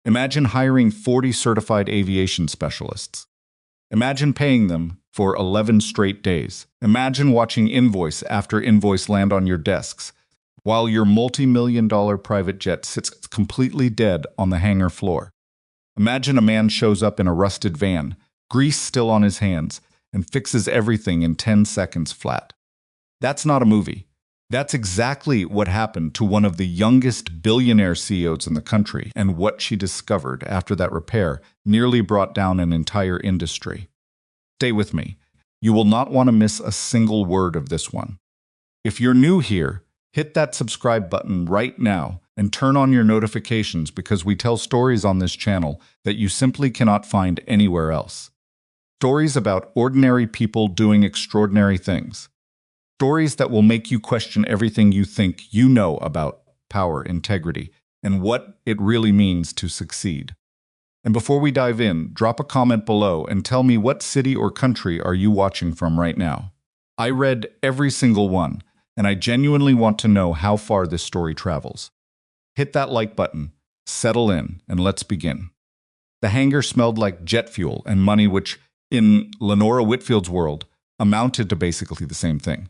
Imagine hiring 40 certified aviation specialists. Imagine paying them for 11 straight days. Imagine watching invoice after invoice land on your desks, while your multi-million-dollar private jet sits completely dead on the hangar floor. Imagine a man shows up in a rusted van, grease still on his hands, and fixes everything in 10 seconds flat. That's not a movie. That's exactly what happened to one of the youngest billionaire CEOs in the country, and what she discovered after that repair nearly brought down an entire industry. Stay with me. You will not want to miss a single word of this one. If you're new here, hit that subscribe button right now and turn on your notifications, because we tell stories on this channel that you simply cannot find anywhere else. Stories about ordinary people doing extraordinary things. Stories that will make you question everything you think you know about power, integrity, and what it really means to succeed. And before we dive in, drop a comment below and tell me, what city or country are you watching from right now? I read every single one, and I genuinely want to know how far this story travels. Hit that like button, settle in, and let's begin. The hangar smelled like jet fuel and money, which, in Lenora Whitfield's world, amounted to basically the same thing.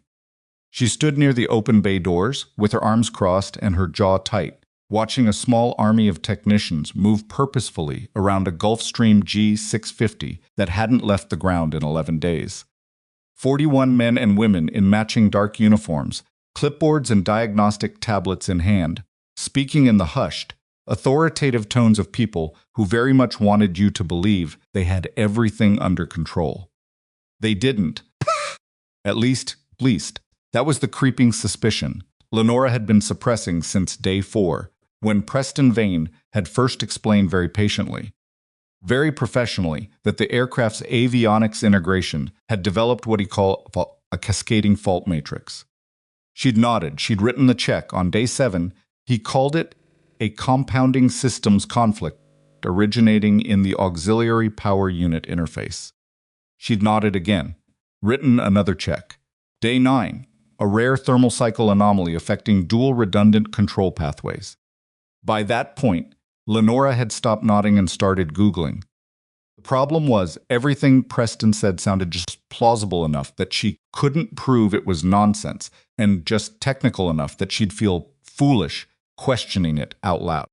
She stood near the open bay doors, with her arms crossed and her jaw tight, watching a small army of technicians move purposefully around a Gulfstream G650 that hadn't left the ground in 11 days. 41 men and women in matching dark uniforms, clipboards and diagnostic tablets in hand, speaking in the hushed, authoritative tones of people who very much wanted you to believe they had everything under control. They didn't. At least. That was the creeping suspicion Lenora had been suppressing since day 4, when Preston Vane had first explained very patiently, very professionally, that the aircraft's avionics integration had developed what he called a cascading fault matrix. She'd nodded. She'd written the check. On day 7, he called it a compounding systems conflict originating in the auxiliary power unit interface. She'd nodded again, written another check. Day 9, a rare thermal cycle anomaly affecting dual redundant control pathways. By that point, Lenora had stopped nodding and started Googling. The problem was, everything Preston said sounded just plausible enough that she couldn't prove it was nonsense, and just technical enough that she'd feel foolish questioning it out loud.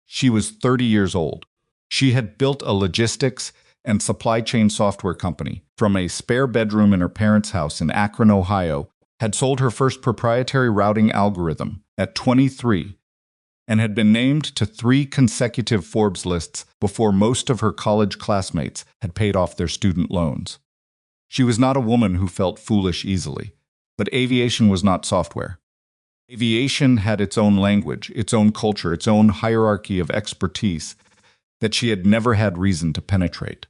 She was 30 years old. She had built a logistics and supply chain software company from a spare bedroom in her parents' house in Akron, Ohio, had sold her first proprietary routing algorithm at 23, and had been named to 3 consecutive Forbes lists before most of her college classmates had paid off their student loans. She was not a woman who felt foolish easily, but aviation was not software. Aviation had its own language, its own culture, its own hierarchy of expertise that she had never had reason to penetrate.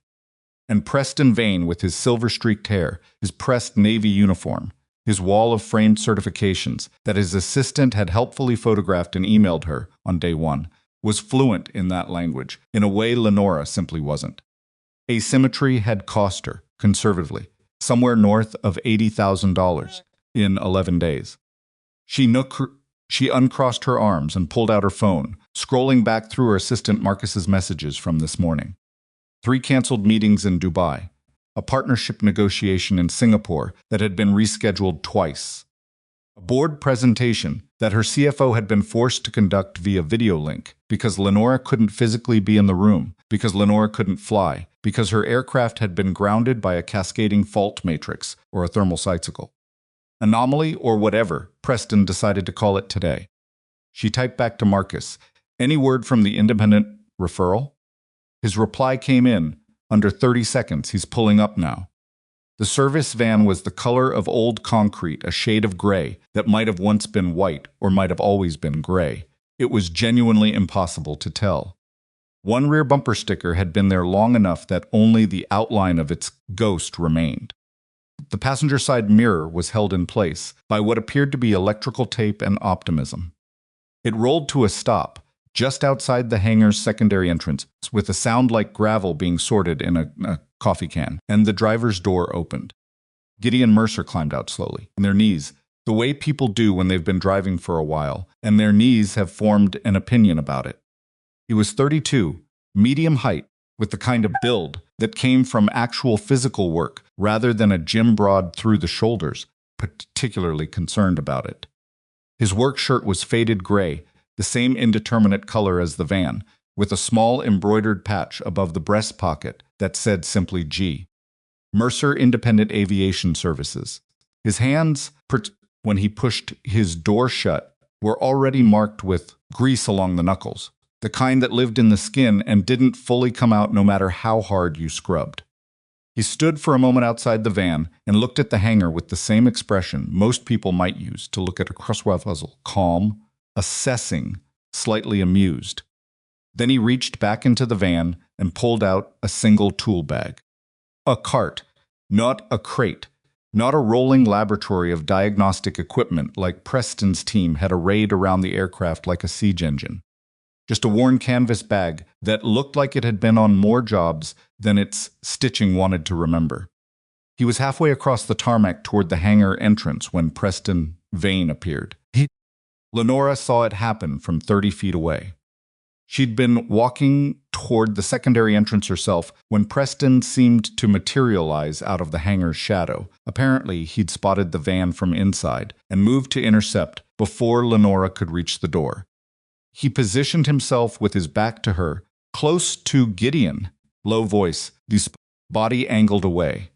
And Preston Vane, with his silver-streaked hair, his pressed Navy uniform, his wall of framed certifications that his assistant had helpfully photographed and emailed her on day 1, was fluent in that language in a way Lenora simply wasn't. Asymmetry had cost her, conservatively, somewhere north of $80,000 in 11 days. She uncrossed her arms and pulled out her phone, scrolling back through her assistant Marcus's messages from this morning. 3 canceled meetings in Dubai, a partnership negotiation in Singapore that had been rescheduled twice, a board presentation that her CFO had been forced to conduct via video link because Lenora couldn't physically be in the room, because Lenora couldn't fly, because her aircraft had been grounded by a cascading fault matrix or a thermal cycle. Anomaly or whatever Preston decided to call it today. She typed back to Marcus, "Any word from the independent referral?" His reply came in under 30 seconds. "He's pulling up now." The service van was the color of old concrete, a shade of gray that might have once been white or might have always been gray. It was genuinely impossible to tell. One rear bumper sticker had been there long enough that only the outline of its ghost remained. The passenger side mirror was held in place by what appeared to be electrical tape and optimism. It rolled to a stop just outside the hangar's secondary entrance, with a sound like gravel being sorted in a coffee can, and the driver's door opened. Gideon Mercer climbed out slowly, on their knees, the way people do when they've been driving for a while, and their knees have formed an opinion about it. He was 32, medium height, with the kind of build that came from actual physical work rather than a gym broad through the shoulders, particularly concerned about it. His work shirt was faded gray, the same indeterminate color as the van, with a small embroidered patch above the breast pocket that said simply G. Mercer Independent Aviation Services. His hands, when he pushed his door shut, were already marked with grease along the knuckles, the kind that lived in the skin and didn't fully come out no matter how hard you scrubbed. He stood for a moment outside the van and looked at the hangar with the same expression most people might use to look at a crossword puzzle: calm, assessing, slightly amused. Then he reached back into the van and pulled out a single tool bag. A cart, not a crate, not a rolling laboratory of diagnostic equipment like Preston's team had arrayed around the aircraft like a siege engine. Just a worn canvas bag that looked like it had been on more jobs than its stitching wanted to remember. He was halfway across the tarmac toward the hangar entrance when Preston Vane appeared. Lenora saw it happen from 30 feet away. She'd been walking toward the secondary entrance herself when Preston seemed to materialize out of the hangar's shadow. Apparently, he'd spotted the van from inside and moved to intercept before Lenora could reach the door. He positioned himself with his back to her, close to Gideon. Low voice, his body angled away.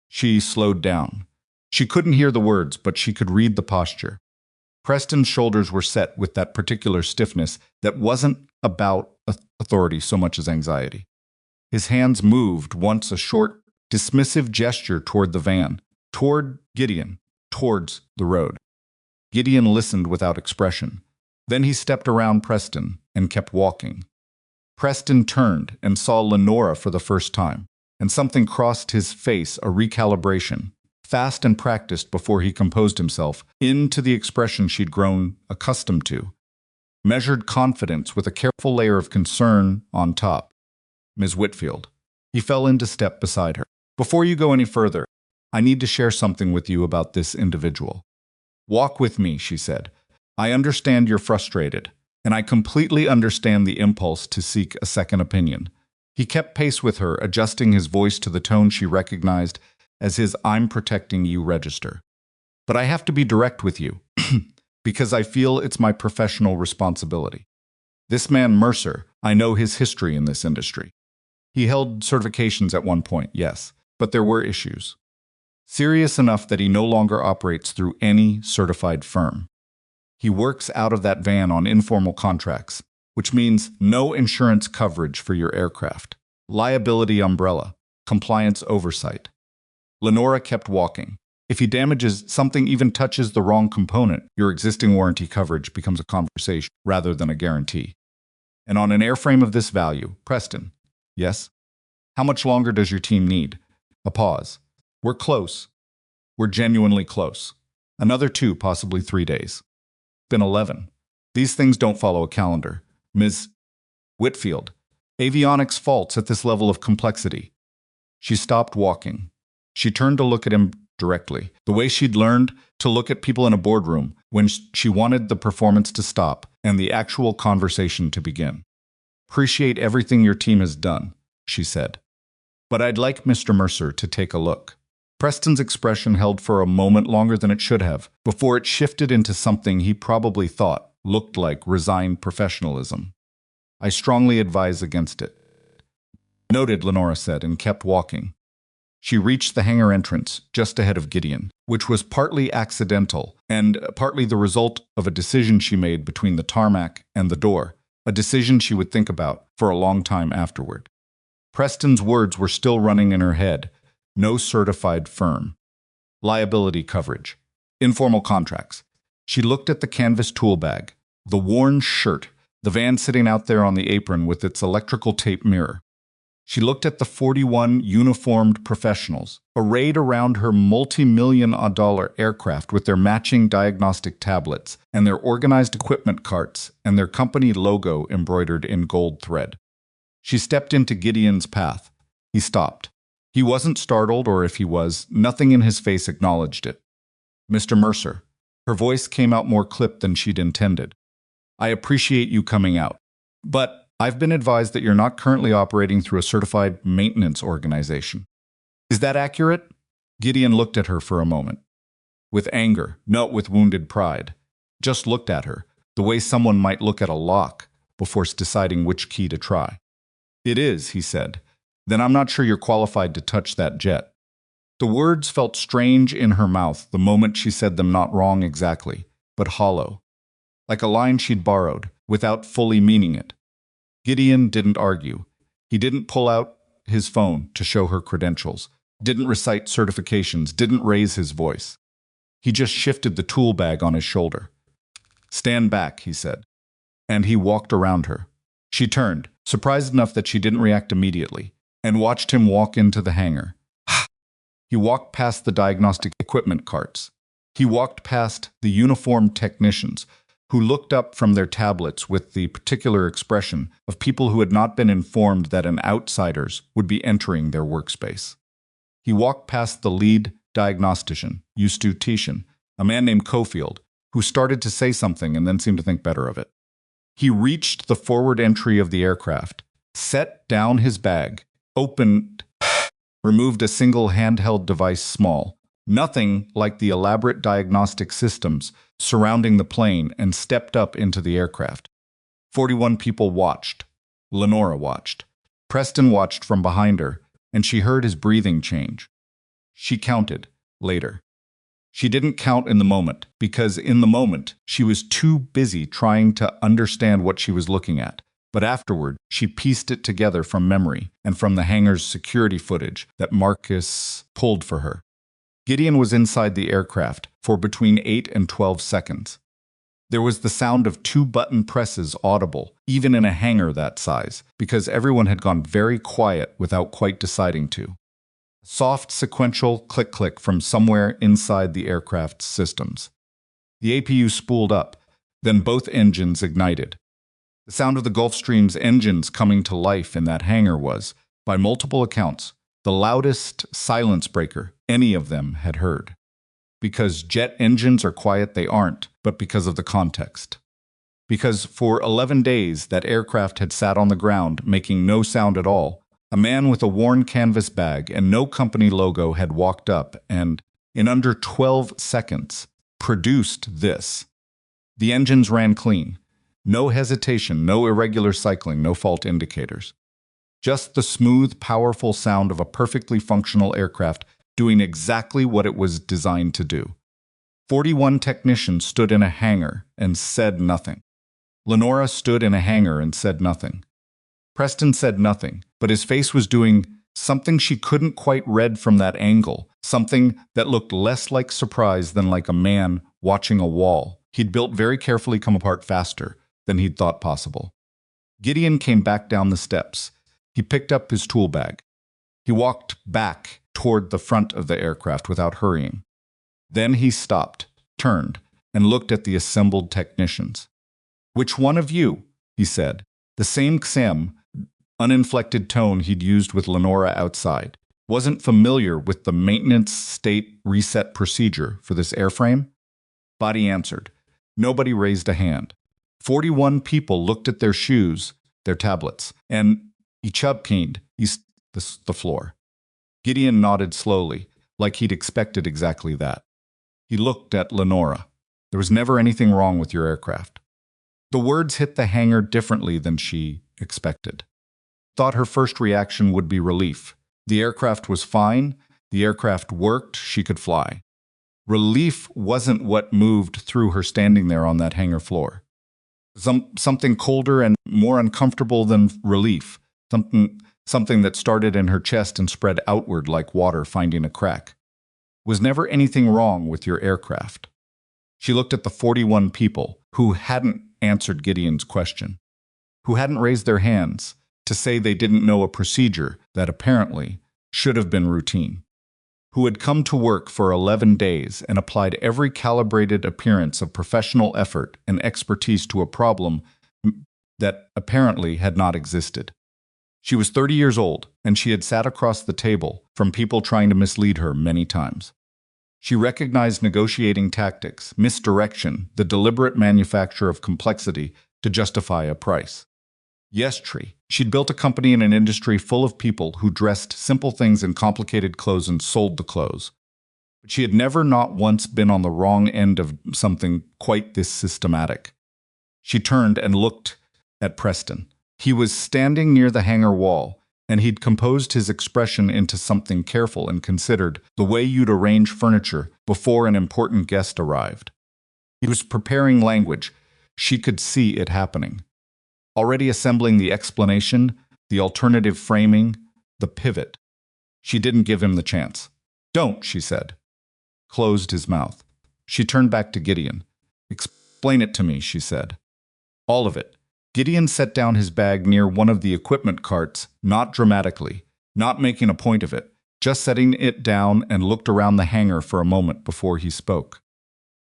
She slowed down. She couldn't hear the words, but she could read the posture. Preston's shoulders were set with that particular stiffness that wasn't about authority so much as anxiety. His hands moved once, a short, dismissive gesture toward the van, toward Gideon, towards the road. Gideon listened without expression. Then he stepped around Preston and kept walking. Preston turned and saw Lenora for the first time, and something crossed his face, a recalibration, fast and practiced before he composed himself into the expression she'd grown accustomed to. Measured confidence with a careful layer of concern on top. Ms. Whitfield. He fell into step beside her. Before you go any further, I need to share something with you about this individual. Walk with me, she said. I understand you're frustrated, and I completely understand the impulse to seek a second opinion. He kept pace with her, adjusting his voice to the tone she recognized as his "I'm protecting you" register. But I have to be direct with you, because I feel it's my professional responsibility. This man Mercer, I know his history in this industry. He held certifications at one point, yes, but there were issues. Serious enough that he no longer operates through any certified firm. He works out of that van on informal contracts, which means no insurance coverage for your aircraft, liability umbrella, compliance oversight. Lenora kept walking. If he damages something, even touches the wrong component, your existing warranty coverage becomes a conversation rather than a guarantee. And on an airframe of this value, Preston, yes? How much longer does your team need? A pause. We're close. We're genuinely close. Another 2, possibly 3 days. Been 11. These things don't follow a calendar. Ms. Whitfield. Avionics faults at this level of complexity. She stopped walking. She turned to look at him directly, the way she'd learned to look at people in a boardroom when she wanted the performance to stop and the actual conversation to begin. Appreciate everything your team has done, she said. But I'd like Mr. Mercer to take a look. Preston's expression held for a moment longer than it should have, before it shifted into something he probably thought looked like resigned professionalism. I strongly advise against it. Noted, Lenora said, and kept walking. She reached the hangar entrance just ahead of Gideon, which was partly accidental and partly the result of a decision she made between the tarmac and the door, a decision she would think about for a long time afterward. Preston's words were still running in her head. No certified firm. Liability coverage. Informal contracts. She looked at the canvas tool bag, the worn shirt, the van sitting out there on the apron with its electrical tape mirror. She looked at the 41 uniformed professionals, arrayed around her multi-million-dollar aircraft with their matching diagnostic tablets and their organized equipment carts and their company logo embroidered in gold thread. She stepped into Gideon's path. He stopped. He wasn't startled, or if he was, nothing in his face acknowledged it. Mr. Mercer. Her voice came out more clipped than she'd intended. I appreciate you coming out. But I've been advised that you're not currently operating through a certified maintenance organization. Is that accurate? Gideon looked at her for a moment. With anger, not with wounded pride. Just looked at her, the way someone might look at a lock before deciding which key to try. It is, he said. Then I'm not sure you're qualified to touch that jet. The words felt strange in her mouth the moment she said them, not wrong exactly, but hollow. Like a line she'd borrowed, without fully meaning it. Gideon didn't argue. He didn't pull out his phone to show her credentials, didn't recite certifications, didn't raise his voice. He just shifted the tool bag on his shoulder. Stand back, he said. And he walked around her. She turned, surprised enough that she didn't react immediately, and watched him walk into the hangar. He walked past the diagnostic equipment carts. He walked past the uniformed technicians, who looked up from their tablets with the particular expression of people who had not been informed that an outsiders would be entering their workspace. He walked past the lead diagnostician, Eustatician, a man named Cofield, who started to say something and then seemed to think better of it. He reached the forward entry of the aircraft, set down his bag, opened, removed a single handheld device small, nothing like the elaborate diagnostic systems surrounding the plane, and stepped up into the aircraft. 41 people watched. Lenora watched. Preston watched from behind her, and she heard his breathing change. She counted later. She didn't count in the moment, because in the moment, she was too busy trying to understand what she was looking at. But afterward, she pieced it together from memory and from the hangar's security footage that Marcus pulled for her. Gideon was inside the aircraft for between 8 and 12 seconds. There was the sound of 2 button presses audible, even in a hangar that size, because everyone had gone very quiet without quite deciding to. A soft, sequential click-click from somewhere inside the aircraft's systems. The APU spooled up, then both engines ignited. The sound of the Gulfstream's engines coming to life in that hangar was, by multiple accounts, the loudest silence breaker any of them had heard. Because jet engines are quiet, they aren't, but because of the context. Because for 11 days that aircraft had sat on the ground, making no sound at all, a man with a worn canvas bag and no company logo had walked up and, in under 12 seconds, produced this. The engines ran clean. No hesitation, no irregular cycling, no fault indicators. Just the smooth, powerful sound of a perfectly functional aircraft doing exactly what it was designed to do. 41 technicians stood in a hangar and said nothing. Lenora stood in a hangar and said nothing. Preston said nothing, but his face was doing something she couldn't quite read from that angle, something that looked less like surprise than like a man watching a wall he'd built very carefully come apart faster than he'd thought possible. Gideon came back down the steps. He picked up his tool bag. He walked back toward the front of the aircraft without hurrying. Then he stopped, turned, and looked at the assembled technicians. "Which one of you?" he said, the same Xem, uninflected tone he'd used with Lenora outside. Wasn't familiar with the maintenance state reset procedure for this airframe? Body answered. Nobody raised a hand. 41 people looked at their shoes, their tablets, and each upkeened the floor. Gideon nodded slowly, like he'd expected exactly that. He looked at Lenora. There was never anything wrong with your aircraft. The words hit the hangar differently than she expected. Thought her first reaction would be relief. The aircraft was fine. The aircraft worked. She could fly. Relief wasn't what moved through her standing there on that hangar floor. Something colder and more uncomfortable than relief. Something that started in her chest and spread outward like water finding a crack. Was never anything wrong with your aircraft. She looked at the 41 people who hadn't answered Gideon's question, who hadn't raised their hands to say they didn't know a procedure that apparently should have been routine, who had come to work for 11 days and applied every calibrated appearance of professional effort and expertise to a problem that apparently had not existed. She was 30 years old, and she had sat across the table from people trying to mislead her many times. She recognized negotiating tactics, misdirection, the deliberate manufacture of complexity to justify a price. Yes, Tree. She'd built a company in an industry full of people who dressed simple things in complicated clothes and sold the clothes. But she had never not once been on the wrong end of something quite this systematic. She turned and looked at Preston. He was standing near the hangar wall, and he'd composed his expression into something careful and considered, the way you'd arrange furniture before an important guest arrived. He was preparing language. She could see it happening. Already assembling the explanation, the alternative framing, the pivot. She didn't give him the chance. Don't, she said. Closed his mouth. She turned back to Gideon. Explain it to me, she said. All of it. Gideon set down his bag near one of the equipment carts, not dramatically, not making a point of it, just setting it down and looked around the hangar for a moment before he spoke.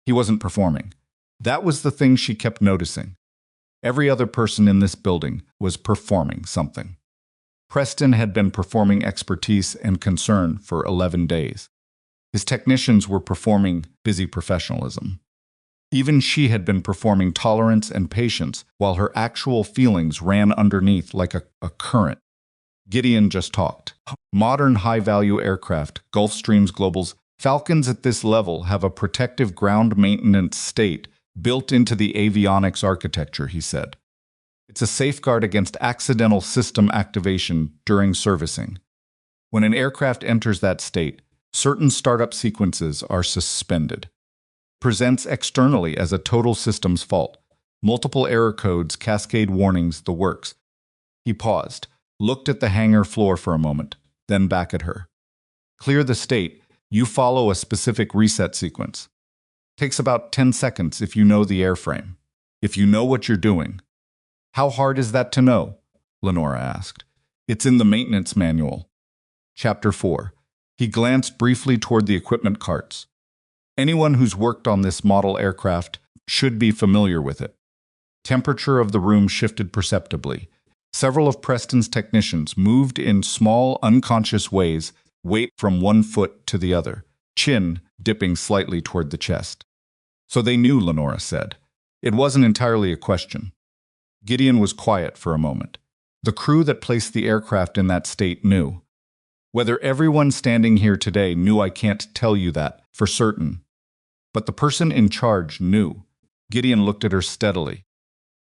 He wasn't performing. That was the thing she kept noticing. Every other person in this building was performing something. Preston had been performing expertise and concern for 11 days. His technicians were performing busy professionalism. Even she had been performing tolerance and patience while her actual feelings ran underneath like a current. Gideon just talked. Modern high-value aircraft, Gulfstreams, Globals, Falcons at this level have a protective ground maintenance state built into the avionics architecture, he said. It's a safeguard against accidental system activation during servicing. When an aircraft enters that state, certain startup sequences are suspended. Presents externally as a total systems fault. Multiple error codes, cascade warnings, the works. He paused, looked at the hangar floor for a moment, then back at her. Clear the state. You follow a specific reset sequence. Takes about 10 seconds if you know the airframe. If you know what you're doing. How hard is that to know? Lenora asked. It's in the maintenance manual. Chapter 4. He glanced briefly toward the equipment carts. Anyone who's worked on this model aircraft should be familiar with it. Temperature of the room shifted perceptibly. Several of Preston's technicians moved in small, unconscious ways, weight from one foot to the other, chin dipping slightly toward the chest. So they knew, Lenora said. It wasn't entirely a question. Gideon was quiet for a moment. The crew that placed the aircraft in that state knew. Whether everyone standing here today knew, I can't tell you that for certain. But the person in charge knew. Gideon looked at her steadily.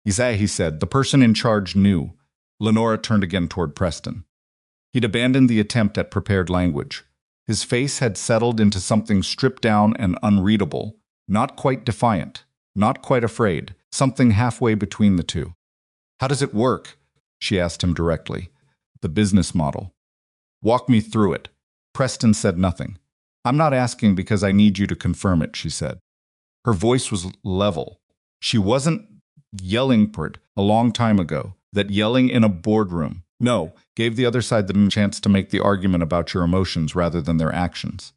He said, the person in charge knew. Lenora turned again toward Preston. He'd abandoned the attempt at prepared language. His face had settled into something stripped down and unreadable, not quite defiant, not quite afraid, something halfway between the two. How does it work? She asked him directly. The business model. Walk me through it. Preston said nothing. I'm not asking because I need you to confirm it, she said. Her voice was level. She wasn't yelling for it a long time ago, that yelling in a boardroom. No, gave the other side the chance to make the argument about your emotions rather than their actions.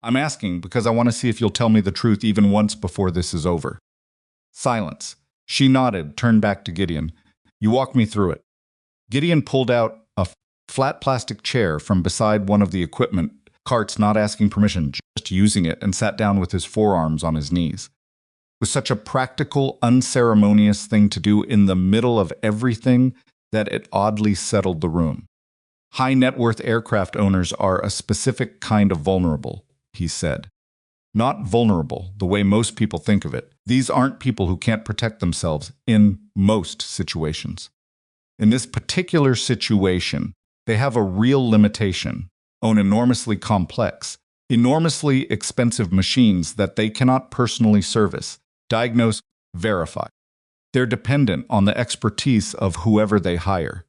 I'm asking because I want to see if you'll tell me the truth even once before this is over. Silence. She nodded, turned back to Gideon. You walk me through it. Gideon pulled out a flat plastic chair from beside one of the equipment carts, not asking permission, just using it, and sat down with his forearms on his knees. It was such a practical, unceremonious thing to do in the middle of everything that it oddly settled the room. High net worth aircraft owners are a specific kind of vulnerable, he said. Not vulnerable the way most people think of it. These aren't people who can't protect themselves in most situations. In this particular situation, they have a real limitation, own enormously complex, enormously expensive machines that they cannot personally service, diagnose, verify. They're dependent on the expertise of whoever they hire.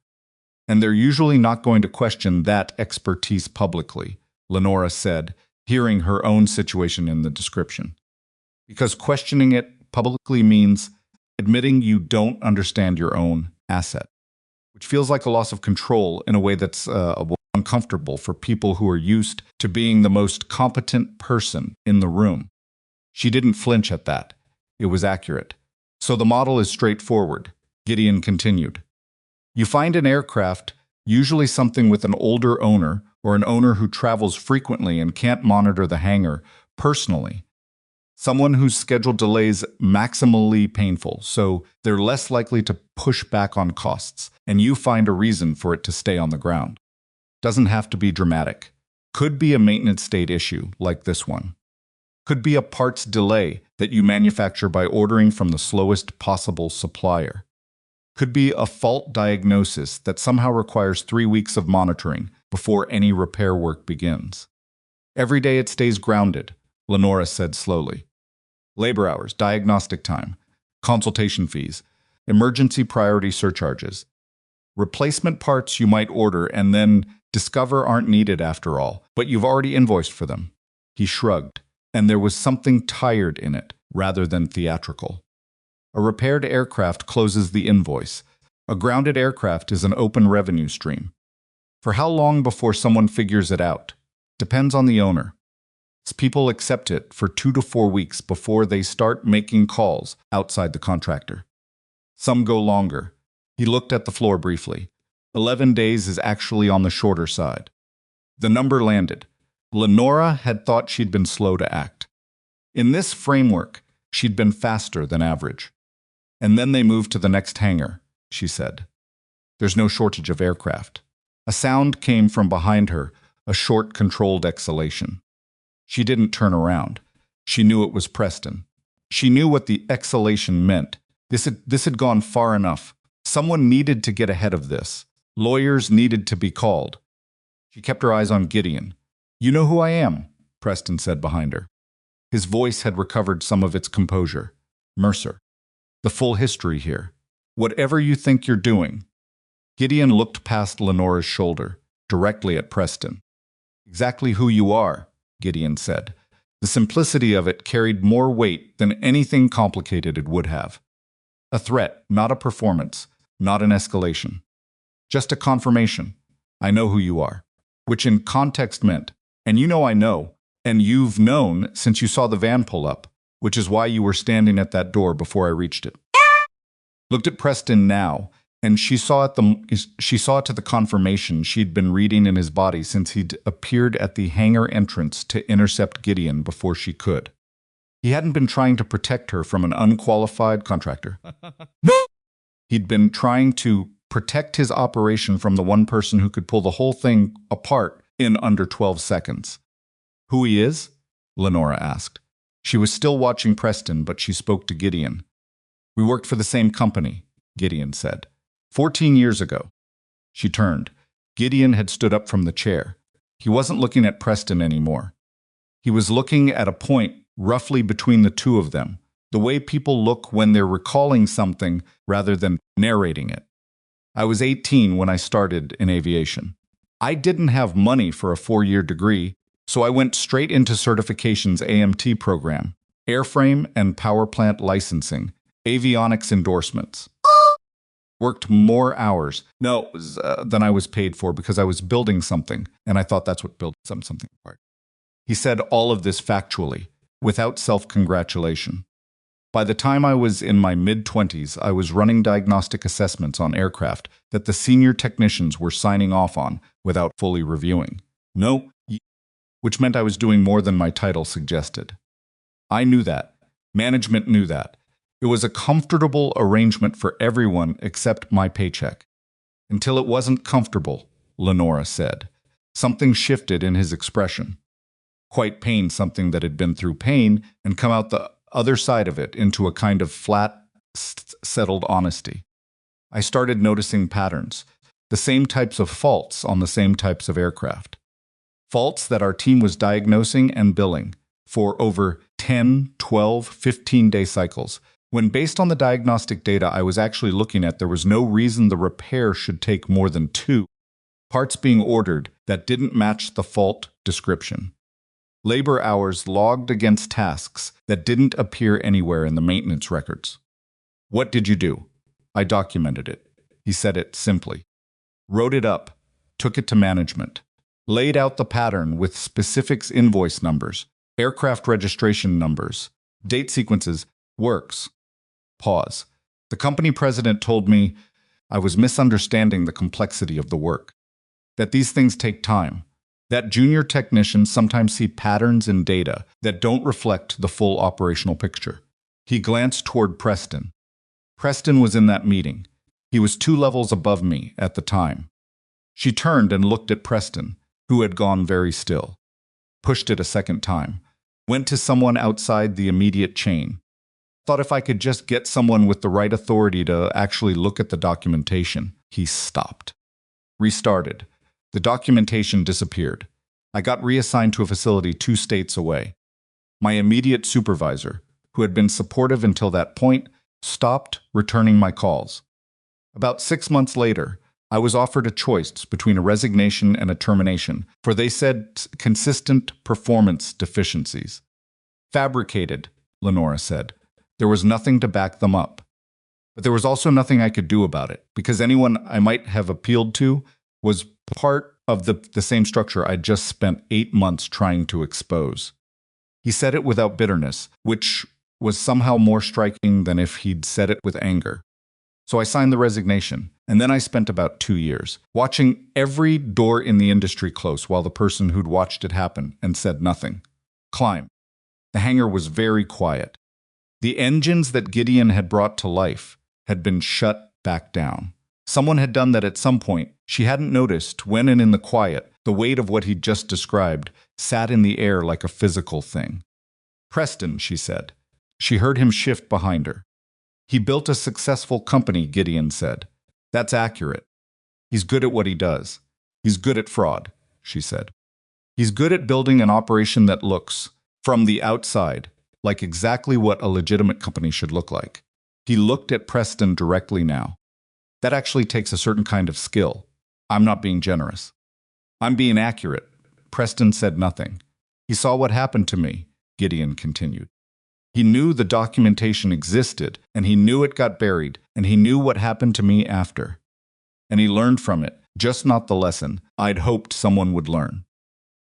And they're usually not going to question that expertise publicly, Lenora said, hearing her own situation in the description. Because questioning it publicly means admitting you don't understand your own asset, which feels like a loss of control in a way that's uncomfortable for people who are used to being the most competent person in the room. She didn't flinch at that. It was accurate. So the model is straightforward, Gideon continued. You find an aircraft, usually something with an older owner or an owner who travels frequently and can't monitor the hangar personally. Someone whose schedule delays maximally painful, so they're less likely to push back on costs, and you find a reason for it to stay on the ground. Doesn't have to be dramatic. Could be a maintenance state issue, like this one. Could be a parts delay that you manufacture by ordering from the slowest possible supplier. Could be a fault diagnosis that somehow requires 3 weeks of monitoring before any repair work begins. Every day it stays grounded, Lenora said slowly. Labor hours, diagnostic time, consultation fees, emergency priority surcharges. Replacement parts you might order and then discover aren't needed after all, but you've already invoiced for them. He shrugged, and there was something tired in it rather than theatrical. A repaired aircraft closes the invoice. A grounded aircraft is an open revenue stream. For how long before someone figures it out? Depends on the owner. People accept it for 2 to 4 weeks before they start making calls outside the contractor. Some go longer. He looked at the floor briefly. 11 days is actually on the shorter side. The number landed. Lenora had thought she'd been slow to act. In this framework, she'd been faster than average. And then they moved to the next hangar, she said. There's no shortage of aircraft. A sound came from behind her, a short, controlled exhalation. She didn't turn around. She knew it was Preston. She knew what the exhalation meant. This had gone far enough. Someone needed to get ahead of this. Lawyers needed to be called. She kept her eyes on Gideon. You know who I am, Preston said behind her. His voice had recovered some of its composure. Mercer. The full history here. Whatever you think you're doing. Gideon looked past Lenora's shoulder, directly at Preston. Exactly who you are, Gideon said. The simplicity of it carried more weight than anything complicated it would have. A threat, not a performance, not an escalation. Just a confirmation. I know who you are. Which in context meant, and you know I know, and you've known since you saw the van pull up, which is why you were standing at that door before I reached it. Looked at Preston now, and she saw to the confirmation she'd been reading in his body since he'd appeared at the hangar entrance to intercept Gideon before she could. He hadn't been trying to protect her from an unqualified contractor. He'd been trying to protect his operation from the one person who could pull the whole thing apart in under 12 seconds. Who he is? Lenora asked. She was still watching Preston, but she spoke to Gideon. We worked for the same company, Gideon said. 14 years ago. She turned. Gideon had stood up from the chair. He wasn't looking at Preston anymore. He was looking at a point roughly between the two of them, the way people look when they're recalling something rather than narrating it. I was 18 when I started in aviation. I didn't have money for a 4-year degree, so I went straight into certification's AMT program, airframe and power plant licensing, avionics endorsements. Worked more hours than I was paid for because I was building something, and I thought that's what built something apart. He said all of this factually, without self-congratulation. By the time I was in my mid-20s, I was running diagnostic assessments on aircraft that the senior technicians were signing off on without fully reviewing. Which meant I was doing more than my title suggested. I knew that. Management knew that. It was a comfortable arrangement for everyone except my paycheck. Until it wasn't comfortable, Lenora said. Something shifted in his expression. Quite pain, something that had been through pain and come out the other side of it into a kind of flat, settled honesty. I started noticing patterns, the same types of faults on the same types of aircraft. Faults that our team was diagnosing and billing for over 10, 12, 15-day cycles. When based on the diagnostic data I was actually looking at, there was no reason the repair should take more than 2 parts being ordered that didn't match the fault description. Labor hours logged against tasks that didn't appear anywhere in the maintenance records. What did you do? I documented it. He said it simply. Wrote it up, took it to management, laid out the pattern with specifics, invoice numbers, aircraft registration numbers, date sequences, works. Pause. The company president told me I was misunderstanding the complexity of the work, that these things take time. that junior technicians sometimes see patterns in data that don't reflect the full operational picture. He glanced toward Preston. Preston was in that meeting. He was 2 levels above me at the time. She turned and looked at Preston, who had gone very still. Pushed it a second time. Went to someone outside the immediate chain. Thought if I could just get someone with the right authority to actually look at the documentation. He stopped. Restarted. The documentation disappeared. I got reassigned to a facility 2 states away. My immediate supervisor, who had been supportive until that point, stopped returning my calls. About 6 months later, I was offered a choice between a resignation and a termination, for they said consistent performance deficiencies. Fabricated, Lenora said. There was nothing to back them up. But there was also nothing I could do about it, because anyone I might have appealed to was part of the same structure I'd just spent 8 months trying to expose. He said it without bitterness, which was somehow more striking than if he'd said it with anger. So I signed the resignation, and then I spent about 2 years, watching every door in the industry close while the person who'd watched it happen and said nothing. Climb. The hangar was very quiet. The engines that Gideon had brought to life had been shut back down. Someone had done that at some point. She hadn't noticed when, and in the quiet, the weight of what he'd just described sat in the air like a physical thing. Preston, she said. She heard him shift behind her. He built a successful company, Gideon said. That's accurate. He's good at what he does. He's good at fraud, she said. He's good at building an operation that looks, from the outside, like exactly what a legitimate company should look like. He looked at Preston directly now. That actually takes a certain kind of skill. I'm not being generous. I'm being accurate. Preston said nothing. He saw what happened to me, Gideon continued. He knew the documentation existed, and he knew it got buried, and he knew what happened to me after. And he learned from it, just not the lesson I'd hoped someone would learn.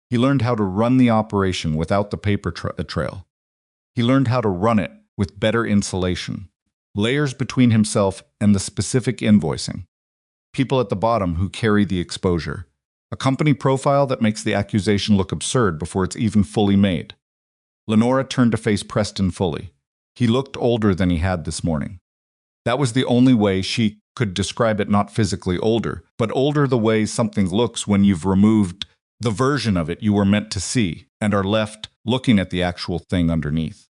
He learned how to run the operation without the paper trail. He learned how to run it with better insulation, layers between himself and the specific invoicing, people at the bottom who carry the exposure, a company profile that makes the accusation look absurd before it's even fully made. Lenora turned to face Preston fully. He looked older than he had this morning. That was the only way she could describe it, not physically older, but older the way something looks when you've removed the version of it you were meant to see and are left looking at the actual thing underneath.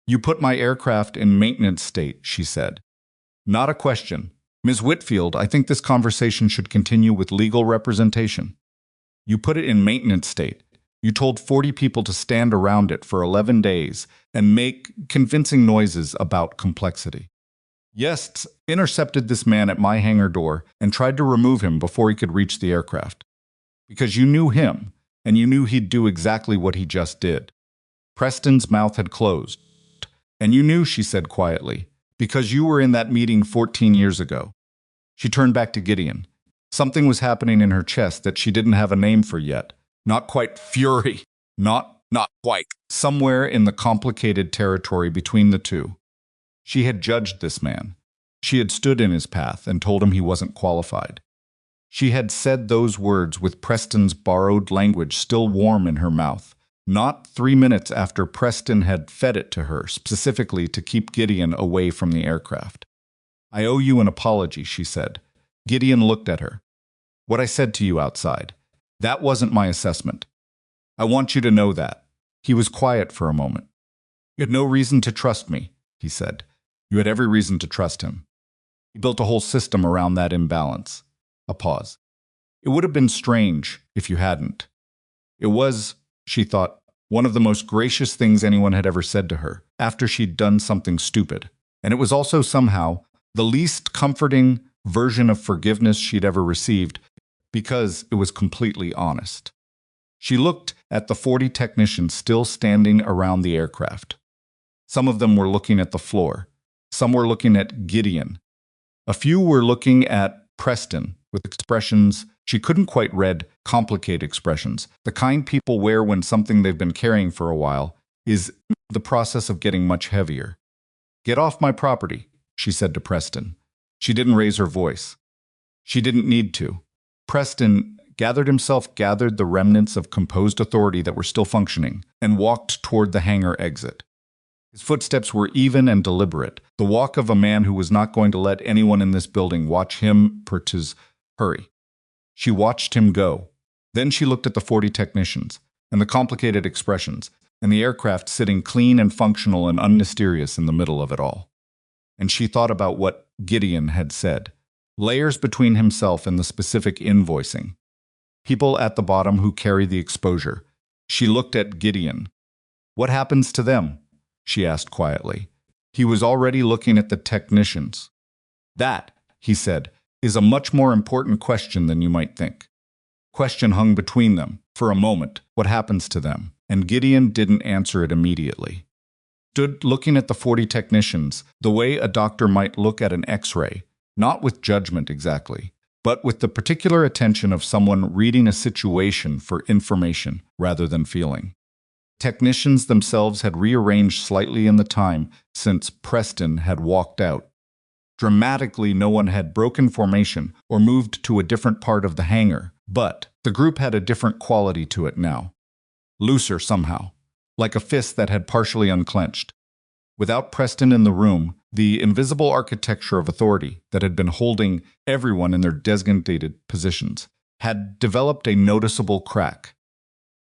You put my aircraft in maintenance state, she said. Not a question. Ms. Whitfield, I think this conversation should continue with legal representation. You put it in maintenance state. You told 40 people to stand around it for 11 days and make convincing noises about complexity. Yes, intercepted this man at my hangar door and tried to remove him before he could reach the aircraft. Because you knew him, and you knew he'd do exactly what he just did. Preston's mouth had closed. And you knew, she said quietly, because you were in that meeting 14 years ago. She turned back to Gideon. Something was happening in her chest that she didn't have a name for yet. Not quite fury. Not quite. Somewhere in the complicated territory between the two. She had judged this man. She had stood in his path and told him he wasn't qualified. She had said those words with Preston's borrowed language still warm in her mouth, not 3 minutes after Preston had fed it to her, specifically to keep Gideon away from the aircraft. I owe you an apology, she said. Gideon looked at her. What I said to you outside. That wasn't my assessment. I want you to know that. He was quiet for a moment. You had no reason to trust me, he said. You had every reason to trust him. He built a whole system around that imbalance. A pause. It would have been strange if you hadn't. It was, she thought, one of the most gracious things anyone had ever said to her, after she'd done something stupid. And it was also somehow the least comforting version of forgiveness she'd ever received, because it was completely honest. She looked at the 40 technicians still standing around the aircraft. Some of them were looking at the floor. Some were looking at Gideon. A few were looking at Preston with expressions she couldn't quite read, complicated expressions, the kind people wear when something they've been carrying for a while is the process of getting much heavier. Get off my property, she said to Preston. She didn't raise her voice. She didn't need to. Preston gathered the remnants of composed authority that were still functioning, and walked toward the hangar exit. His footsteps were even and deliberate, the walk of a man who was not going to let anyone in this building watch him hurry. She watched him go. Then she looked at the 40 technicians, and the complicated expressions, and the aircraft sitting clean and functional and unmysterious in the middle of it all. And she thought about what Gideon had said. Layers between himself and the specific invoicing. People at the bottom who carry the exposure. She looked at Gideon. What happens to them? She asked quietly. He was already looking at the technicians. That, he said, is a much more important question than you might think. Question hung between them. For a moment, what happens to them? And Gideon didn't answer it immediately. Stood looking at the 40 technicians, the way a doctor might look at an X-ray, not with judgment exactly, but with the particular attention of someone reading a situation for information rather than feeling. Technicians themselves had rearranged slightly in the time since Preston had walked out. Dramatically, no one had broken formation or moved to a different part of the hangar, but the group had a different quality to it now. Looser somehow, like a fist that had partially unclenched. Without Preston in the room, the invisible architecture of authority that had been holding everyone in their designated positions had developed a noticeable crack.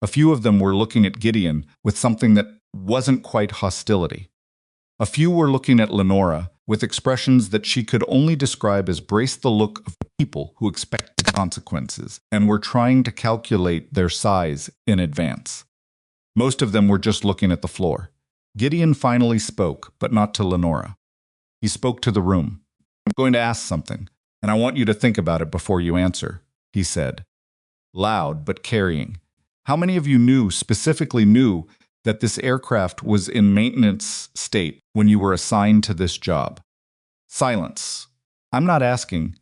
A few of them were looking at Gideon with something that wasn't quite hostility. A few were looking at Lenora with expressions that she could only describe as brace the look of people who expect consequences and were trying to calculate their size in advance. Most of them were just looking at the floor. Gideon finally spoke, but not to Lenora. He spoke to the room. I'm going to ask something, and I want you to think about it before you answer, he said. Loud, but carrying. How many of you specifically knew that this aircraft was in maintenance state when you were assigned to this job? Silence. I'm not asking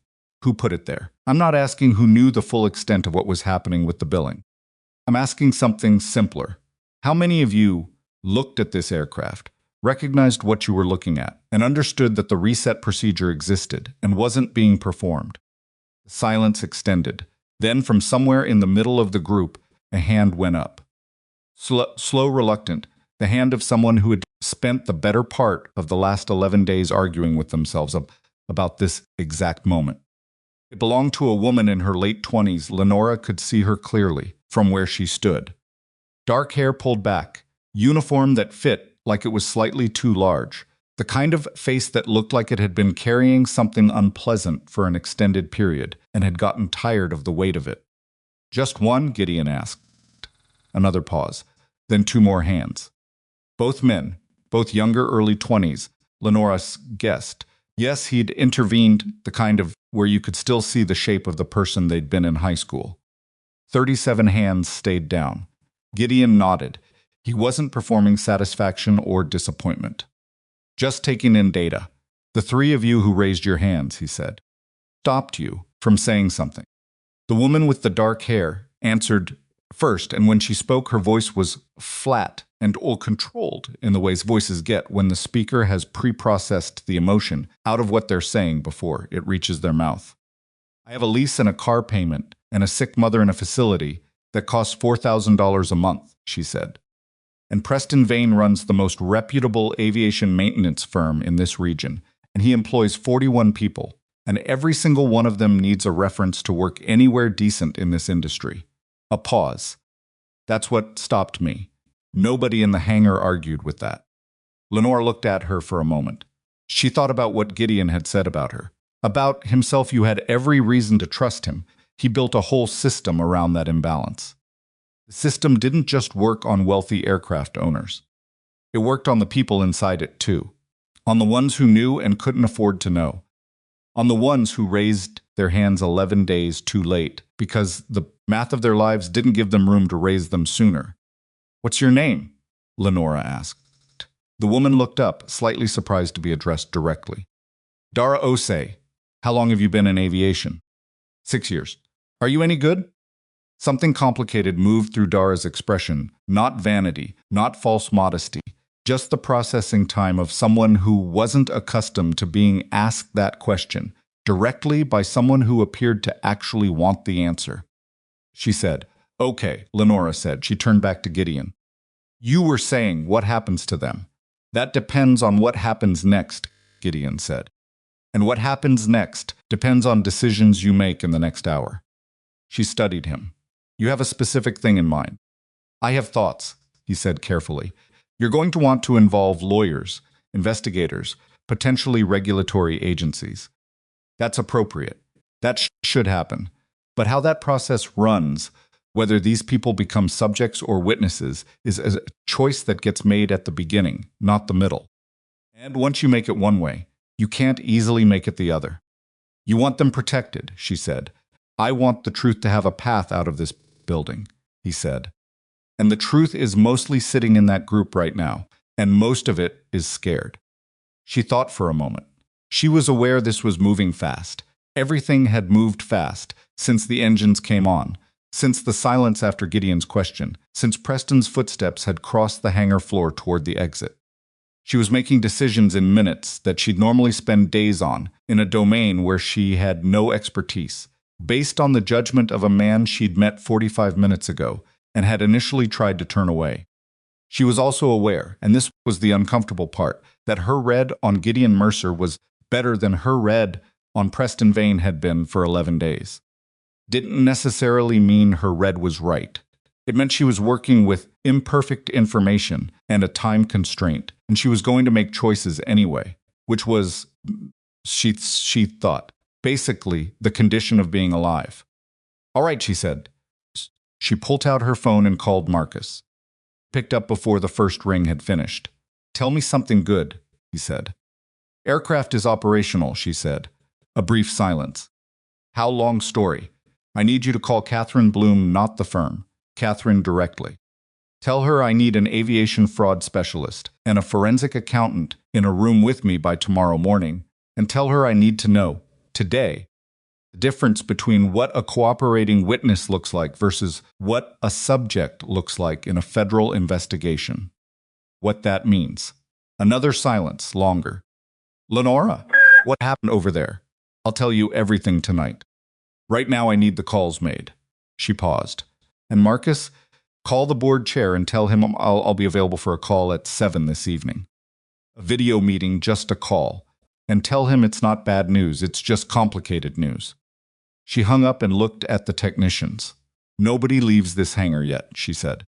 who put it there. I'm not asking who knew the full extent of what was happening with the billing. I'm asking something simpler. How many of you looked at this aircraft, recognized what you were looking at, and understood that the reset procedure existed and wasn't being performed? The silence extended. Then, from somewhere in the middle of the group, a hand went up. Slow, reluctant, the hand of someone who had spent the better part of the last 11 days arguing with themselves about this exact moment. It belonged to a woman in her late 20s. Lenora could see her clearly from where she stood. Dark hair pulled back, uniform that fit like it was slightly too large, the kind of face that looked like it had been carrying something unpleasant for an extended period and had gotten tired of the weight of it. Just one? Gideon asked. Another pause. Then two more hands. Both men, both younger, early 20s, Lenora guessed. Yes, he'd intervened, the kind of where you could still see the shape of the person they'd been in high school. 37 hands stayed down. Gideon nodded. He wasn't performing satisfaction or disappointment. Just taking in data. The three of you who raised your hands, he said, stopped you from saying something. The woman with the dark hair answered first, and when she spoke, her voice was flat and controlled in the ways voices get when the speaker has pre-processed the emotion out of what they're saying before it reaches their mouth. I have a lease and a car payment and a sick mother in a facility that costs $4,000 a month, she said. And Preston Vane runs the most reputable aviation maintenance firm in this region, and he employs 41 people, and every single one of them needs a reference to work anywhere decent in this industry. A pause. That's what stopped me. Nobody in the hangar argued with that. Lenore looked at her for a moment. She thought about what Gideon had said about her. About himself, you had every reason to trust him. He built a whole system around that imbalance. The system didn't just work on wealthy aircraft owners. It worked on the people inside it too. On the ones who knew and couldn't afford to know. On the ones who raised their hands 11 days too late because the math of their lives didn't give them room to raise them sooner. What's your name? Lenora asked. The woman looked up, slightly surprised to be addressed directly. Dara Osei. How long have you been in aviation? 6 years. Are you any good? Something complicated moved through Dara's expression, not vanity, not false modesty, just the processing time of someone who wasn't accustomed to being asked that question directly by someone who appeared to actually want the answer. she said. Okay, Lenora said. She turned back to Gideon. You were saying what happens to them. That depends on what happens next, Gideon said. And what happens next depends on decisions you make in the next hour. She studied him. You have a specific thing in mind. I have thoughts, he said carefully. You're going to want to involve lawyers, investigators, potentially regulatory agencies. That's appropriate. That should happen. But how that process runs, whether these people become subjects or witnesses, is a choice that gets made at the beginning, not the middle. And once you make it one way, you can't easily make it the other. You want them protected, she said. I want the truth to have a path out of this building, he said. And the truth is mostly sitting in that group right now, and most of it is scared. She thought for a moment. She was aware this was moving fast. Everything had moved fast since the engines came on, since the silence after Gideon's question, since Preston's footsteps had crossed the hangar floor toward the exit. She was making decisions in minutes that she'd normally spend days on, in a domain where she had no expertise, based on the judgment of a man she'd met 45 minutes ago and had initially tried to turn away. She was also aware, and this was the uncomfortable part, that her read on Gideon Mercer was better than her read on Preston Vane had been for 11 days. Didn't necessarily mean her read was right. It meant she was working with imperfect information and a time constraint, and she was going to make choices anyway, which was, she thought, basically the condition of being alive. All right, she said. She pulled out her phone and called Marcus. Picked up before the first ring had finished. Tell me something good, he said. Aircraft is operational, she said. A brief silence. How long story? I need you to call Catherine Bloom, not the firm. Catherine directly. Tell her I need an aviation fraud specialist and a forensic accountant in a room with me by tomorrow morning, and tell her I need to know, today, the difference between what a cooperating witness looks like versus what a subject looks like in a federal investigation. What that means. Another silence, longer. Lenora, what happened over there? I'll tell you everything tonight. Right now I need the calls made. She paused. And Marcus, call the board chair and tell him I'll be available for a call at 7 this evening. A video meeting, just a call. And tell him it's not bad news, it's just complicated news. She hung up and looked at the technicians. Nobody leaves this hangar yet, she said.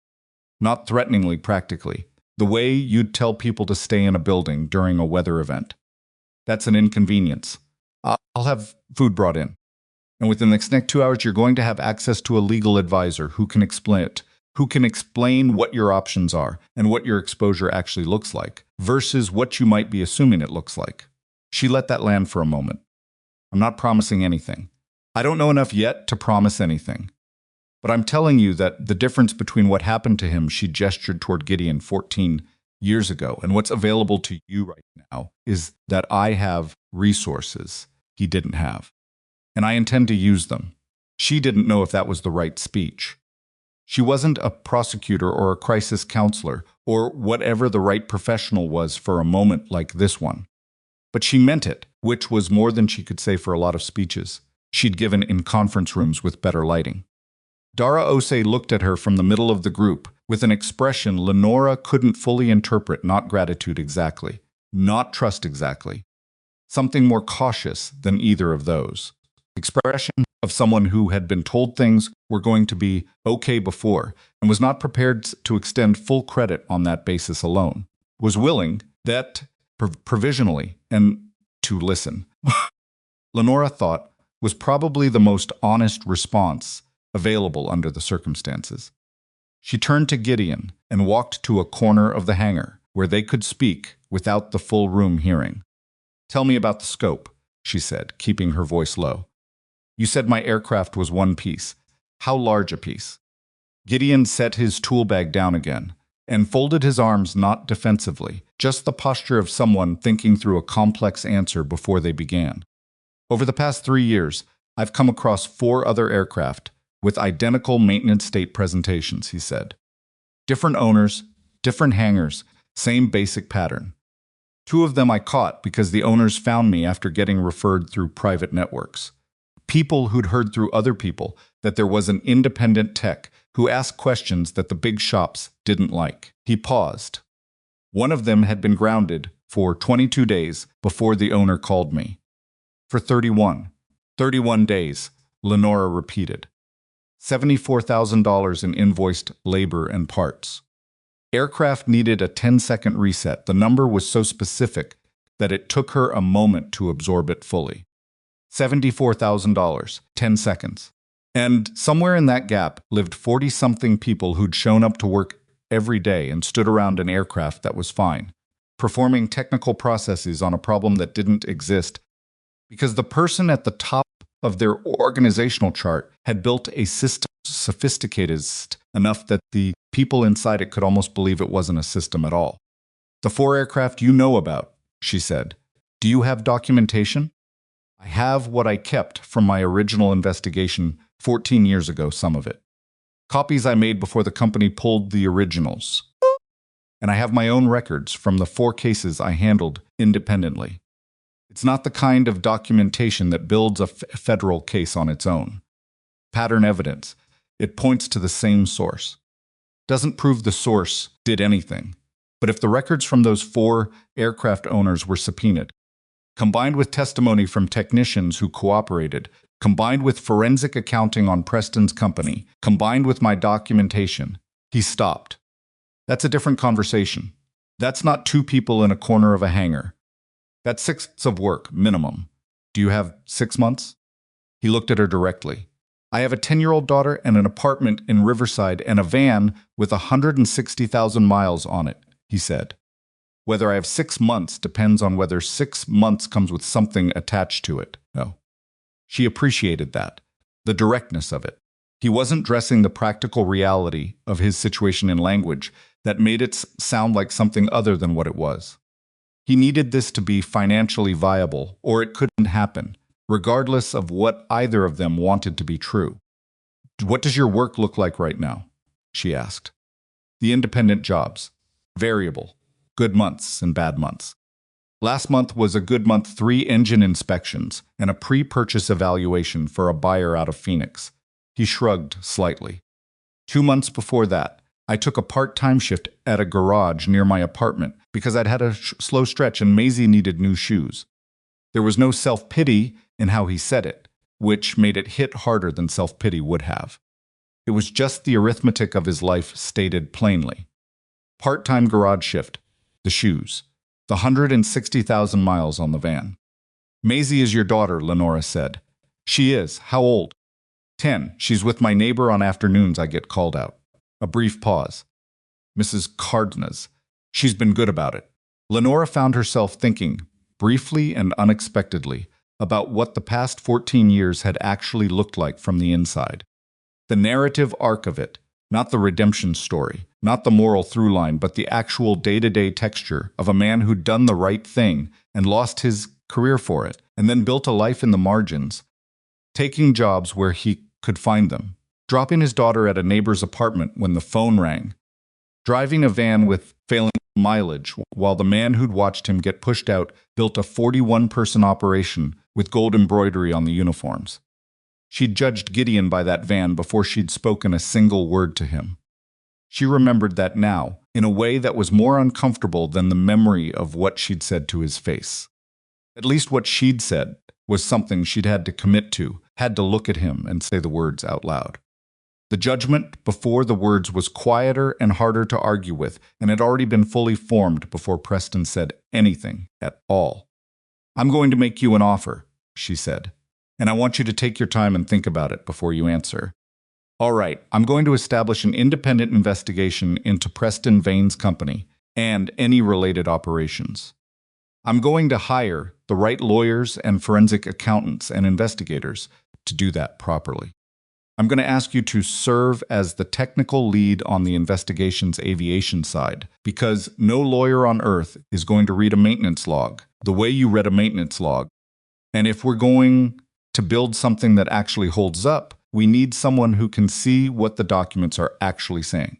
Not threateningly, practically. The way you'd tell people to stay in a building during a weather event. That's an inconvenience. I'll have food brought in. And within the next 2 hours, you're going to have access to a legal advisor who can explain it, who can explain what your options are and what your exposure actually looks like, versus what you might be assuming it looks like. She let that land for a moment. I'm not promising anything. I don't know enough yet to promise anything. But I'm telling you that the difference between what happened to him, she gestured toward Gideon 14 years ago, and what's available to you right now is that I have resources he didn't have. And I intend to use them. She didn't know if that was the right speech. She wasn't a prosecutor or a crisis counselor or whatever the right professional was for a moment like this one. But she meant it, which was more than she could say for a lot of speeches she'd given in conference rooms with better lighting. Dara Osei looked at her from the middle of the group with an expression Lenora couldn't fully interpret, not gratitude exactly, not trust exactly. Something more cautious than either of those. Expression of someone who had been told things were going to be okay before and was not prepared to extend full credit on that basis alone. Was willing, that provisionally, and to listen. Lenora thought was probably the most honest response available under the circumstances. She turned to Gideon and walked to a corner of the hangar where they could speak without the full room hearing. Tell me about the scope, she said, keeping her voice low. You said my aircraft was one piece. How large a piece? Gideon set his tool bag down again and folded his arms not defensively, just the posture of someone thinking through a complex answer before they began. Over the past 3 years, I've come across 4 other aircraft with identical maintenance state presentations, he said. Different owners, different hangars, same basic pattern. 2 of them I caught because the owners found me after getting referred through private networks. People who'd heard through other people that there was an independent tech who asked questions that the big shops didn't like. He paused. One of them had been grounded for 22 days before the owner called me. For 31 days, Lenora repeated. $74,000 in invoiced labor and parts. Aircraft needed a 10-second reset. The number was so specific that it took her a moment to absorb it fully. $74,000, 10 seconds. And somewhere in that gap lived 40-something people who'd shown up to work every day and stood around an aircraft that was fine, performing technical processes on a problem that didn't exist because the person at the top of their organizational chart had built a system sophisticated enough that the people inside it could almost believe it wasn't a system at all. The 4 aircraft you know about, she said. Do you have documentation? I have what I kept from my original investigation 14 years ago, some of it. Copies I made before the company pulled the originals. And I have my own records from the 4 cases I handled independently. It's not the kind of documentation that builds a federal case on its own. Pattern evidence. It points to the same source. Doesn't prove the source did anything. But if the records from those 4 aircraft owners were subpoenaed, combined with testimony from technicians who cooperated, combined with forensic accounting on Preston's company, combined with my documentation, he stopped. That's a different conversation. That's not 2 people in a corner of a hangar. That's 6 months of work, minimum. Do you have 6 months? He looked at her directly. I have a 10-year-old daughter and an apartment in Riverside and a van with 160,000 miles on it, he said. Whether I have 6 months depends on whether 6 months comes with something attached to it. No. She appreciated that, the directness of it. He wasn't dressing the practical reality of his situation in language that made it sound like something other than what it was. He needed this to be financially viable, or it couldn't happen, regardless of what either of them wanted to be true. What does your work look like right now? She asked. The independent jobs. Variable. Good months and bad months. Last month was a good month, 3 engine inspections and a pre-purchase evaluation for a buyer out of Phoenix. He shrugged slightly. 2 months before that, I took a part-time shift at a garage near my apartment because I'd had a slow stretch and Maisie needed new shoes. There was no self-pity in how he said it, which made it hit harder than self-pity would have. It was just the arithmetic of his life stated plainly. Part-time garage shift, the shoes, the 160,000 miles on the van. Maisie is your daughter, Lenora said. She is. How old? 10. She's with my neighbor on afternoons I get called out. A brief pause. Mrs. Cardenas. She's been good about it. Lenora found herself thinking, briefly and unexpectedly, about what the past 14 years had actually looked like from the inside. The narrative arc of it, not the redemption story, not the moral through line, but the actual day-to-day texture of a man who'd done the right thing and lost his career for it, and then built a life in the margins, taking jobs where he could find them, dropping his daughter at a neighbor's apartment when the phone rang, driving a van with failing mileage while the man who'd watched him get pushed out built a 41-person operation with gold embroidery on the uniforms. She'd judged Gideon by that van before she'd spoken a single word to him. She remembered that now, in a way that was more uncomfortable than the memory of what she'd said to his face. At least what she'd said was something she'd had to commit to, had to look at him and say the words out loud. The judgment before the words was quieter and harder to argue with, and had already been fully formed before Preston said anything at all. I'm going to make you an offer, she said, and I want you to take your time and think about it before you answer. All right, I'm going to establish an independent investigation into Preston Vane's company and any related operations. I'm going to hire the right lawyers and forensic accountants and investigators to do that properly. I'm going to ask you to serve as the technical lead on the investigation's aviation side, because no lawyer on earth is going to read a maintenance log the way you read a maintenance log. And if we're going to build something that actually holds up, we need someone who can see what the documents are actually saying.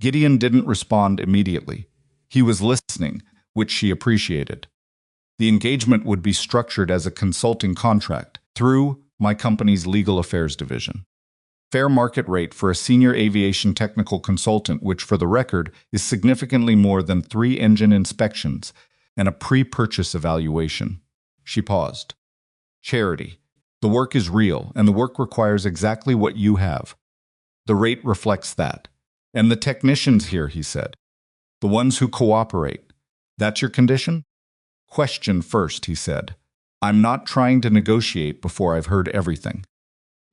Gideon didn't respond immediately. He was listening, which she appreciated. The engagement would be structured as a consulting contract through my company's legal affairs division. Fair market rate for a senior aviation technical consultant, which for the record is significantly more than 3 engine inspections and a pre-purchase evaluation. She paused. Charity. The work is real, and the work requires exactly what you have. The rate reflects that. And the technicians here, he said. The ones who cooperate. That's your condition? Question first, he said. I'm not trying to negotiate before I've heard everything.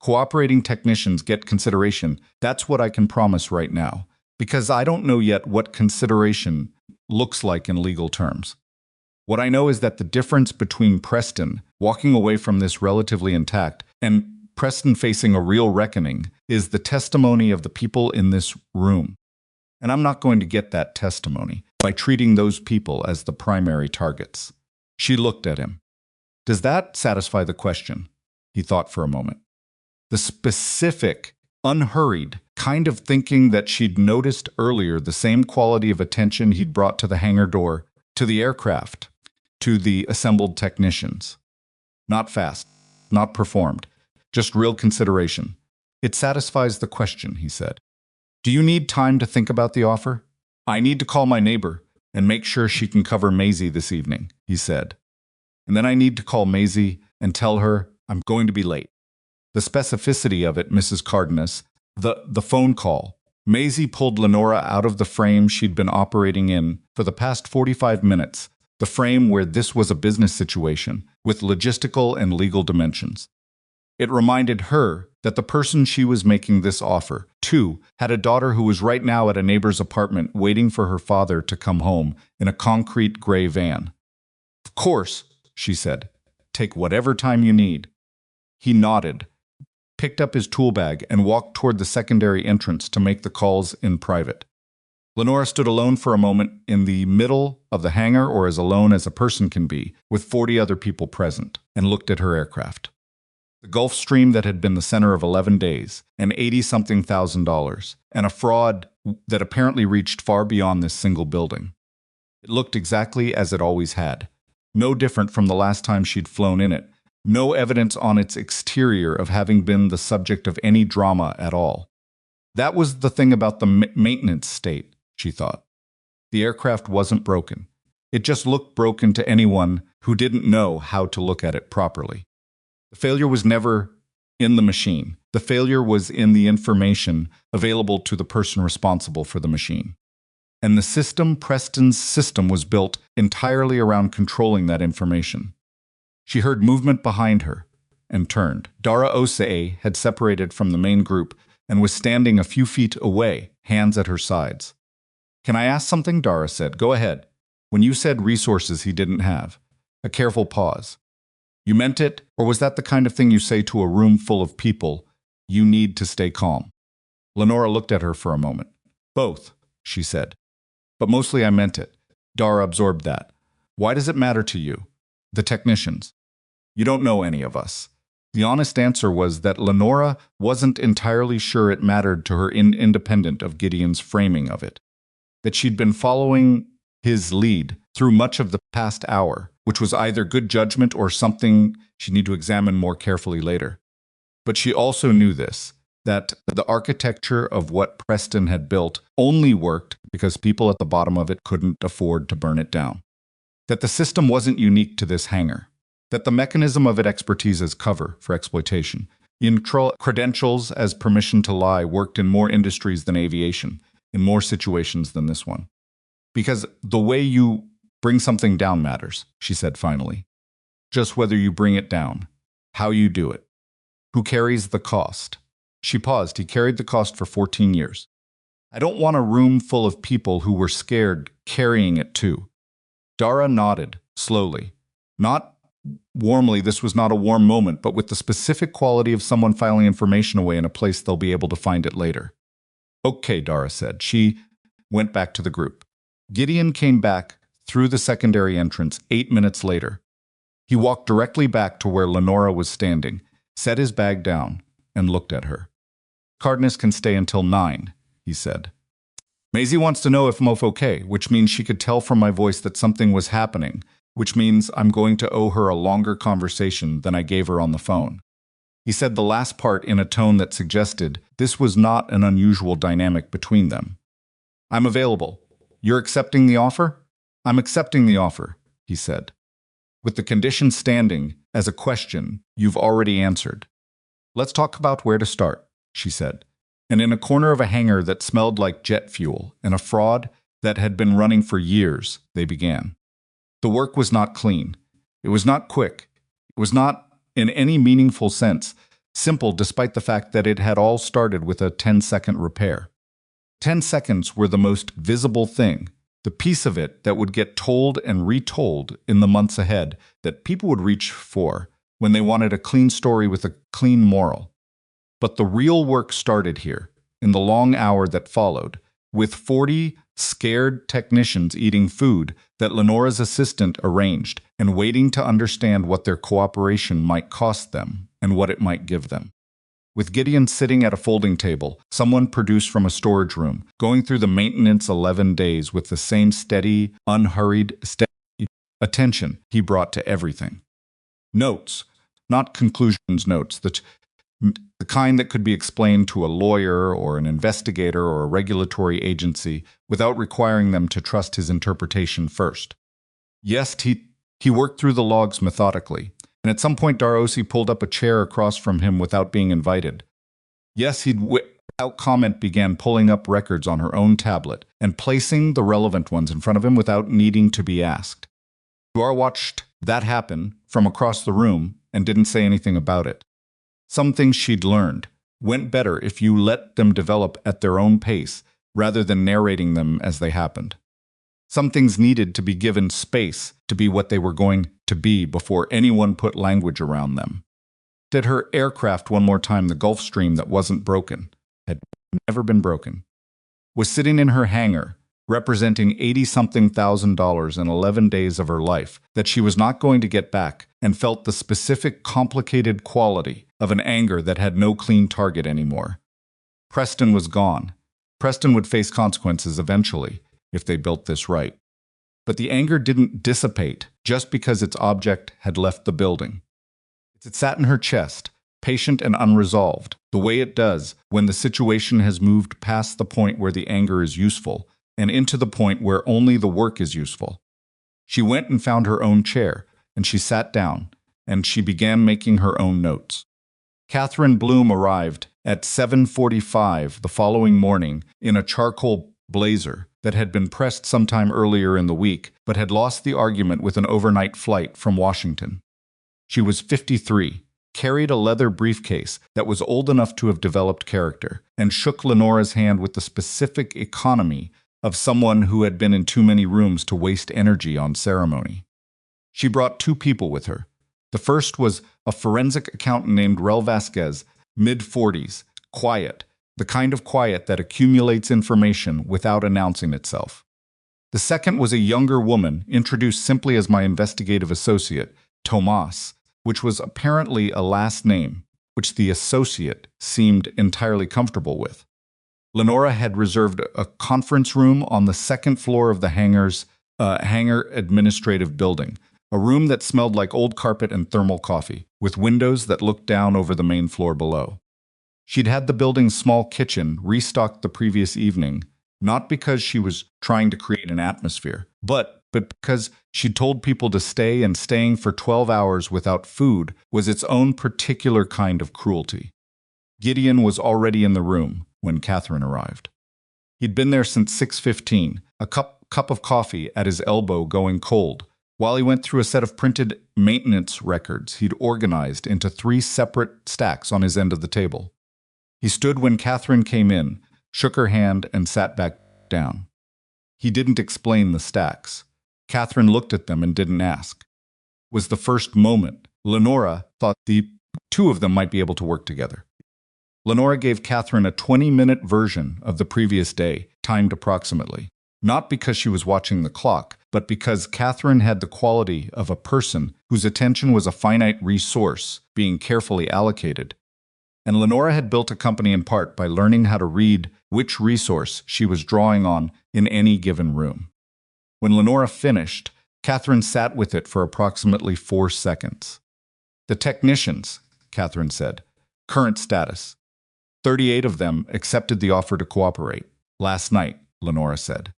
Cooperating technicians get consideration. That's what I can promise right now, because I don't know yet what consideration looks like in legal terms. What I know is that the difference between Preston walking away from this relatively intact and Preston facing a real reckoning is the testimony of the people in this room. And I'm not going to get that testimony by treating those people as the primary targets. She looked at him. Does that satisfy the question? He thought for a moment. The specific, unhurried kind of thinking that she'd noticed earlier, the same quality of attention he'd brought to the hangar door, to the aircraft, to the assembled technicians. Not fast, not performed, just real consideration. It satisfies the question, he said. Do you need time to think about the offer? I need to call my neighbor and make sure she can cover Maisie this evening, he said. And then I need to call Maisie and tell her I'm going to be late. The specificity of it, Mrs. Cardenas, the phone call. Maisie pulled Lenora out of the frame she'd been operating in for the past 45 minutes, the frame where this was a business situation with logistical and legal dimensions. It reminded her that the person she was making this offer to had a daughter who was right now at a neighbor's apartment waiting for her father to come home in a concrete gray van. Of course, she said, take whatever time you need. He nodded, picked up his tool bag, and walked toward the secondary entrance to make the calls in private. Lenora stood alone for a moment in the middle of the hangar, or as alone as a person can be, with 40 other people present, and looked at her aircraft. The Gulf Stream that had been the center of 11 days, and $80-something thousand, and a fraud that apparently reached far beyond this single building. It looked exactly as it always had, no different from the last time she'd flown in it, no evidence on its exterior of having been the subject of any drama at all. That was the thing about the maintenance state, she thought. The aircraft wasn't broken. It just looked broken to anyone who didn't know how to look at it properly. The failure was never in the machine. The failure was in the information available to the person responsible for the machine. And the system, Preston's system, was built entirely around controlling that information. She heard movement behind her and turned. Dara Osei had separated from the main group and was standing a few feet away, hands at her sides. Can I ask something? Dara said. Go ahead. When you said resources he didn't have. A careful pause. You meant it, or was that the kind of thing you say to a room full of people? You need to stay calm. Lenora looked at her for a moment. Both, she said. But mostly I meant it. Dara absorbed that. Why does it matter to you? The technicians. You don't know any of us. The honest answer was that Lenora wasn't entirely sure it mattered to her independent of Gideon's framing of it. That she'd been following his lead through much of the past hour, which was either good judgment or something she'd need to examine more carefully later. But she also knew this, that the architecture of what Preston had built only worked because people at the bottom of it couldn't afford to burn it down. That the system wasn't unique to this hangar. That the mechanism of its expertise as cover for exploitation, in credentials as permission to lie, worked in more industries than aviation, in more situations than this one. Because the way you bring something down matters, she said finally. Just whether you bring it down, how you do it, who carries the cost. She paused. He carried the cost for 14 years. I don't want a room full of people who were scared carrying it too. Dara nodded, slowly. Not warmly, this was not a warm moment, but with the specific quality of someone filing information away in a place they'll be able to find it later. Okay, Dara said. She went back to the group. Gideon came back through the secondary entrance 8 minutes later. He walked directly back to where Lenora was standing, set his bag down, and looked at her. Cardenas can stay until 9, he said. Maisie wants to know if I'm okay, which means she could tell from my voice that something was happening, which means I'm going to owe her a longer conversation than I gave her on the phone. He said the last part in a tone that suggested this was not an unusual dynamic between them. I'm available. You're accepting the offer? I'm accepting the offer, he said. With the condition standing as a question you've already answered. Let's talk about where to start, she said. And in a corner of a hangar that smelled like jet fuel and a fraud that had been running for years, they began. The work was not clean. It was not quick. It was not, in any meaningful sense, simple despite the fact that it had all started with a 10-second repair. 10 seconds were the most visible thing, the piece of it that would get told and retold in the months ahead that people would reach for when they wanted a clean story with a clean moral. But the real work started here, in the long hour that followed, with 40 scared technicians eating food that Lenora's assistant arranged and waiting to understand what their cooperation might cost them and what it might give them. With Gideon sitting at a folding table, someone produced from a storage room, going through the maintenance 11 days with the same steady, unhurried, attention he brought to everything. Notes, not conclusions notes, the kind that could be explained to a lawyer or an investigator or a regulatory agency without requiring them to trust his interpretation first. Yes, he worked through the logs methodically, and at some point Darosi pulled up a chair across from him without being invited. Yes, he'd without comment began pulling up records on her own tablet and placing the relevant ones in front of him without needing to be asked. Dwar watched that happen from across the room and didn't say anything about it. Some things she'd learned went better if you let them develop at their own pace rather than narrating them as they happened. Some things needed to be given space to be what they were going to be before anyone put language around them. Did her aircraft one more time, the Gulfstream that wasn't broken, had never been broken, was sitting in her hangar, representing $80-something thousand in 11 days of her life that she was not going to get back, and felt the specific complicated quality of an anger that had no clean target anymore. Preston was gone. Preston would face consequences eventually, if they built this right. But the anger didn't dissipate just because its object had left the building. It sat in her chest, patient and unresolved, the way it does when the situation has moved past the point where the anger is useful and into the point where only the work is useful. She went and found her own chair, and she sat down, and she began making her own notes. Catherine Bloom arrived at 7:45 the following morning in a charcoal blazer that had been pressed sometime earlier in the week, but had lost the argument with an overnight flight from Washington. She was 53, carried a leather briefcase that was old enough to have developed character, and shook Lenora's hand with the specific economy of someone who had been in too many rooms to waste energy on ceremony. She brought 2 people with her. The first was a forensic accountant named Rel Vasquez, mid-40s, quiet, the kind of quiet that accumulates information without announcing itself. The second was a younger woman, introduced simply as my investigative associate, Tomas, which was apparently a last name, which the associate seemed entirely comfortable with. Lenora had reserved a conference room on the second floor of the hangar administrative building, a room that smelled like old carpet and thermal coffee, with windows that looked down over the main floor below. She'd had the building's small kitchen restocked the previous evening, not because she was trying to create an atmosphere, but because she'd told people to stay, and staying for 12 hours without food was its own particular kind of cruelty. Gideon was already in the room when Catherine arrived. He'd been there since 6:15, a cup of coffee at his elbow going cold, while he went through a set of printed maintenance records he'd organized into 3 separate stacks on his end of the table. He stood when Catherine came in, shook her hand, and sat back down. He didn't explain the stacks. Catherine looked at them and didn't ask. It was the first moment. Lenora thought the 2 of them might be able to work together. Lenora gave Catherine a 20-minute version of the previous day, timed approximately. Not because she was watching the clock, but because Catherine had the quality of a person whose attention was a finite resource being carefully allocated. And Lenora had built a company in part by learning how to read which resource she was drawing on in any given room. When Lenora finished, Catherine sat with it for approximately 4 seconds. "The technicians," Catherine said, Current status. 38 of them accepted the offer to cooperate. Last night, Lenora said.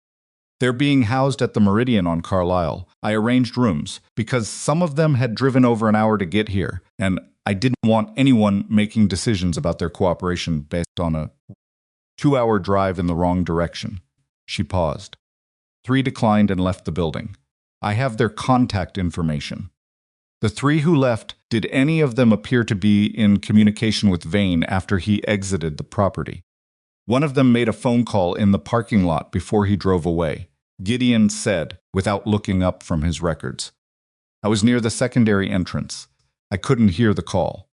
They're being housed at the Meridian on Carlisle. I arranged rooms because some of them had driven over an hour to get here, and I didn't want anyone making decisions about their cooperation based on a 2-hour drive in the wrong direction. She paused. 3 declined and left the building. I have their contact information. The 3 who left, did any of them appear to be in communication with Vane after he exited the property? One of them made a phone call in the parking lot before he drove away. Gideon said, without looking up from his records. I was near the secondary entrance. I couldn't hear the call.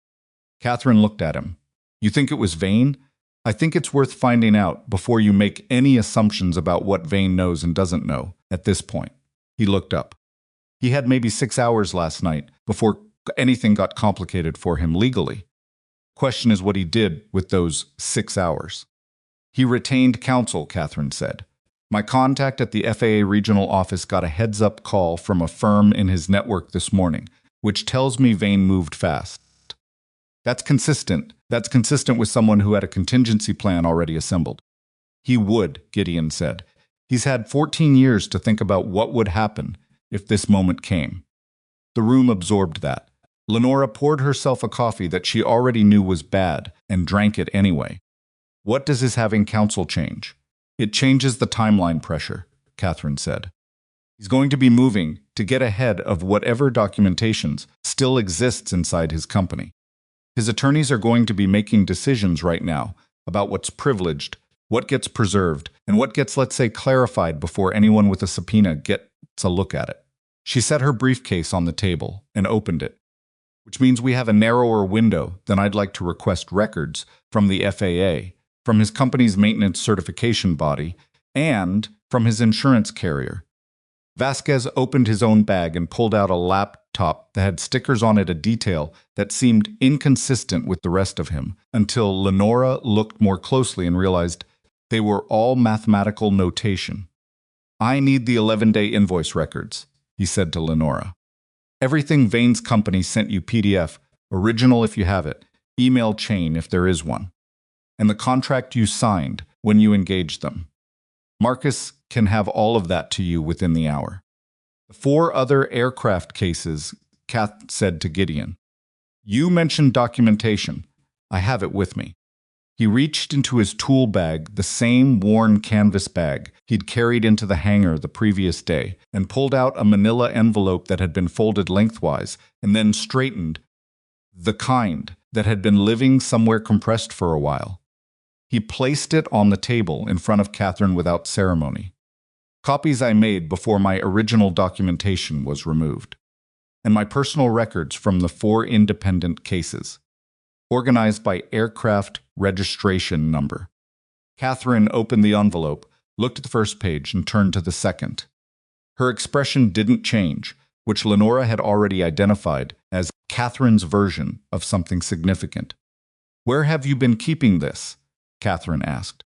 Catherine looked at him. You think it was Vane? I think it's worth finding out before you make any assumptions about what Vane knows and doesn't know at this point. He looked up. He had maybe 6 hours last night before anything got complicated for him legally. Question is what he did with those 6 hours. He retained counsel, Catherine said. My contact at the FAA regional office got a heads-up call from a firm in his network this morning, which tells me Vane moved fast. That's consistent. That's consistent with someone who had a contingency plan already assembled. He would, Gideon said. He's had 14 years to think about what would happen if this moment came. The room absorbed that. Lenora poured herself a coffee that she already knew was bad and drank it anyway. What does his having counsel change? It changes the timeline pressure, Catherine said. He's going to be moving to get ahead of whatever documentations still exists inside his company. His attorneys are going to be making decisions right now about what's privileged, what gets preserved, and what gets, let's say, clarified before anyone with a subpoena gets a look at it. She set her briefcase on the table and opened it, which means we have a narrower window than I'd like to request records from the FAA, from his company's maintenance certification body, and from his insurance carrier. Vasquez opened his own bag and pulled out a laptop that had stickers on it, a detail that seemed inconsistent with the rest of him, until Lenora looked more closely and realized they were all mathematical notation. I need the 11-day invoice records, he said to Lenora. Everything Vane's company sent you PDF, original if you have it, email chain if there is one, and the contract you signed when you engaged them. Marcus can have all of that to you within the hour. The 4 other aircraft cases, Kath said to Gideon. You mentioned documentation. I have it with me. He reached into his tool bag, the same worn canvas bag he'd carried into the hangar the previous day, and pulled out a manila envelope that had been folded lengthwise and then straightened, the kind that had been living somewhere compressed for a while. He placed it on the table in front of Catherine without ceremony. Copies I made before my original documentation was removed, and my personal records from the 4 independent cases, organized by aircraft registration number. Catherine opened the envelope, looked at the first page, and turned to the second. Her expression didn't change, which Lenora had already identified as Catherine's version of something significant. Where have you been keeping this? Catherine asked.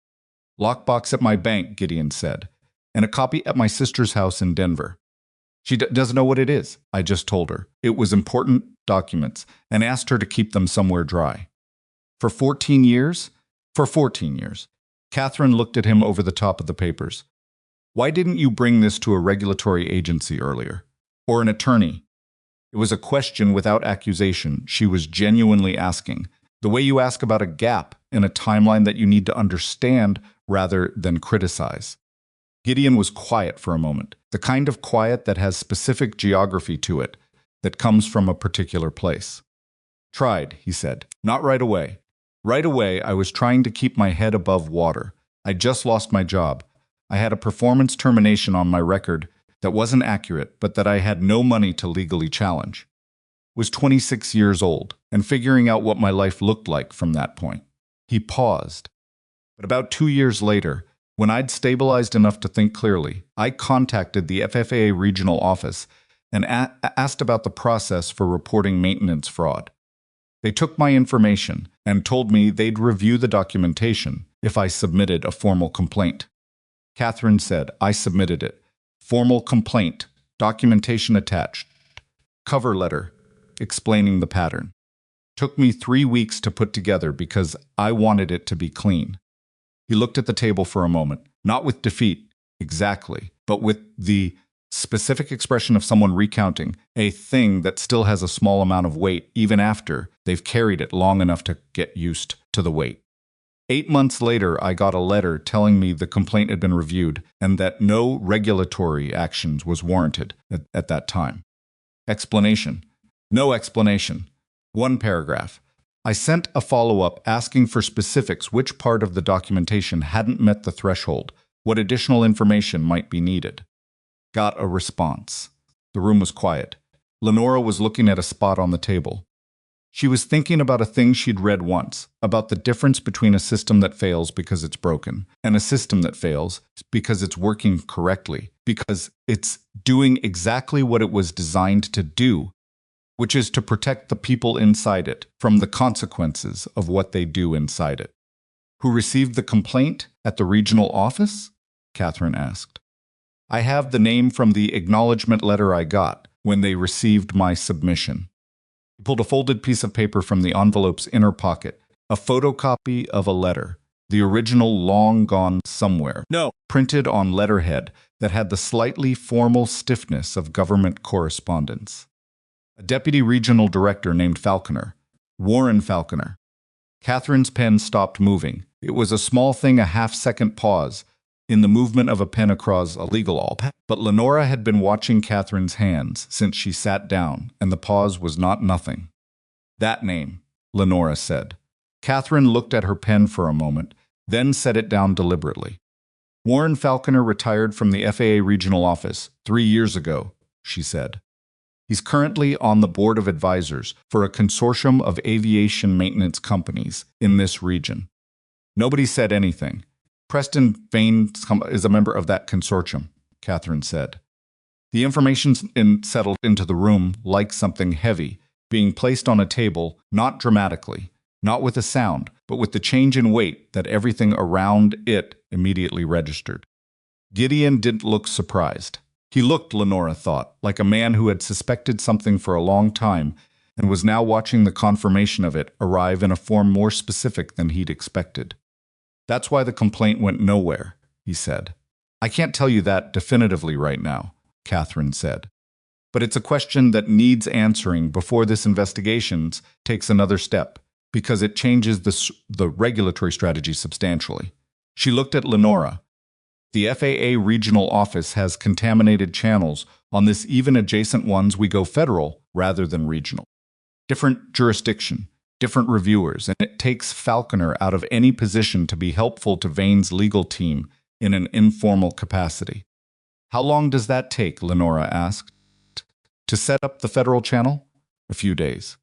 Lockbox at my bank, Gideon said, and a copy at my sister's house in Denver. She doesn't know what it is, I just told her. It was important documents, and asked her to keep them somewhere dry. For 14 years? For 14 years. Catherine looked at him over the top of the papers. Why didn't you bring this to a regulatory agency earlier? Or an attorney? It was a question without accusation she was genuinely asking, the way you ask about a gap in a timeline that you need to understand rather than criticize. Gideon was quiet for a moment, the kind of quiet that has specific geography to it, that comes from a particular place. Tried, he said. Not right away. Right away, I was trying to keep my head above water. I just lost my job. I had a performance termination on my record that wasn't accurate, but that I had no money to legally challenge. Was 26 years old, and figuring out what my life looked like from that point. He paused. But about 2 years later, when I'd stabilized enough to think clearly, I contacted the FFA regional office and asked about the process for reporting maintenance fraud. They took my information and told me they'd review the documentation if I submitted a formal complaint. Catherine said, I submitted it. Formal complaint, documentation attached. Cover letter, explaining the pattern. Took me 3 weeks to put together because I wanted it to be clean. He looked at the table for a moment, not with defeat, exactly, but with the specific expression of someone recounting a thing that still has a small amount of weight even after they've carried it long enough to get used to the weight. 8 months later, I got a letter telling me the complaint had been reviewed and that no regulatory actions was warranted at that time. Explanation. No explanation. 1 paragraph. I sent a follow-up asking for specifics which part of the documentation hadn't met the threshold, what additional information might be needed. Got a response. The room was quiet. Lenora was looking at a spot on the table. She was thinking about a thing she'd read once, about the difference between a system that fails because it's broken and a system that fails because it's working correctly, because it's doing exactly what it was designed to do, which is to protect the people inside it from the consequences of what they do inside it. Who received the complaint at the regional office? Catherine asked. I have the name from the acknowledgement letter I got when they received my submission. He pulled a folded piece of paper from the envelope's inner pocket, a photocopy of a letter, the original long gone somewhere, printed on letterhead that had the slightly formal stiffness of government correspondence. A deputy regional director named Falconer, Warren Falconer. Catherine's pen stopped moving. It was a small thing, a half-second pause in the movement of a pen across a legal all. But Lenora had been watching Catherine's hands since she sat down, and the pause was not nothing. That name, Lenora said. Catherine looked at her pen for a moment, then set it down deliberately. Warren Falconer retired from the FAA regional office 3 years ago, she said. He's currently on the board of advisors for a consortium of aviation maintenance companies in this region. Nobody said anything. Preston Vane is a member of that consortium, Catherine said. The information settled into the room like something heavy, being placed on a table, not dramatically, not with a sound, but with the change in weight that everything around it immediately registered. Gideon didn't look surprised. He looked, Lenora thought, like a man who had suspected something for a long time and was now watching the confirmation of it arrive in a form more specific than he'd expected. That's why the complaint went nowhere, he said. I can't tell you that definitively right now, Catherine said. But it's a question that needs answering before this investigation takes another step, because it changes the regulatory strategy substantially. She looked at Lenora. The FAA regional office has contaminated channels. On this even adjacent ones, we go federal rather than regional. Different jurisdiction, different reviewers, and it takes Falconer out of any position to be helpful to Vane's legal team in an informal capacity. How long does that take, Lenora asked. To set up the federal channel? A few days.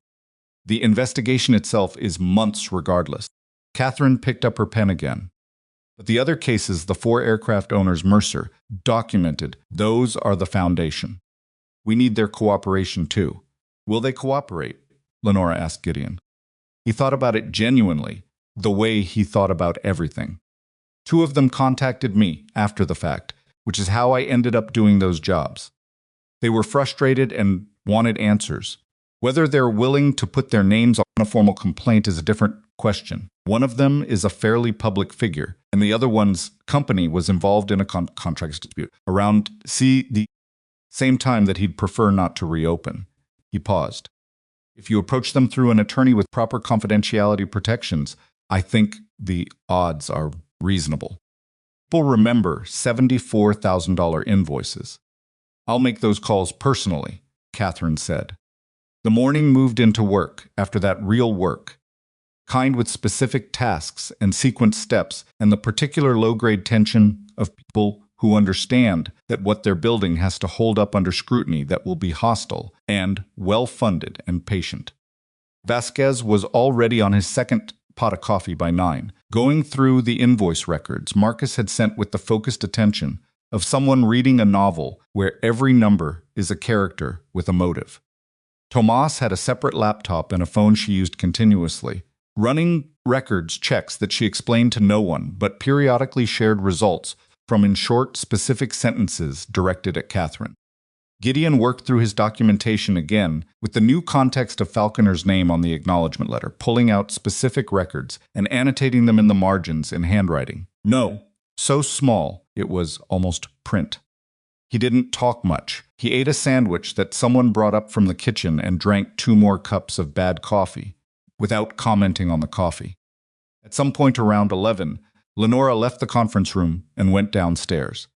The investigation itself is months regardless. Catherine picked up her pen again. But the other cases the 4 aircraft owners Mercer documented, those are the foundation. We need their cooperation too. Will they cooperate? Lenora asked Gideon. He thought about it genuinely, the way he thought about everything. 2 of them contacted me after the fact, which is how I ended up doing those jobs. They were frustrated and wanted answers. Whether they're willing to put their names on a formal complaint is a different question. One of them is a fairly public figure, and the other one's company was involved in a contract dispute around the same time that he'd prefer not to reopen. He paused. If you approach them through an attorney with proper confidentiality protections, I think the odds are reasonable. People remember $74,000 invoices. I'll make those calls personally, Catherine said. The morning moved into work after that real work, kind with specific tasks and sequenced steps and the particular low-grade tension of people who understand that what they're building has to hold up under scrutiny that will be hostile and well-funded and patient. Vasquez was already on his second pot of coffee by 9, going through the invoice records Marcus had sent with the focused attention of someone reading a novel where every number is a character with a motive. Tomas had a separate laptop and a phone she used continuously, running records checks that she explained to no one, but periodically shared results from in short, specific sentences directed at Catherine. Gideon worked through his documentation again with the new context of Falconer's name on the acknowledgement letter, pulling out specific records and annotating them in the margins in handwriting. No, so small it was almost print. He didn't talk much. He ate a sandwich that someone brought up from the kitchen and drank 2 more cups of bad coffee, without commenting on the coffee. At some point around 11, Lenora left the conference room and went downstairs.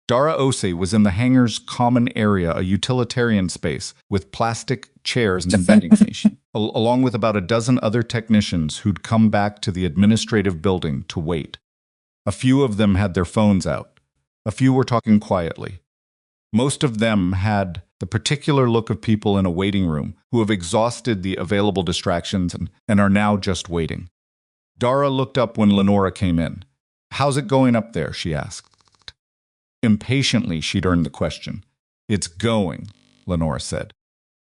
Dara Ose was in the hangar's common area, a utilitarian space with plastic chairs and vending machines, along with about a dozen other technicians who'd come back to the administrative building to wait. A few of them had their phones out. A few were talking quietly. Most of them had the particular look of people in a waiting room who have exhausted the available distractions and are now just waiting. Dara looked up when Lenora came in. "How's it going up there?" she asked. Impatiently, she'd earned the question. "It's going," Lenora said.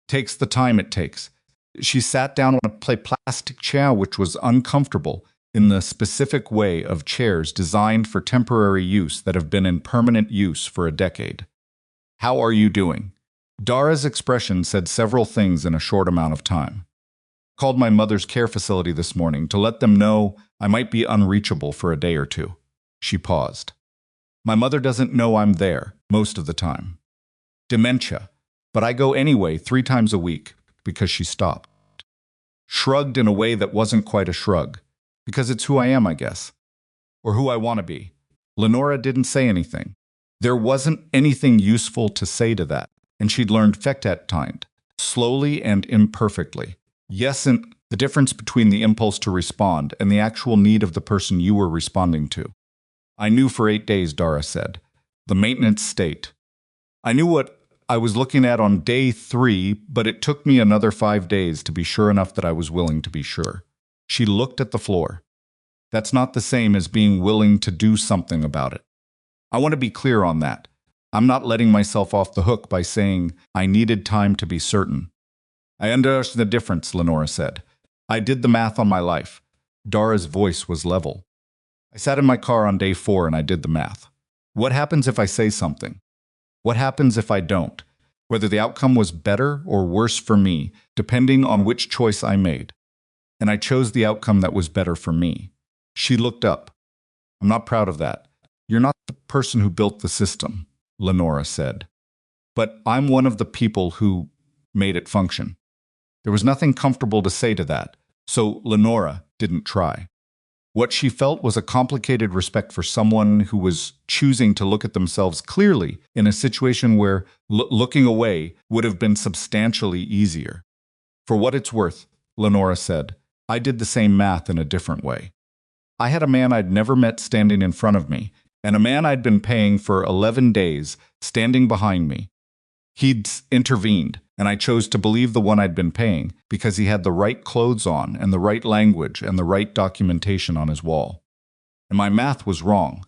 "Takes the time it takes." She sat down on a plastic chair which was uncomfortable in the specific way of chairs designed for temporary use that have been in permanent use for a decade. "How are you doing?" Dara's expression said several things in a short amount of time. "Called my mother's care facility this morning to let them know I might be unreachable for a day or two." She paused. "My mother doesn't know I'm there most of the time. Dementia, but I go anyway 3 times a week," because she stopped. Shrugged in a way that wasn't quite a shrug, because it's who I am, I guess. Or who I want to be. Lenora didn't say anything. There wasn't anything useful to say to that, and she'd learned Fektat slowly and imperfectly. Yes, and the difference between the impulse to respond and the actual need of the person you were responding to. "I knew for 8 days, Dara said. The maintenance state. I knew what I was looking at on day 3, but it took me another 5 days to be sure enough that I was willing to be sure." She looked at the floor. "That's not the same as being willing to do something about it. I want to be clear on that. I'm not letting myself off the hook by saying I needed time to be certain." "I understand the difference," Lenora said. "I did the math on my life." Dara's voice was level. "I sat in my car on day 4 and I did the math. What happens if I say something? What happens if I don't? Whether the outcome was better or worse for me, depending on which choice I made. And I chose the outcome that was better for me." She looked up. "I'm not proud of that. You're not the person who built the system," Lenora said. "But I'm one of the people who made it function." There was nothing comfortable to say to that, so Lenora didn't try. What she felt was a complicated respect for someone who was choosing to look at themselves clearly in a situation where looking away would have been substantially easier. "For what it's worth," Lenora said, "I did the same math in a different way. I had a man I'd never met standing in front of me, and a man I'd been paying for 11 days standing behind me. He'd intervened, and I chose to believe the one I'd been paying because he had the right clothes on and the right language and the right documentation on his wall. And my math was wrong."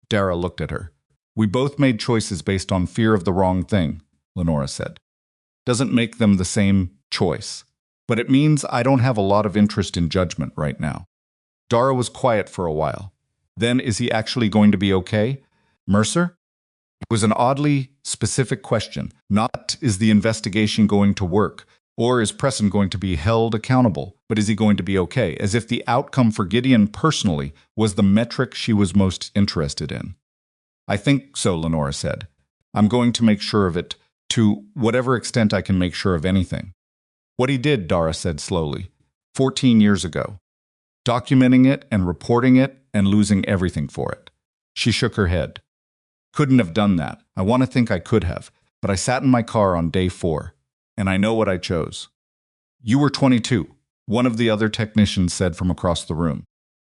Dara looked at her. "We both made choices based on fear of the wrong thing," Lenora said. "Doesn't make them the same choice, but it means I don't have a lot of interest in judgment right now." Dara was quiet for a while. "Then is he actually going to be okay? Mercer?" It was an oddly specific question. Not is the investigation going to work, or is Preston going to be held accountable, but is he going to be okay, as if the outcome for Gideon personally was the metric she was most interested in. "I think so," Lenora said. "I'm going to make sure of it, to whatever extent I can make sure of anything." "What he did," Dara said slowly, 14 years ago. Documenting it and reporting it and losing everything for it." She shook her head. "Couldn't have done that. I want to think I could have, but I sat in my car on day 4, and I know what I chose." "You were 22, one of the other technicians said from across the room.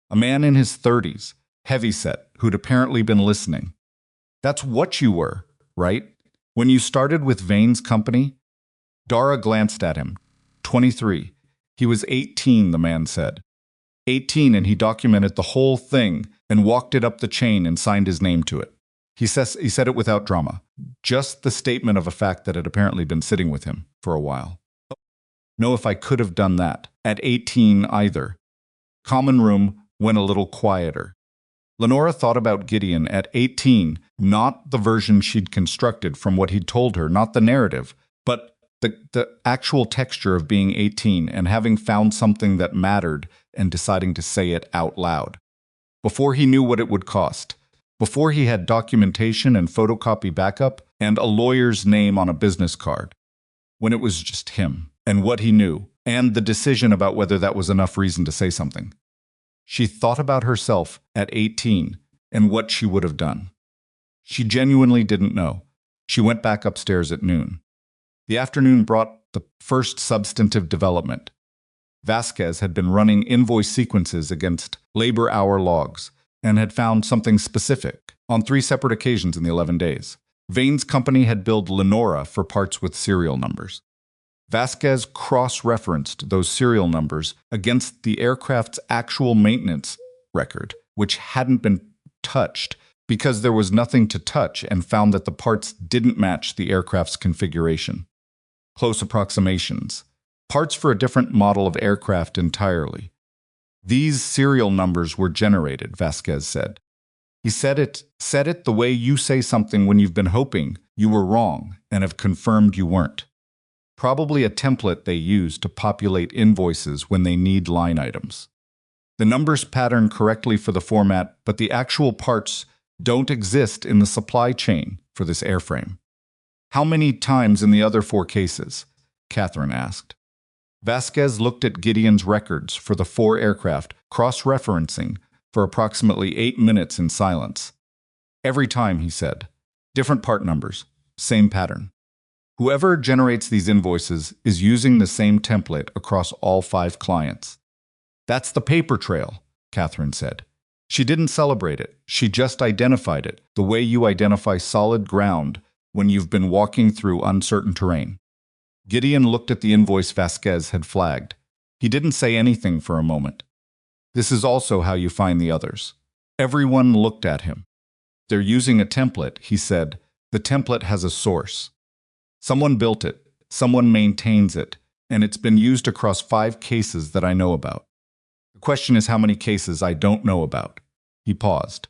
A man in his 30s, heavyset, who'd apparently been listening. "That's what you were, right? When you started with Vane's company?" Dara glanced at him. 23. "He was 18, the man said. 18, and he documented the whole thing and walked it up the chain and signed his name to it. He said it without drama, just the statement of a fact that had apparently been sitting with him for a while. Know if I could have done that, at 18 either." Common room went a little quieter. Lenora thought about Gideon at 18, not the version she'd constructed from what he'd told her, not the narrative, but the actual texture of being 18 and having found something that mattered and deciding to say it out loud. Before he knew what it would cost, before he had documentation and photocopy backup and a lawyer's name on a business card, when it was just him and what he knew and the decision about whether that was enough reason to say something. She thought about herself at 18 and what she would have done. She genuinely didn't know. She went back upstairs at noon. The afternoon brought the first substantive development. Vasquez had been running invoice sequences against labor hour logs and had found something specific on 3 separate occasions in the 11 days. Vane's company had billed Lenora for parts with serial numbers. Vasquez cross-referenced those serial numbers against the aircraft's actual maintenance record, which hadn't been touched because there was nothing to touch, and found that the parts didn't match the aircraft's configuration. Close approximations. Parts for a different model of aircraft entirely. These serial numbers were generated, Vasquez said. He said it the way you say something when you've been hoping you were wrong and have confirmed you weren't. Probably a template they use to populate invoices when they need line items. The numbers pattern correctly for the format, but the actual parts don't exist in the supply chain for this airframe. How many times in the other 4 cases? Catherine asked. Vasquez looked at Gideon's records for the 4 aircraft, cross-referencing for approximately 8 minutes in silence. Every time, he said. Different part numbers, same pattern. Whoever generates these invoices is using the same template across all 5 clients. That's the paper trail, Catherine said. She didn't celebrate it. She just identified it, the way you identify solid ground when you've been walking through uncertain terrain. Gideon looked at the invoice Vasquez had flagged. He didn't say anything for a moment. This is also how you find the others. Everyone looked at him. They're using a template, he said. The template has a source. Someone built it, someone maintains it, and it's been used across 5 cases that I know about. The question is how many cases I don't know about. He paused.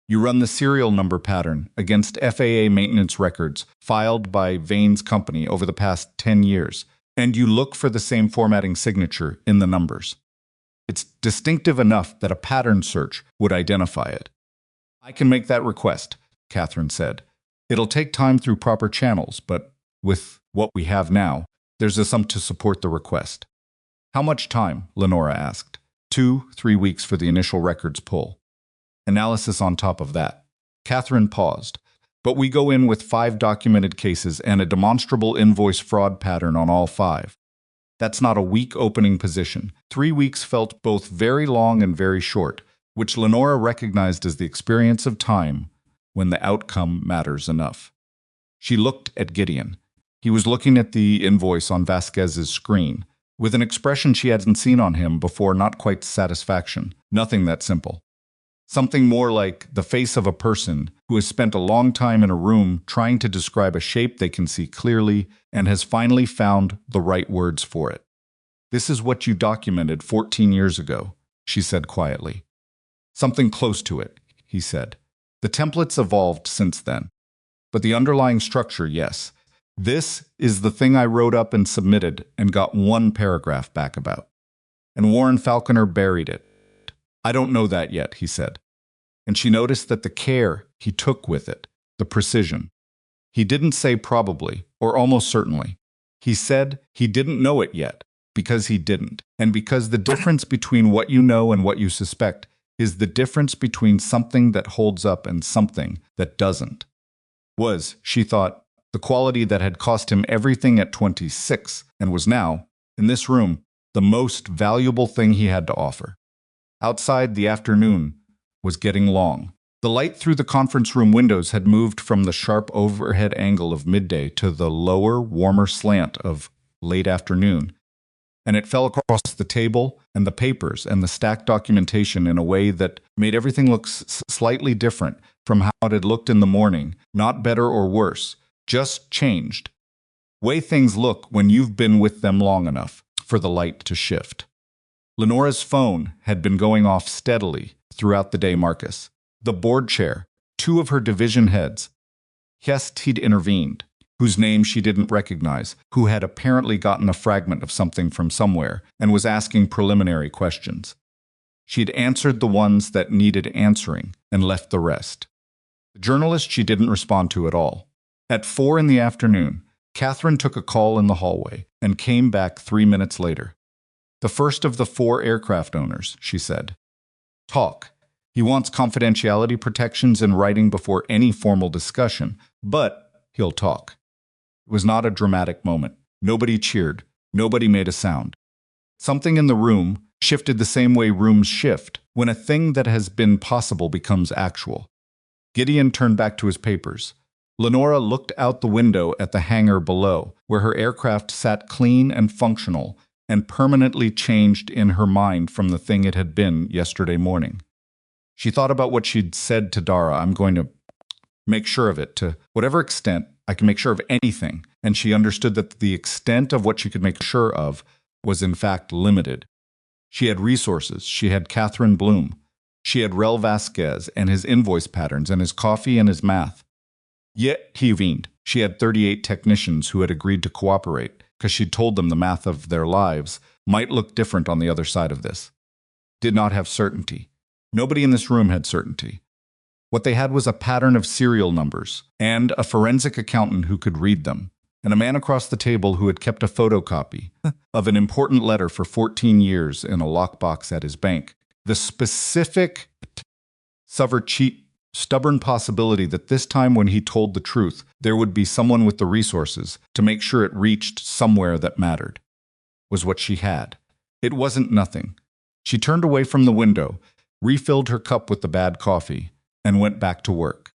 You run the serial number pattern against FAA maintenance records filed by Vane's company over the past 10 years, and you look for the same formatting signature in the numbers. It's distinctive enough that a pattern search would identify it. I can make that request, Catherine said. It'll take time through proper channels, but with what we have now, there's a sum to support the request. How much time? Lenora asked. 2-3 weeks for the initial records pull. Analysis on top of that. Catherine paused. But we go in with 5 documented cases and a demonstrable invoice fraud pattern on all 5. That's not a weak opening position. 3 weeks felt both very long and very short, which Lenora recognized as the experience of time when the outcome matters enough. She looked at Gideon. He was looking at the invoice on Vasquez's screen, with an expression she hadn't seen on him before, not quite satisfaction, nothing that simple. Something more like the face of a person who has spent a long time in a room trying to describe a shape they can see clearly and has finally found the right words for it. This is what you documented 14 years ago, she said quietly. Something close to it, he said. The templates evolved since then. But the underlying structure, yes. This is the thing I wrote up and submitted and got 1 paragraph back about. And Warren Falconer buried it. I don't know that yet, he said. And she noticed that the care he took with it, the precision. He didn't say probably, or almost certainly. He said he didn't know it yet, because he didn't. And because the difference between what you know and what you suspect is the difference between something that holds up and something that doesn't. Was, she thought, the quality that had cost him everything at 26 and was now, in this room, the most valuable thing he had to offer. Outside, the afternoon was getting long. The light through the conference room windows had moved from the sharp overhead angle of midday to the lower, warmer slant of late afternoon, and it fell across the table and the papers and the stacked documentation in a way that made everything look slightly different from how it had looked in the morning, not better or worse, just changed. Way things look when you've been with them long enough for the light to shift. Lenora's phone had been going off steadily throughout the day, Marcus. The board chair, two of her division heads. Yes, he'd intervened, whose name she didn't recognize, who had apparently gotten a fragment of something from somewhere and was asking preliminary questions. She'd answered the ones that needed answering and left the rest. The journalist she didn't respond to at all. At 4 in the afternoon, Catherine took a call in the hallway and came back 3 minutes later. The first of the 4 aircraft owners, she said. Talk. He wants confidentiality protections in writing before any formal discussion, but he'll talk. It was not a dramatic moment. Nobody cheered. Nobody made a sound. Something in the room shifted the same way rooms shift when a thing that has been possible becomes actual. Gideon turned back to his papers. Lenora looked out the window at the hangar below, where her aircraft sat clean and functional and permanently changed in her mind from the thing it had been yesterday morning. She thought about what she'd said to Dara. I'm going to make sure of it, to whatever extent I can make sure of anything, and she understood that the extent of what she could make sure of was in fact limited. She had resources. She had Catherine Bloom. She had Rel Vasquez and his invoice patterns and his coffee and his math. Yet, he vened, she had 38 technicians who had agreed to cooperate because she'd told them the math of their lives might look different on the other side of this. Did not have certainty. Nobody in this room had certainty. What they had was a pattern of serial numbers and a forensic accountant who could read them, and a man across the table who had kept a photocopy of an important letter for 14 years in a lockbox at his bank. The specific, stubborn possibility that this time when he told the truth, there would be someone with the resources to make sure it reached somewhere that mattered, was what she had. It wasn't nothing. She turned away from the window, refilled her cup with the bad coffee, and went back to work.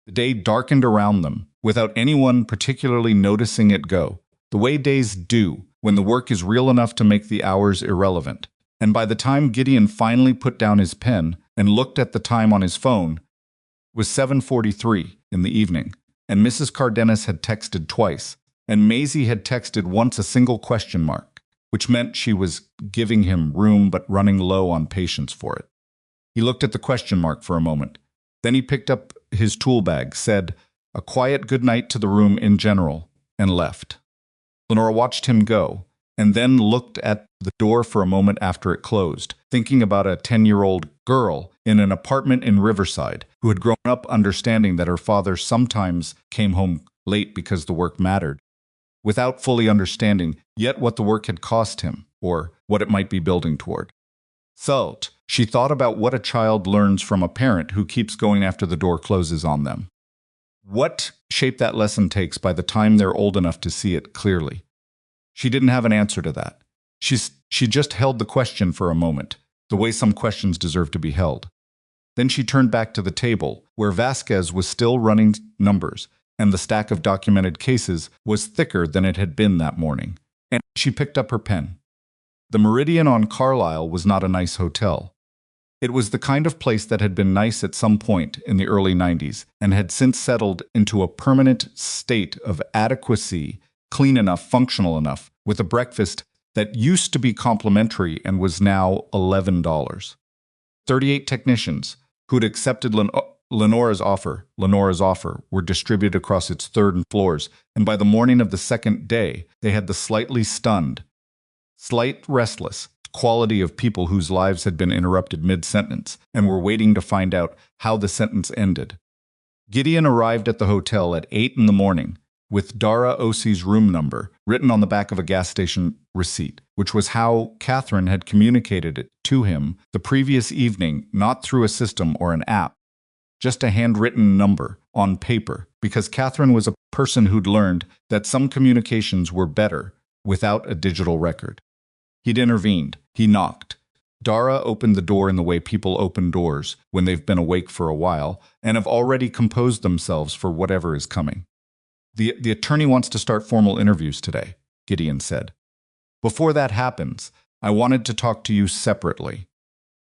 The day darkened around them, without anyone particularly noticing it go, the way days do when the work is real enough to make the hours irrelevant. And by the time Gideon finally put down his pen and looked at the time on his phone, it was 7:43 in the evening, and Mrs. Cardenas had texted twice, and Maisie had texted once a single question mark, which meant she was giving him room but running low on patience for it. He looked at the question mark for a moment. Then he picked up his tool bag, said a quiet good night to the room in general, and left. Lenora watched him go, and then looked at the door for a moment after it closed, thinking about a 10-year-old girl in an apartment in Riverside who had grown up understanding that her father sometimes came home late because the work mattered, without fully understanding yet what the work had cost him or what it might be building toward. Thought, she thought about what a child learns from a parent who keeps going after the door closes on them. What shape that lesson takes by the time they're old enough to see it clearly. She didn't have an answer to that. She just held the question for a moment, the way some questions deserve to be held. Then she turned back to the table, where Vasquez was still running numbers, and the stack of documented cases was thicker than it had been that morning. And she picked up her pen. The Meridian on Carlisle was not a nice hotel. It was the kind of place that had been nice at some point in the early 90s and had since settled into a permanent state of adequacy, clean enough, functional enough, with a breakfast that used to be complimentary and was now $11. 38 technicians who'd accepted Lenora's offer were distributed across its third and floors, and by the morning of the second day, they had the slightly stunned, slight restless quality of people whose lives had been interrupted mid-sentence and were waiting to find out how the sentence ended. Gideon arrived at the hotel at 8 in the morning with Dara Osi's room number written on the back of a gas station receipt, which was how Catherine had communicated it to him the previous evening, not through a system or an app, just a handwritten number on paper, because Catherine was a person who'd learned that some communications were better without a digital record. He'd intervened. He knocked. Dara opened the door in the way people open doors when they've been awake for a while and have already composed themselves for whatever is coming. The attorney wants to start formal interviews today, Gideon said. Before that happens, I wanted to talk to you separately.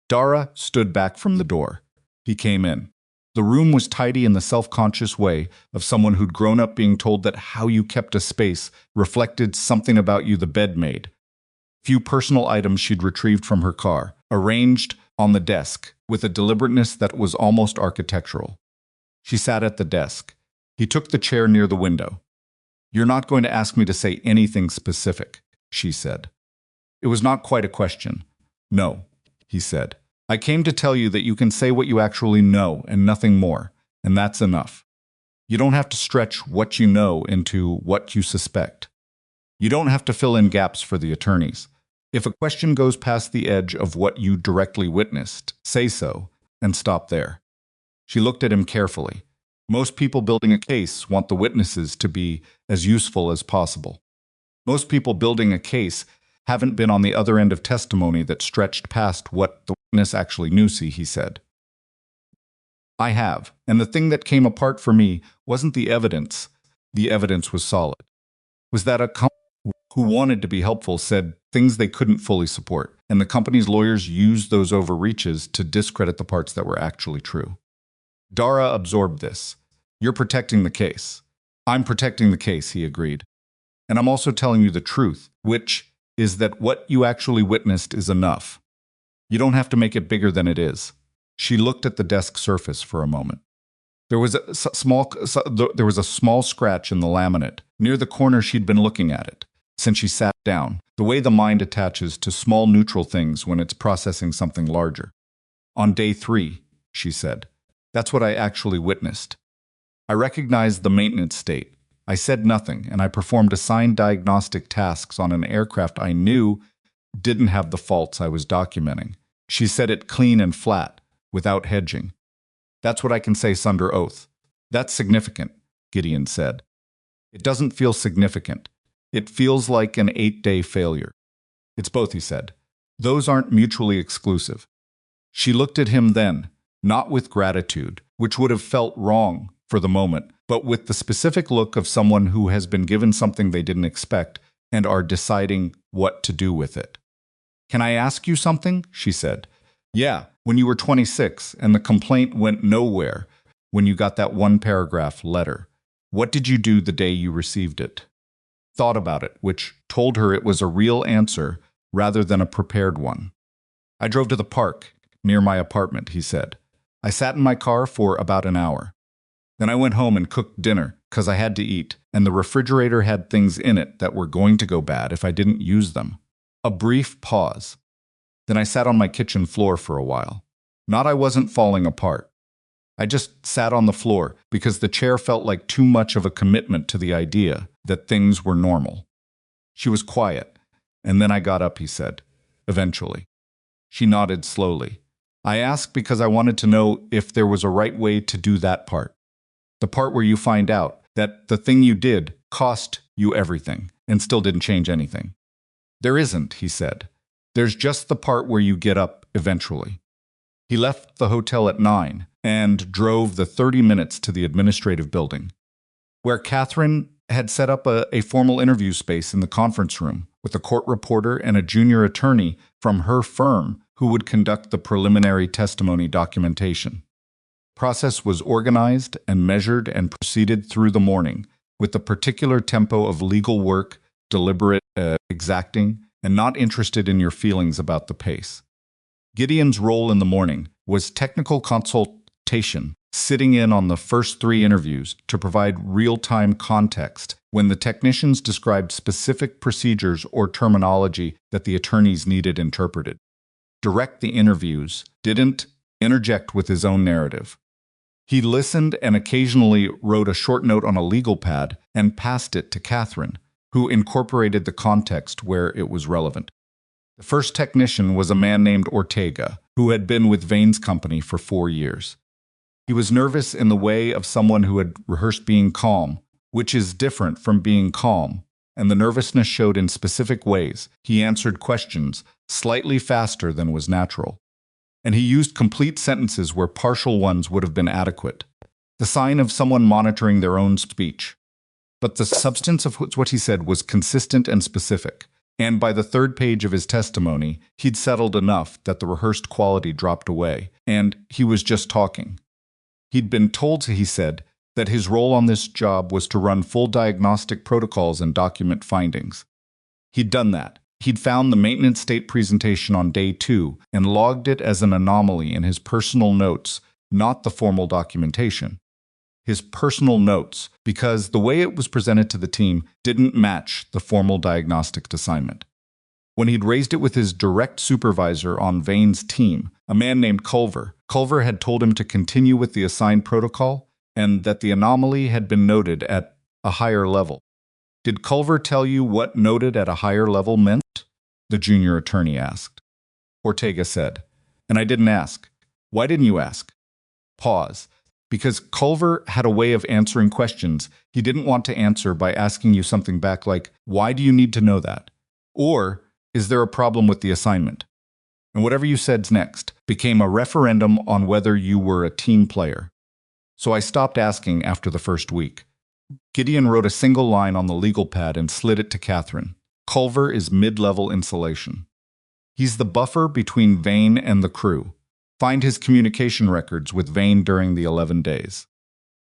Dara stood back from the door. He came in. The room was tidy in the self-conscious way of someone who'd grown up being told that how you kept a space reflected something about you the bed made. Few personal items she'd retrieved from her car, arranged on the desk, with a deliberateness that was almost architectural. She sat at the desk. He took the chair near the window. "You're not going to ask me to say anything specific," she said. It was not quite a question. "No," he said. "I came to tell you that you can say what you actually know and nothing more, and that's enough. You don't have to stretch what you know into what you suspect. You don't have to fill in gaps for the attorneys. If a question goes past the edge of what you directly witnessed, say so, and stop there." She looked at him carefully. Most people building a case want the witnesses to be as useful as possible. Most people building a case haven't been on the other end of testimony that stretched past what the witness actually knew, he said. "I have, and the thing that came apart for me wasn't the evidence. The evidence was solid. Was that a company who wanted to be helpful said things they couldn't fully support, and the company's lawyers used those overreaches to discredit the parts that were actually true. Dara absorbed this. You're protecting the case. I'm protecting the case," he agreed. "And I'm also telling you the truth, which is that what you actually witnessed is enough. You don't have to make it bigger than it is." She looked at the desk surface for a moment. There was a small scratch in the laminate, near the corner she'd been looking at it, since she sat down, the way the mind attaches to small neutral things when it's processing something larger. "On day 3, she said. "That's what I actually witnessed. I recognized the maintenance state. I said nothing, and I performed assigned diagnostic tasks on an aircraft I knew didn't have the faults I was documenting. She said it clean and flat, without hedging. That's what I can say under oath." "That's significant," Gideon said. "It doesn't feel significant. It feels like an 8-day failure." "It's both," he said. "Those aren't mutually exclusive." She looked at him then, not with gratitude, which would have felt wrong for the moment, but with the specific look of someone who has been given something they didn't expect and are deciding what to do with it. "Can I ask you something?" she said. "Yeah, when you were 26 and the complaint went nowhere, when you got that 1-paragraph letter, what did you do the day you received it?" Thought about it, which told her it was a real answer rather than a prepared one. "I drove to the park, near my apartment," he said. "I sat in my car for about an hour. Then I went home and cooked dinner, 'cause I had to eat, and the refrigerator had things in it that were going to go bad if I didn't use them." A brief pause. "Then I sat on my kitchen floor for a while. Not I wasn't falling apart. I just sat on the floor because the chair felt like too much of a commitment to the idea that things were normal." She was quiet, and then I got up, he said, eventually. She nodded slowly. "I asked because I wanted to know if there was a right way to do that part. The part where you find out that the thing you did cost you everything and still didn't change anything." "There isn't," he said. "There's just the part where you get up eventually." He left the hotel at 9 and drove the 30 minutes to the administrative building, where Catherine had set up a formal interview space in the conference room with a court reporter and a junior attorney from her firm who would conduct the preliminary testimony documentation. Process was organized and measured and proceeded through the morning with the particular tempo of legal work, deliberate, exacting, and not interested in your feelings about the pace. Gideon's role in the morning was technical consultation, sitting in on the first 3 interviews to provide real-time context when the technicians described specific procedures or terminology that the attorneys needed interpreted. Direct the interviews, didn't interject with his own narrative. He listened and occasionally wrote a short note on a legal pad and passed it to Catherine, who incorporated the context where it was relevant. The first technician was a man named Ortega, who had been with Vane's company for 4 years. He was nervous in the way of someone who had rehearsed being calm, which is different from being calm, and the nervousness showed in specific ways. He answered questions slightly faster than was natural, and he used complete sentences where partial ones would have been adequate, the sign of someone monitoring their own speech. But the substance of what he said was consistent and specific, and by the 3rd page of his testimony, he'd settled enough that the rehearsed quality dropped away, and he was just talking. He'd been told, he said, that his role on this job was to run full diagnostic protocols and document findings. He'd done that. He'd found the maintenance state presentation on day 2 and logged it as an anomaly in his personal notes, not the formal documentation. His personal notes, because the way it was presented to the team didn't match the formal diagnostic assignment. When he'd raised it with his direct supervisor on Vane's team, a man named Culver, Culver had told him to continue with the assigned protocol and that the anomaly had been noted at a higher level. Did Culver tell you what noted at a higher level meant? The junior attorney asked. Ortega said, and I didn't ask. Why didn't you ask? Pause. Because Culver had a way of answering questions he didn't want to answer by asking you something back like, why do you need to know that? Or, is there a problem with the assignment? And whatever you said next became a referendum on whether you were a team player. So I stopped asking after the first week. Gideon wrote a single line on the legal pad and slid it to Catherine. Culver is mid-level insulation. He's the buffer between Vane and the crew. Find his communication records with Vane during the 11 days.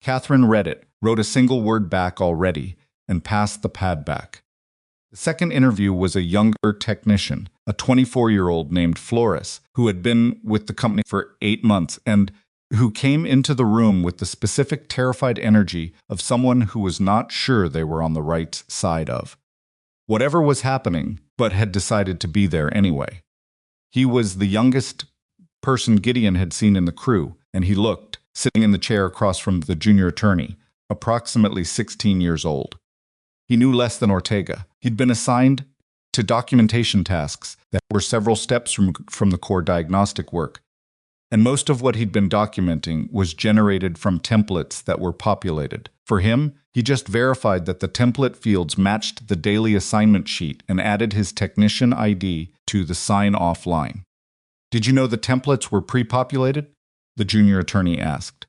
Catherine read it, wrote a single word back already, and passed the pad back. The second interview was a younger technician, a 24-year-old named Flores, who had been with the company for 8 months and who came into the room with the specific terrified energy of someone who was not sure they were on the right side of whatever was happening, but had decided to be there anyway. He was the youngest person Gideon had seen in the crew, and he looked, sitting in the chair across from the junior attorney, approximately 16 years old. He knew less than Ortega. He'd been assigned to documentation tasks that were several steps from the core diagnostic work, and most of what he'd been documenting was generated from templates that were populated. For him, he just verified that the template fields matched the daily assignment sheet and added his technician ID to the sign-off line. Did you know the templates were pre-populated? The junior attorney asked.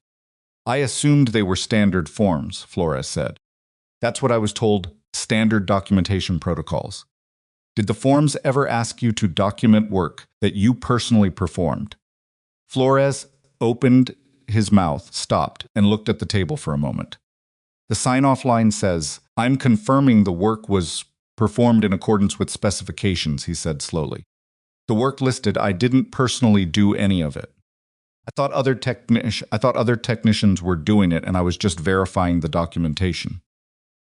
I assumed they were standard forms, Flores said. That's what I was told, standard documentation protocols. Did the forms ever ask you to document work that you personally performed? Flores opened his mouth, stopped, and looked at the table for a moment. The sign-off line says, I'm confirming the work was performed in accordance with specifications, he said slowly. The work listed, I didn't personally do any of it. I thought other technicians were doing it, and I was just verifying the documentation.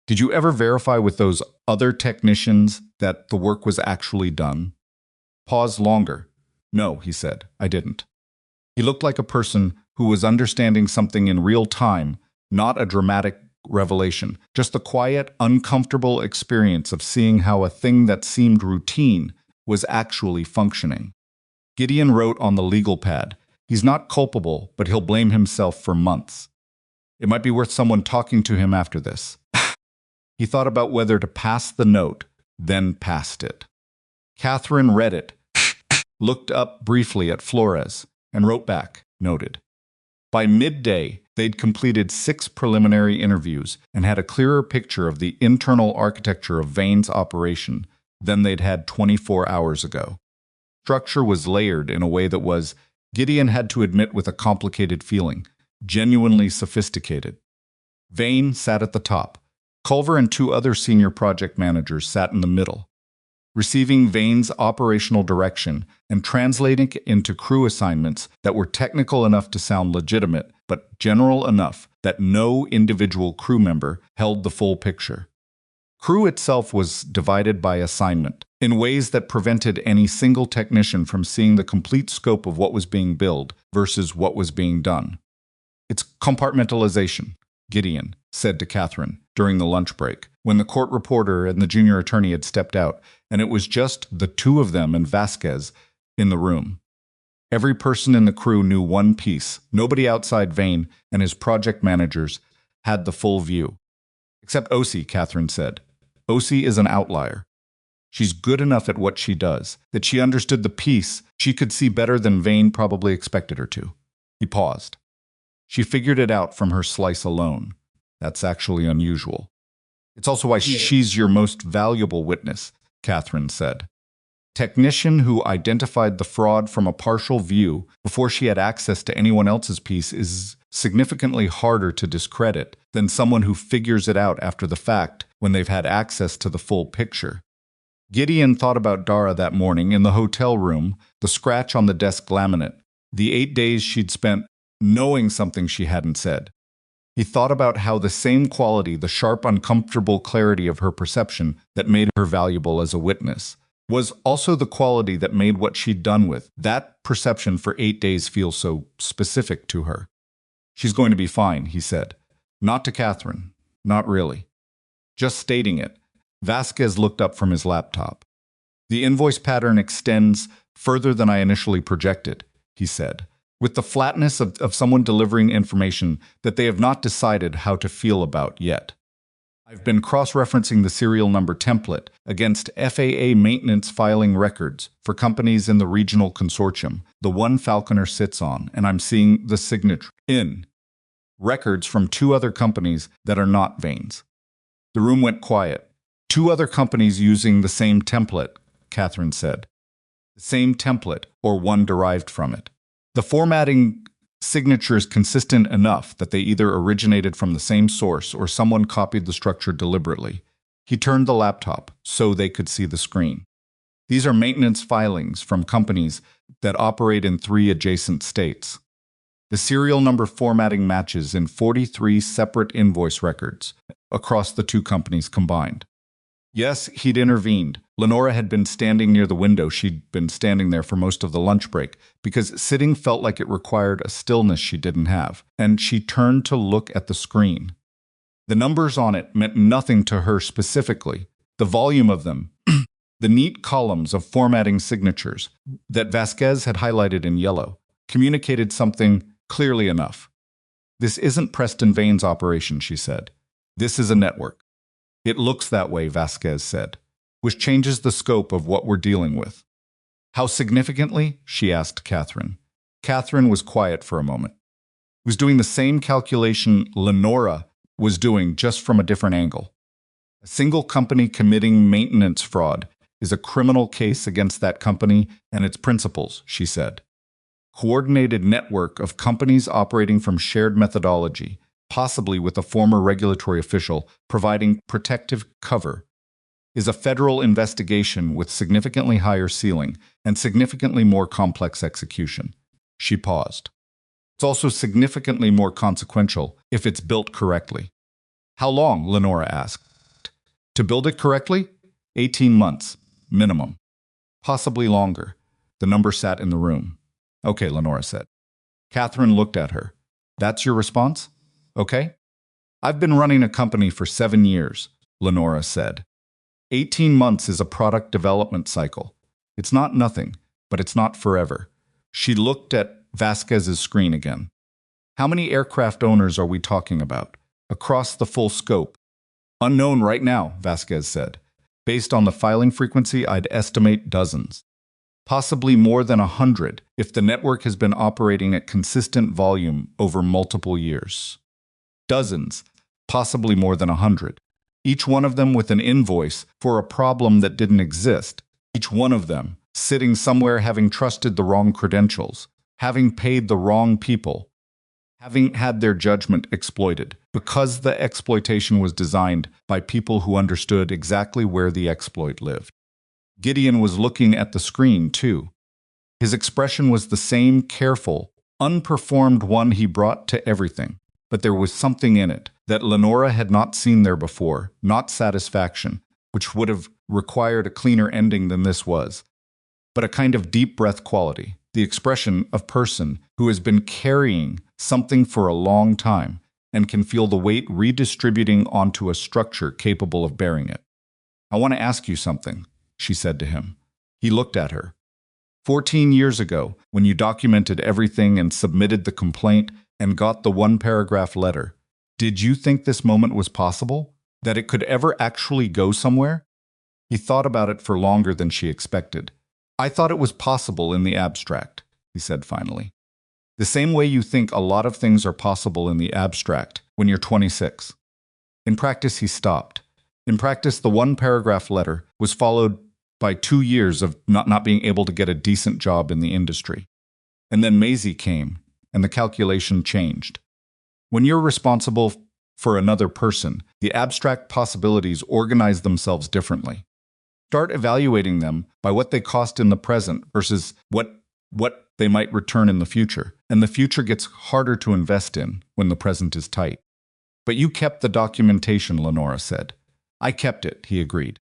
Did you ever verify with those other technicians that the work was actually done? Pause longer. No, he said, I didn't. He looked like a person who was understanding something in real time, not a dramatic revelation, just the quiet, uncomfortable experience of seeing how a thing that seemed routine was actually functioning. Gideon wrote on the legal pad, he's not culpable, but he'll blame himself for months. It might be worth someone talking to him after this. He thought about whether to pass the note, then passed it. Catherine read it, looked up briefly at Flores, and wrote back, noted. By midday, they'd completed 6 preliminary interviews and had a clearer picture of the internal architecture of Vane's operation than they'd had 24 hours ago. Structure was layered in a way that was, Gideon had to admit with a complicated feeling, genuinely sophisticated. Vane sat at the top. Culver and 2 other senior project managers sat in the middle, receiving Vane's operational direction and translating it into crew assignments that were technical enough to sound legitimate, but general enough that no individual crew member held the full picture. Crew itself was divided by assignment in ways that prevented any single technician from seeing the complete scope of what was being billed versus what was being done. It's compartmentalization, Gideon said to Catherine during the lunch break, when the court reporter and the junior attorney had stepped out, and it was just the 2 of them and Vasquez in the room. Every person in the crew knew one piece. Nobody outside Vane and his project managers had the full view. Except Osi, Catherine said. Osi is an outlier. She's good enough at what she does, that she understood the piece she could see better than Vane probably expected her to. He paused. She figured it out from her slice alone. That's actually unusual. It's also why she's your most valuable witness, Catherine said. Technician who identified the fraud from a partial view before she had access to anyone else's piece is significantly harder to discredit than someone who figures it out after the fact when they've had access to the full picture. Gideon thought about Dara that morning in the hotel room, the scratch on the desk laminate, the 8 days she'd spent knowing something she hadn't said. He thought about how the same quality, the sharp, uncomfortable clarity of her perception that made her valuable as a witness, was also the quality that made what she'd done with that perception for 8 days feel so specific to her. She's going to be fine, he said. Not to Catherine. Not really. Just stating it. Vasquez looked up from his laptop. The invoice pattern extends further than I initially projected, he said, with the flatness of someone delivering information that they have not decided how to feel about yet. I've been cross-referencing the serial number template against FAA maintenance filing records for companies in the regional consortium, the one Falconer sits on, and I'm seeing the signature in records from 2 other companies that are not Vane's. The room went quiet. 2 other companies using the same template, Catherine said. The same template, or one derived from it. The formatting signature is consistent enough that they either originated from the same source or someone copied the structure deliberately. He turned the laptop so they could see the screen. These are maintenance filings from companies that operate in 3 adjacent states. The serial number formatting matches in 43 separate invoice records across the 2 companies combined. Yes, he'd intervened. Lenora had been standing near the window. She'd been standing there for most of the lunch break, because sitting felt like it required a stillness she didn't have, and she turned to look at the screen. The numbers on it meant nothing to her specifically. The volume of them, the neat columns of formatting signatures that Vasquez had highlighted in yellow, communicated something clearly enough. This isn't Preston Vane's operation, she said. This is a network. It looks that way, Vasquez said, which changes the scope of what we're dealing with. How significantly? She asked Catherine. Catherine was quiet for a moment. Was doing the same calculation Lenora was doing, just from a different angle. A single company committing maintenance fraud is a criminal case against that company and its principals, she said. Coordinated network of companies operating from shared methodology, possibly with a former regulatory official providing protective cover, is a federal investigation with significantly higher ceiling and significantly more complex execution. She paused. It's also significantly more consequential if it's built correctly. How long? Lenora asked. To build it correctly? 18 months, minimum. Possibly longer. The number sat in the room. Okay, Lenora said. Catherine looked at her. That's your response? Okay. I've been running a company for 7 years, Lenora said. 18 months is a product development cycle. It's not nothing, but it's not forever. She looked at Vasquez's screen again. How many aircraft owners are we talking about? Across the full scope. Unknown right now, Vasquez said. Based on the filing frequency, I'd estimate dozens. Possibly more than 100 if the network has been operating at consistent volume over multiple years. Dozens, possibly more than 100. Each one of them with an invoice for a problem that didn't exist. Each one of them sitting somewhere having trusted the wrong credentials, having paid the wrong people, having had their judgment exploited, because the exploitation was designed by people who understood exactly where the exploit lived. Gideon was looking at the screen, too. His expression was the same careful, unperformed one he brought to everything. But there was something in it that Lenora had not seen there before, not satisfaction, which would have required a cleaner ending than this was, but a kind of deep breath quality, the expression of person who has been carrying something for a long time and can feel the weight redistributing onto a structure capable of bearing it. I want to ask you something, she said to him. He looked at her. 14 years ago, when you documented everything and submitted the complaint, and got the 1-paragraph letter. Did you think this moment was possible? That it could ever actually go somewhere? He thought about it for longer than she expected. I thought it was possible in the abstract, he said finally. The same way you think a lot of things are possible in the abstract when you're 26. In practice, he stopped. In practice, the 1-paragraph letter was followed by 2 years of not being able to get a decent job in the industry. And then Maisie came, and the calculation changed. When you're responsible for another person, the abstract possibilities organize themselves differently. Start evaluating them by what they cost in the present versus what they might return in the future. And the future gets harder to invest in when the present is tight. But you kept the documentation, Lenora said. I kept it, he agreed.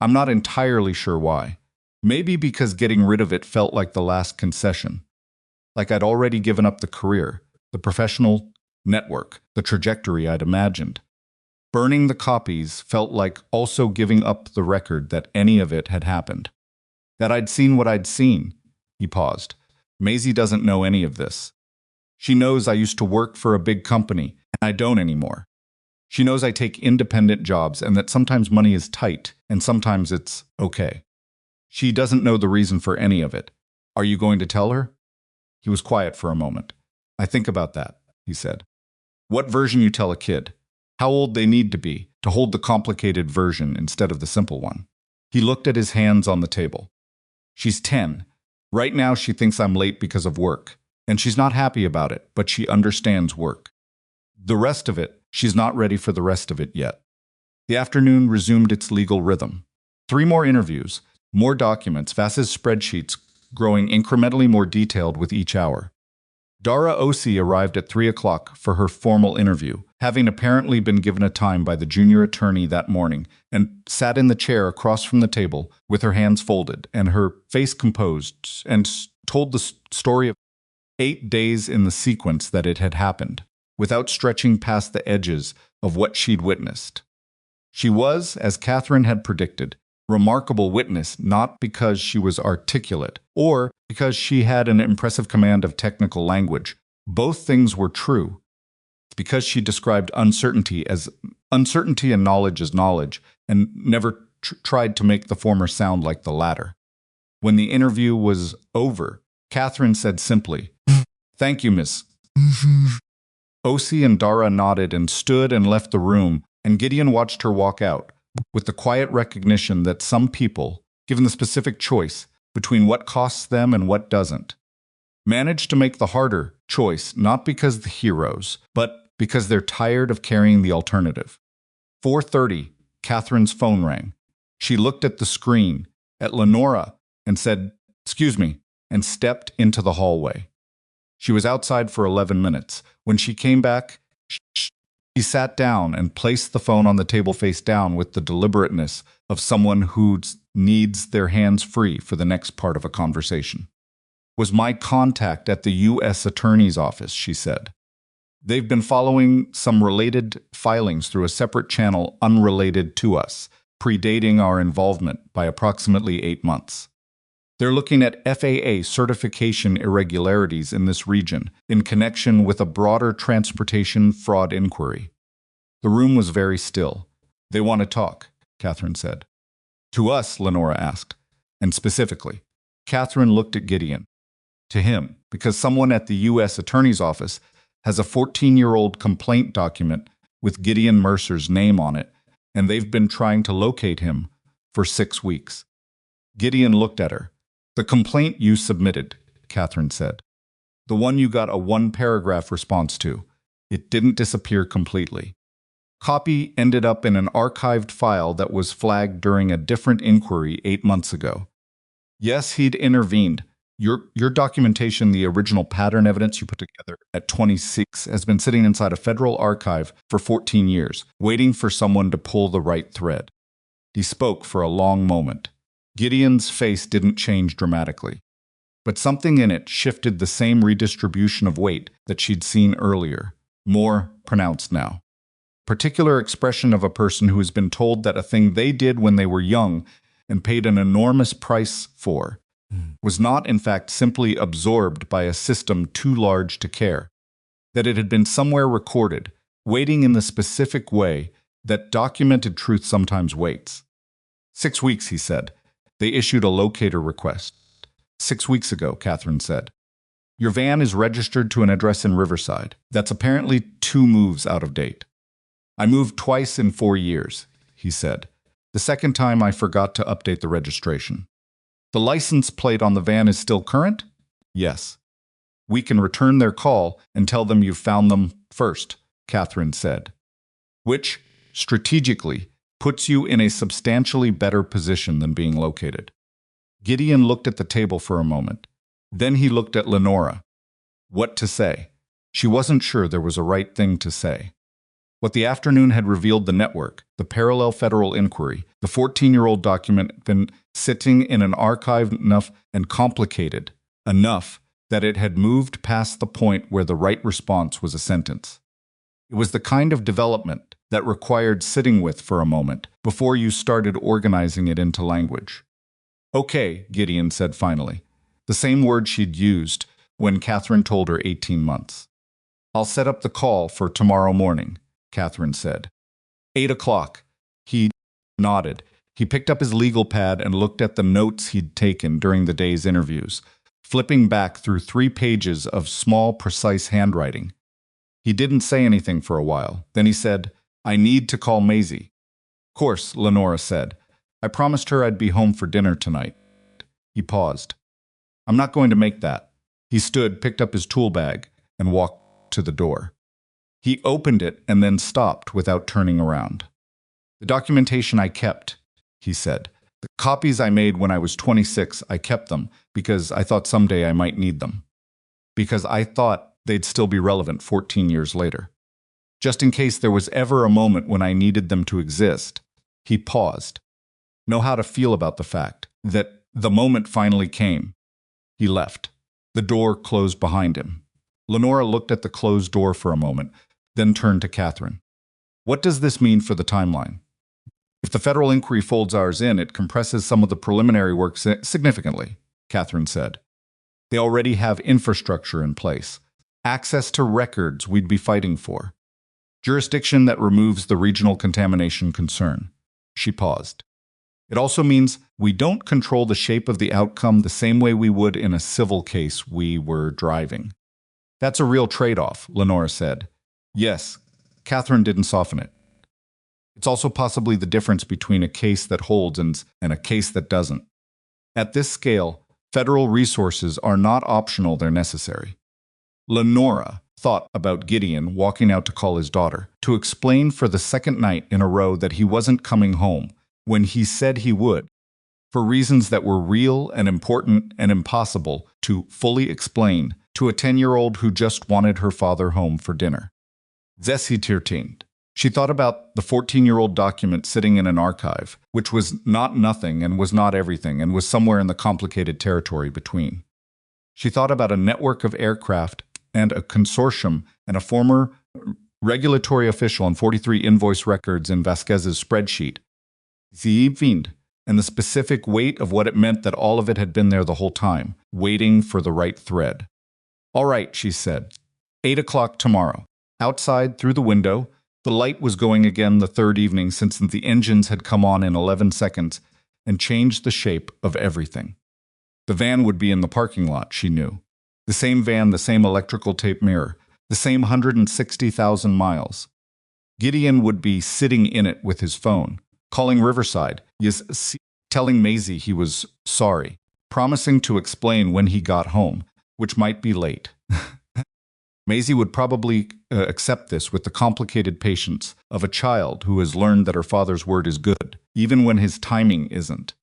I'm not entirely sure why. Maybe because getting rid of it felt like the last concession. Like I'd already given up the career, the professional network, the trajectory I'd imagined. Burning the copies felt like also giving up the record that any of it had happened. That I'd seen what I'd seen. He paused. Maisie doesn't know any of this. She knows I used to work for a big company, and I don't anymore. She knows I take independent jobs and that sometimes money is tight, and sometimes it's okay. She doesn't know the reason for any of it. Are you going to tell her? He was quiet for a moment. I think about that, he said. What version you tell a kid? How old they need to be to hold the complicated version instead of the simple one. He looked at his hands on the table. She's 10. Right now she thinks I'm late because of work, and she's not happy about it, but she understands work. The rest of it, she's not ready for the rest of it yet. The afternoon resumed its legal rhythm. 3 more interviews, more documents, Vass's spreadsheets growing incrementally more detailed with each hour. Dara Osi arrived at 3 o'clock for her formal interview, having apparently been given a time by the junior attorney that morning, and sat in the chair across from the table with her hands folded and her face composed, and told the story of 8 days in the sequence that it had happened, without stretching past the edges of what she'd witnessed. She was, as Catherine had predicted, remarkable witness not because she was articulate or because she had an impressive command of technical language. Both things were true. It's because she described uncertainty as uncertainty and knowledge as knowledge, and never tried to make the former sound like the latter. When the interview was over, Catherine said simply, "Thank you, Miss." Osi and Dara nodded and stood and left the room, and Gideon watched her walk out, with the quiet recognition that some people, given the specific choice between what costs them and what doesn't, manage to make the harder choice not because they're heroes, but because they're tired of carrying the alternative. 4:30, Catherine's phone rang. She looked at the screen, at Lenora, and said, "Excuse me," and stepped into the hallway. She was outside for 11 minutes. When she came back, she sat down and placed the phone on the table face down with the deliberateness of someone who needs their hands free for the next part of a conversation. "Was my contact at the U.S. Attorney's Office," she said. "They've been following some related filings through a separate channel unrelated to us, predating our involvement by approximately 8 months. They're looking at FAA certification irregularities in this region in connection with a broader transportation fraud inquiry." The room was very still. "They want to talk," Catherine said. "To us?" Lenora asked. "And specifically?" Catherine looked at Gideon. "To him, because someone at the U.S. Attorney's Office has a 14-year-old complaint document with Gideon Mercer's name on it, and they've been trying to locate him for 6 weeks." Gideon looked at her. "The complaint you submitted," Catherine said. "The one you got a 1-paragraph response to. It didn't disappear completely. Copy ended up in an archived file that was flagged during a different inquiry 8 months ago. Yes, he'd intervened. Your documentation, the original pattern evidence you put together at 26, has been sitting inside a federal archive for 14 years, waiting for someone to pull the right thread." He spoke for a long moment. Gideon's face didn't change dramatically, but something in it shifted the same redistribution of weight that she'd seen earlier, more pronounced now. Particular expression of a person who has been told that a thing they did when they were young and paid an enormous price for was not, in fact, simply absorbed by a system too large to care, that it had been somewhere recorded, waiting in the specific way that documented truth sometimes waits. 6 weeks, he said. They issued a locator request. 6 weeks ago, Catherine said. Your van is registered to an address in Riverside. That's apparently 2 moves out of date. I moved twice in 4 years, he said. The second time I forgot to update the registration. The license plate on the van is still current? Yes. We can return their call and tell them you've found them first, Catherine said. Which, strategically, puts you in a substantially better position than being located. Gideon looked at the table for a moment. Then he looked at Lenora. What to say? She wasn't sure there was a right thing to say. What the afternoon had revealed: the network, the parallel federal inquiry, the 14-year-old document had been sitting in an archive enough and complicated enough that it had moved past the point where the right response was a sentence. It was the kind of development that required sitting with for a moment before you started organizing it into language. Okay, Gideon said finally, the same word she'd used when Catherine told her 18 months. I'll set up the call for tomorrow morning, Catherine said. 8 o'clock. He nodded. He picked up his legal pad and looked at the notes he'd taken during the day's interviews, flipping back through 3 pages of small, precise handwriting. He didn't say anything for a while. Then he said, I need to call Maisie. Of course, Lenora said. I promised her I'd be home for dinner tonight. He paused. I'm not going to make that. He stood, picked up his tool bag, and walked to the door. He opened it and then stopped without turning around. The documentation I kept, he said. The copies I made when I was 26, I kept them because I thought someday I might need them. Because I thought they'd still be relevant 14 years later. Just in case there was ever a moment when I needed them to exist. He paused. Know how to feel about the fact that the moment finally came. He left. The door closed behind him. Lenora looked at the closed door for a moment, then turned to Catherine. What does this mean for the timeline? If the federal inquiry folds ours in, it compresses some of the preliminary work significantly, Catherine said. They already have infrastructure in place, access to records we'd be fighting for, jurisdiction that removes the regional contamination concern. She paused. It also means we don't control the shape of the outcome the same way we would in a civil case we were driving. That's a real trade-off, Lenora said. Yes, Catherine didn't soften it. It's also possibly the difference between a case that holds and a case that doesn't. At this scale, federal resources are not optional, they're necessary. Lenora thought about Gideon walking out to call his daughter, to explain for the second night in a row that he wasn't coming home, when he said he would, for reasons that were real and important and impossible to fully explain to a 10-year-old who just wanted her father home for dinner. Zesitirtined. She thought about the 14-year-old document sitting in an archive, which was not nothing and was not everything and was somewhere in the complicated territory between. She thought about a network of aircraft and a consortium and a former regulatory official and 43 invoice records in Vasquez's spreadsheet. Zivind, and the specific weight of what it meant that all of it had been there the whole time, waiting for the right thread. All right, she said. 8 o'clock tomorrow. Outside, through the window, the light was going again the third evening since the engines had come on in 11 seconds and changed the shape of everything. The van would be in the parking lot, she knew. The same van, the same electrical tape mirror, the same 160,000 miles. Gideon would be sitting in it with his phone, calling Riverside, telling Maisie he was sorry, promising to explain when he got home, which might be late. Maisie would probably accept this with the complicated patience of a child who has learned that her father's word is good, even when his timing isn't,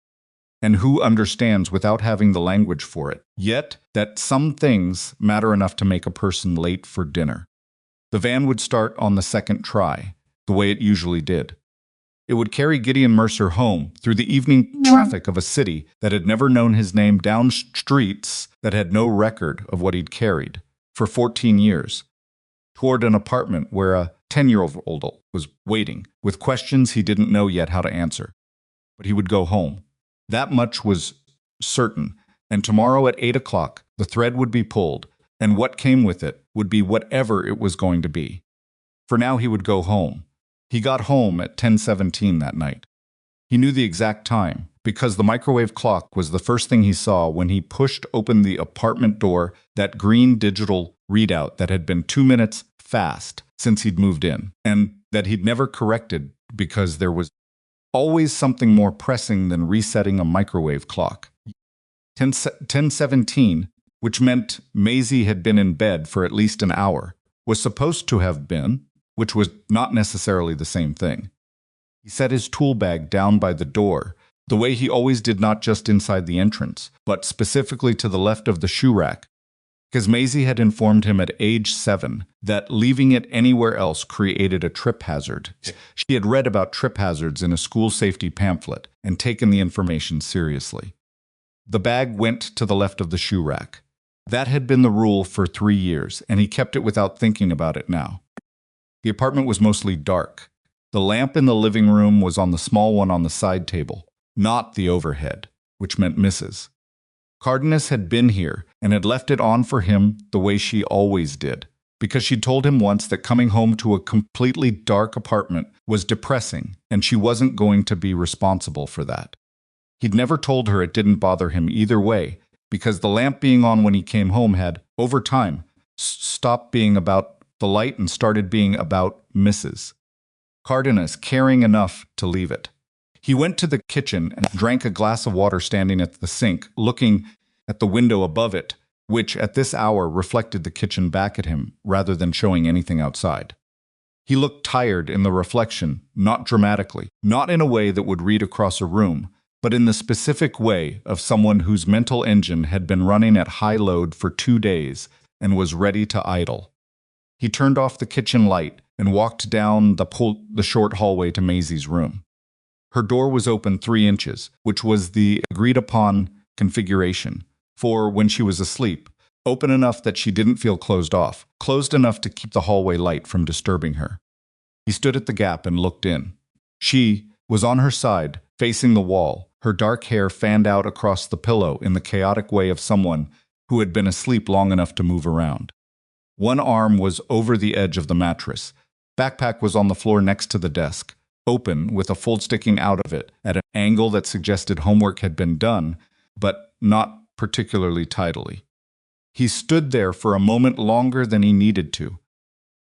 and who understands without having the language for it, yet that some things matter enough to make a person late for dinner. The van would start on the second try, the way it usually did. It would carry Gideon Mercer home through the evening traffic of a city that had never known his name, down streets that had no record of what he'd carried for 14 years, toward an apartment where a 10-year-old was waiting, with questions he didn't know yet how to answer. But he would go home. That much was certain, and tomorrow at 8 o'clock, the thread would be pulled, and what came with it would be whatever it was going to be. For now, he would go home. He got home at 10:17 that night. He knew the exact time, because the microwave clock was the first thing he saw when he pushed open the apartment door, that green digital readout that had been 2 minutes fast since he'd moved in, and that he'd never corrected because there was always something more pressing than resetting a microwave clock. 10:17, which meant Maisie had been in bed for at least an hour, was supposed to have been, which was not necessarily the same thing. He set his tool bag down by the door, the way he always did, not just inside the entrance, but specifically to the left of the shoe rack, because Maisie had informed him at age 7 that leaving it anywhere else created a trip hazard. She had read about trip hazards in a school safety pamphlet and taken the information seriously. The bag went to the left of the shoe rack. That had been the rule for 3 years, and he kept it without thinking about it now. The apartment was mostly dark. The lamp in the living room was on the small one on the side table, not the overhead, which meant Mrs. Cardenas had been here and had left it on for him the way she always did, because she'd told him once that coming home to a completely dark apartment was depressing and she wasn't going to be responsible for that. He'd never told her it didn't bother him either way, because the lamp being on when he came home had, over time, stopped being about the light and started being about Mrs. Cardenas caring enough to leave it. He went to the kitchen and drank a glass of water standing at the sink, looking at the window above it, which at this hour reflected the kitchen back at him rather than showing anything outside. He looked tired in the reflection, not dramatically, not in a way that would read across a room, but in the specific way of someone whose mental engine had been running at high load for 2 days and was ready to idle. He turned off the kitchen light and walked down the short hallway to Maisie's room. Her door was open 3 inches, which was the agreed-upon configuration, for when she was asleep, open enough that she didn't feel closed off, closed enough to keep the hallway light from disturbing her. He stood at the gap and looked in. She was on her side, facing the wall, her dark hair fanned out across the pillow in the chaotic way of someone who had been asleep long enough to move around. One arm was over the edge of the mattress. Backpack was on the floor next to the desk, open with a fold sticking out of it at an angle that suggested homework had been done, but not particularly tidily. He stood there for a moment longer than he needed to.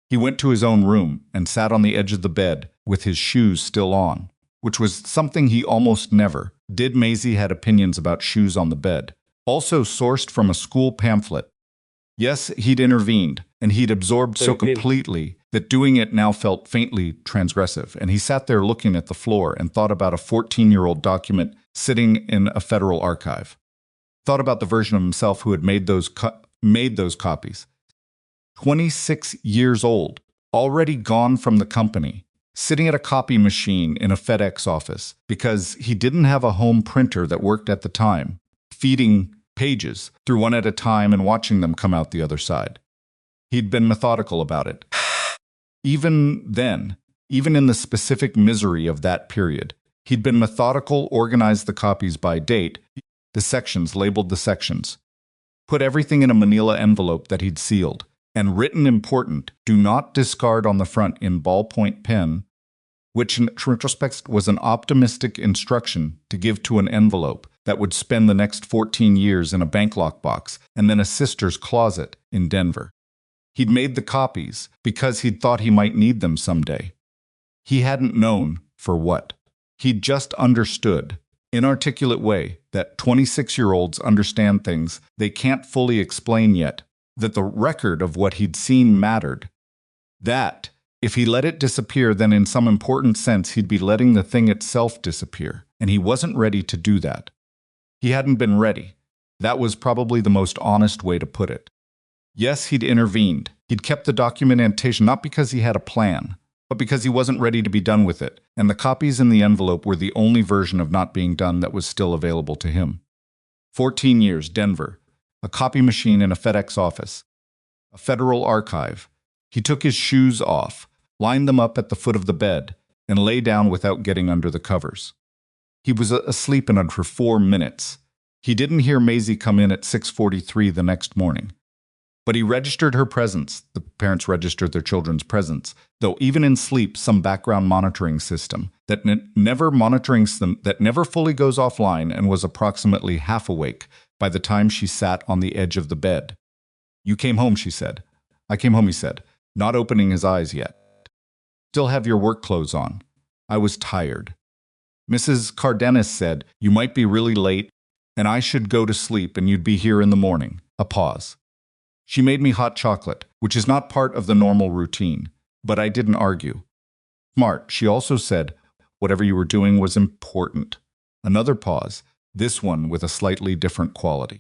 He went to his own room and sat on the edge of the bed with his shoes still on, which was something he almost never did. Maisie had opinions about shoes on the bed, also sourced from a school pamphlet. Yes, he'd intervened, and he'd absorbed so completely that doing it now felt faintly transgressive, and he sat there looking at the floor and thought about a 14-year-old document sitting in a federal archive. Thought about the version of himself who had made those copies. 26 years old, already gone from the company, sitting at a copy machine in a FedEx office because he didn't have a home printer that worked at the time, feeding pages through one at a time and watching them come out the other side. He'd been methodical about it. Even then, even in the specific misery of that period, he'd been methodical, organized the copies by date, the sections, labeled the sections, put everything in a manila envelope that he'd sealed, and written important, "Do not discard" on the front in ballpoint pen, which in retrospect was an optimistic instruction to give to an envelope that would spend the next 14 years in a bank lockbox and then a sister's closet in Denver. He'd made the copies because he'd thought he might need them someday. He hadn't known for what. He'd just understood, inarticulate way, that 26-year-olds understand things they can't fully explain yet, that the record of what he'd seen mattered. That, if he let it disappear, then in some important sense he'd be letting the thing itself disappear, and he wasn't ready to do that. He hadn't been ready. That was probably the most honest way to put it. Yes, he'd intervened. He'd kept the documentation not because he had a plan, but because he wasn't ready to be done with it, and the copies in the envelope were the only version of not being done that was still available to him. 14 years, Denver, a copy machine in a FedEx office, a federal archive. He took his shoes off, lined them up at the foot of the bed, and lay down without getting under the covers. He was asleep for 4 minutes. He didn't hear Maisie come in at 6:43 the next morning. But he registered her presence. The parents registered their children's presence, though even in sleep, some background monitoring system that never fully goes offline and was approximately half awake by the time she sat on the edge of the bed. "You came home," she said. "I came home," he said, not opening his eyes yet. "Still have your work clothes on." "I was tired." Mrs. Cardenas said, "You might be really late, and I should go to sleep, and you'd be here in the morning." A pause. "She made me hot chocolate, which is not part of the normal routine, but I didn't argue." "Smart," she also said. Whatever you were doing was important. Another pause, this one with a slightly different quality.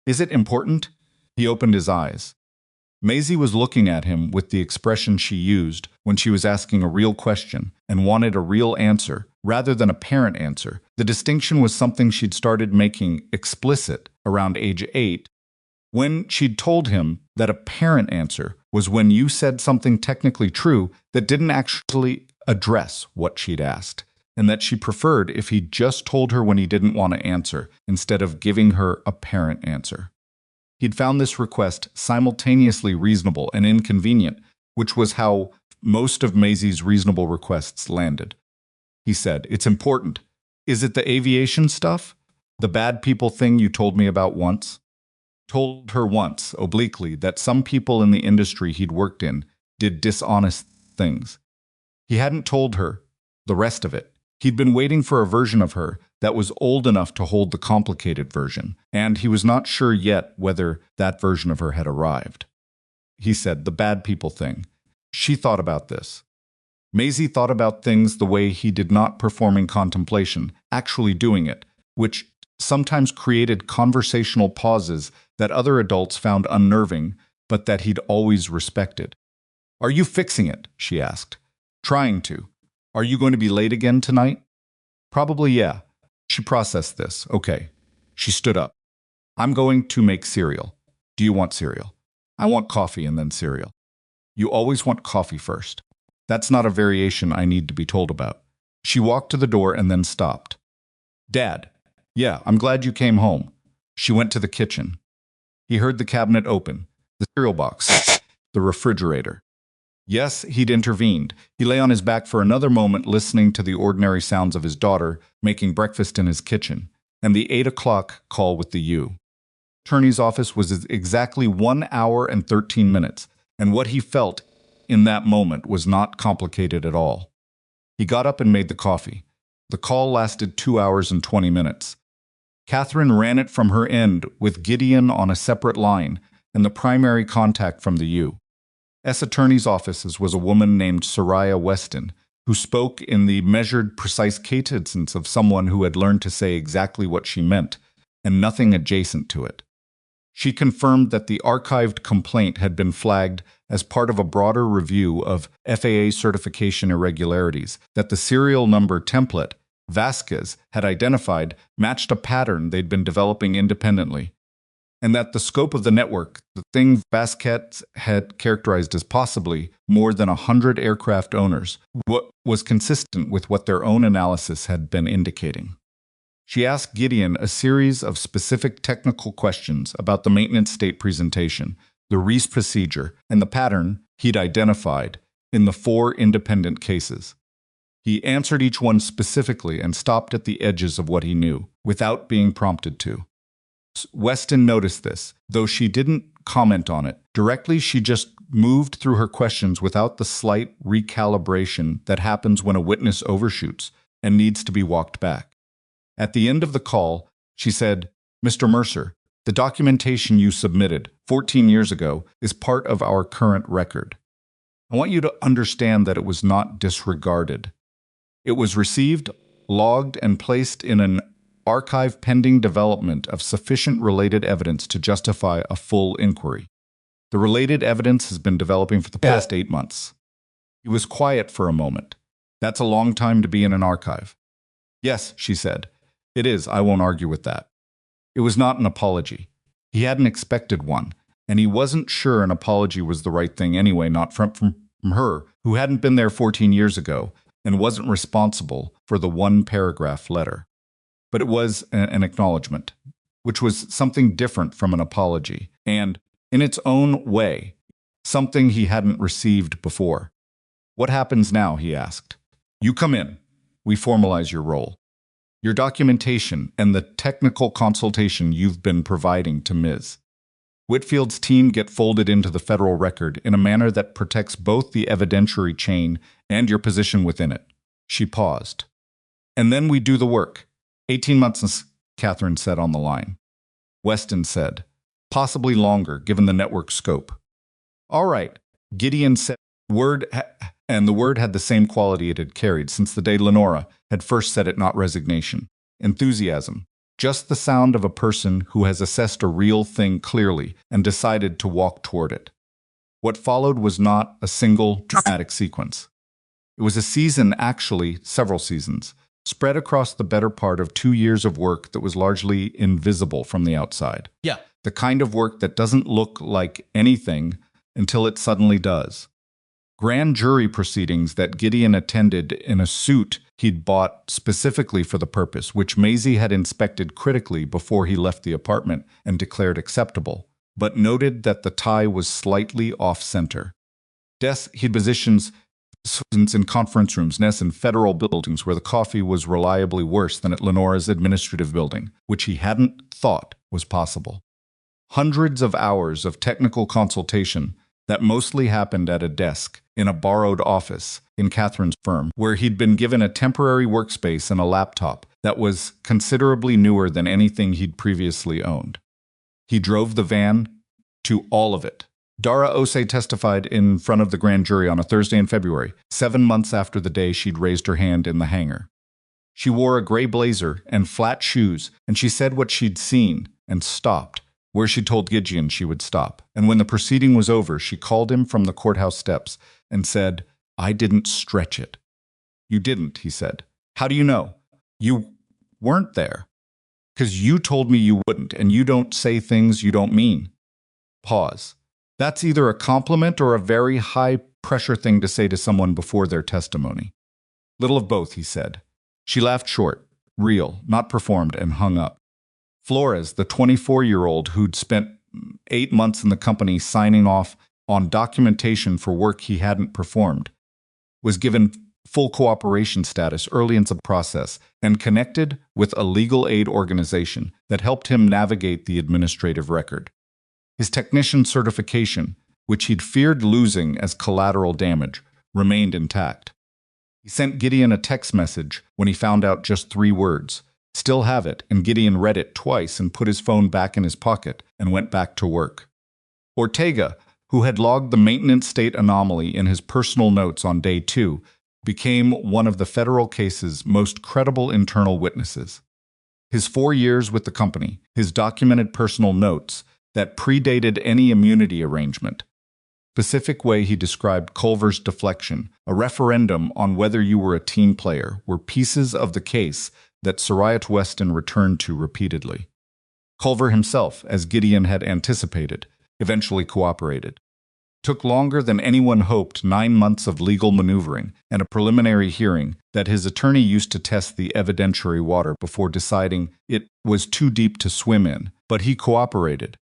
Is it important? He opened his eyes. Maisie was looking at him with the expression she used when she was asking a real question and wanted a real answer rather than a parent answer. The distinction was something she'd started making explicit around age 8, when she'd told him that a parent answer was when you said something technically true that didn't actually address what she'd asked, and that she preferred if he just told her when he didn't want to answer instead of giving her a parent answer. He'd found this request simultaneously reasonable and inconvenient, which was how most of Maisie's reasonable requests landed. He said, "It's important. Is it the aviation stuff? The bad people thing you told me about once?" Told her once, obliquely, that some people in the industry he'd worked in did dishonest things. He hadn't told her the rest of it. He'd been waiting for a version of her that was old enough to hold the complicated version, and he was not sure yet whether that version of her had arrived. He said, "The bad people thing." She thought about this. Maisie thought about things the way he did, not performing contemplation, actually doing it, which sometimes created conversational pauses that other adults found unnerving, but that he'd always respected. "Are you fixing it?" she asked. "Trying to. Are you going to be late again tonight?" "Probably, yeah." She processed this. "Okay." She stood up. "I'm going to make cereal. Do you want cereal?" "I want coffee and then cereal." "You always want coffee first." "That's not a variation I need to be told about." She walked to the door and then stopped. "Dad." "Yeah, I'm glad you came home." She went to the kitchen. He heard the cabinet open, the cereal box, the refrigerator. Yes, he'd intervened. He lay on his back for another moment, listening to the ordinary sounds of his daughter making breakfast in his kitchen, and the 8 o'clock call with the U. Attorney's office was exactly 1 hour and 13 minutes, and what he felt in that moment was not complicated at all. He got up and made the coffee. The call lasted 2 hours and 20 minutes. Catherine ran it from her end with Gideon on a separate line and the primary contact from the U.S. Attorney's offices was a woman named Soraya Weston, who spoke in the measured, precise cadence of someone who had learned to say exactly what she meant, and nothing adjacent to it. She confirmed that the archived complaint had been flagged as part of a broader review of FAA certification irregularities, that the serial number template Vasquez had identified matched a pattern they'd been developing independently, and that the scope of the network, the thing Vasquez had characterized as possibly more than 100 aircraft owners, was consistent with what their own analysis had been indicating. She asked Gideon a series of specific technical questions about the maintenance state presentation, the Reese procedure, and the pattern he'd identified in the 4 independent cases. He answered each one specifically and stopped at the edges of what he knew, without being prompted to. Weston noticed this, though she didn't comment on it. Directly, she just moved through her questions without the slight recalibration that happens when a witness overshoots and needs to be walked back. At the end of the call, she said, "Mr. Mercer, the documentation you submitted 14 years ago is part of our current record. I want you to understand that it was not disregarded. It was received, logged, and placed in an archive pending development of sufficient related evidence to justify a full inquiry. The related evidence has been developing for the past 8 months." He was quiet for a moment. "That's a long time to be in an archive." "Yes," she said. "It is. I won't argue with that." It was not an apology. He hadn't expected one, and he wasn't sure an apology was the right thing anyway, not from her, who hadn't been there 14 years ago and wasn't responsible for the 1-paragraph letter. But it was an acknowledgement, which was something different from an apology, and, in its own way, something he hadn't received before. "What happens now?" he asked. "You come in. We formalize your role. Your documentation and the technical consultation you've been providing to Ms. Whitfield's team get folded into the federal record in a manner that protects both the evidentiary chain and your position within it." She paused. "And then we do the work. 18 months, Catherine said on the line. Weston said, "Possibly longer, given the network scope." "All right," Gideon said. "Word And the word had the same quality it had carried since the day Lenora had first said it, not resignation, enthusiasm, just the sound of a person who has assessed a real thing clearly and decided to walk toward it. What followed was not a single dramatic sequence. It was a season, actually several seasons, spread across the better part of 2 years of work that was largely invisible from the outside. Yeah. The kind of work that doesn't look like anything until it suddenly does. Grand jury proceedings that Gideon attended in a suit he'd bought specifically for the purpose, which Maisie had inspected critically before he left the apartment and declared acceptable, but noted that the tie was slightly off-center. He'd positions in conference rooms, nests in federal buildings where the coffee was reliably worse than at Lenora's administrative building, which he hadn't thought was possible. Hundreds of hours of technical consultation that mostly happened at a desk in a borrowed office in Catherine's firm, where he'd been given a temporary workspace and a laptop that was considerably newer than anything he'd previously owned. He drove the van to all of it. Dara Osei testified in front of the grand jury on a Thursday in February, 7 months after the day she'd raised her hand in the hangar. She wore a gray blazer and flat shoes, and she said what she'd seen and stopped, where she told Gideon she would stop. And when the proceeding was over, she called him from the courthouse steps and said, "I didn't stretch it." "You didn't," he said. "How do you know?" "You weren't there." "'Cause you told me you wouldn't, and you don't say things you don't mean." Pause. That's either a compliment or a very high-pressure thing to say to someone before their testimony. "Little of both," he said. She laughed short, real, not performed, and hung up. Flores, the 24-year-old who'd spent 8 months in the company signing off on documentation for work he hadn't performed, was given full cooperation status early in the process and connected with a legal aid organization that helped him navigate the administrative record. His technician certification, which he'd feared losing as collateral damage, remained intact. He sent Gideon a text message when he found out just 3 words. "Still have it," and Gideon read it twice and put his phone back in his pocket and went back to work. Ortega, who had logged the maintenance state anomaly in his personal notes on day 2, became one of the federal case's most credible internal witnesses. His 4 years with the company, his documented personal notes that predated any immunity arrangement, specific way he described Culver's deflection, a referendum on whether you were a team player, were pieces of the case that Soraya Weston returned to repeatedly. Culver himself, as Gideon had anticipated, eventually cooperated. Took longer than anyone hoped, 9 months of legal maneuvering and a preliminary hearing that his attorney used to test the evidentiary water before deciding it was too deep to swim in, but he cooperated.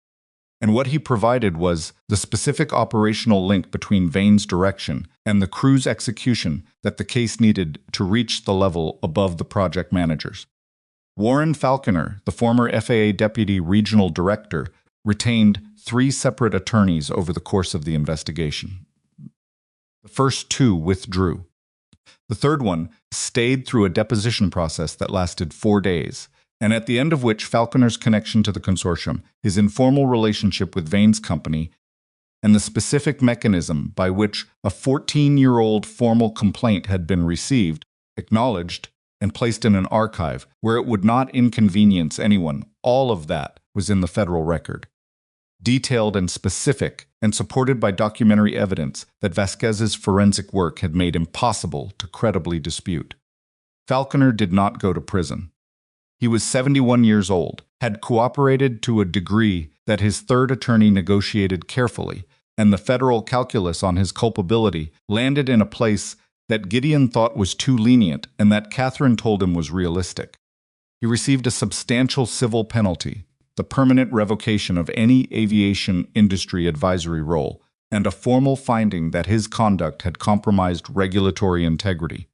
And what he provided was the specific operational link between Vane's direction and the crew's execution that the case needed to reach the level above the project managers. Warren Falconer, the former FAA Deputy Regional Director, retained 3 separate attorneys over the course of the investigation. The first 2 withdrew. The third one stayed through a deposition process that lasted 4 days, and at the end of which Falconer's connection to the consortium, his informal relationship with Vane's company, and the specific mechanism by which a 14-year-old formal complaint had been received, acknowledged, and placed in an archive where it would not inconvenience anyone, all of that was in the federal record. Detailed and specific, and supported by documentary evidence that Vasquez's forensic work had made impossible to credibly dispute. Falconer did not go to prison. He was 71 years old, had cooperated to a degree that his third attorney negotiated carefully, and the federal calculus on his culpability landed in a place that Gideon thought was too lenient and that Catherine told him was realistic. He received a substantial civil penalty, the permanent revocation of any aviation industry advisory role, and a formal finding that his conduct had compromised regulatory integrity.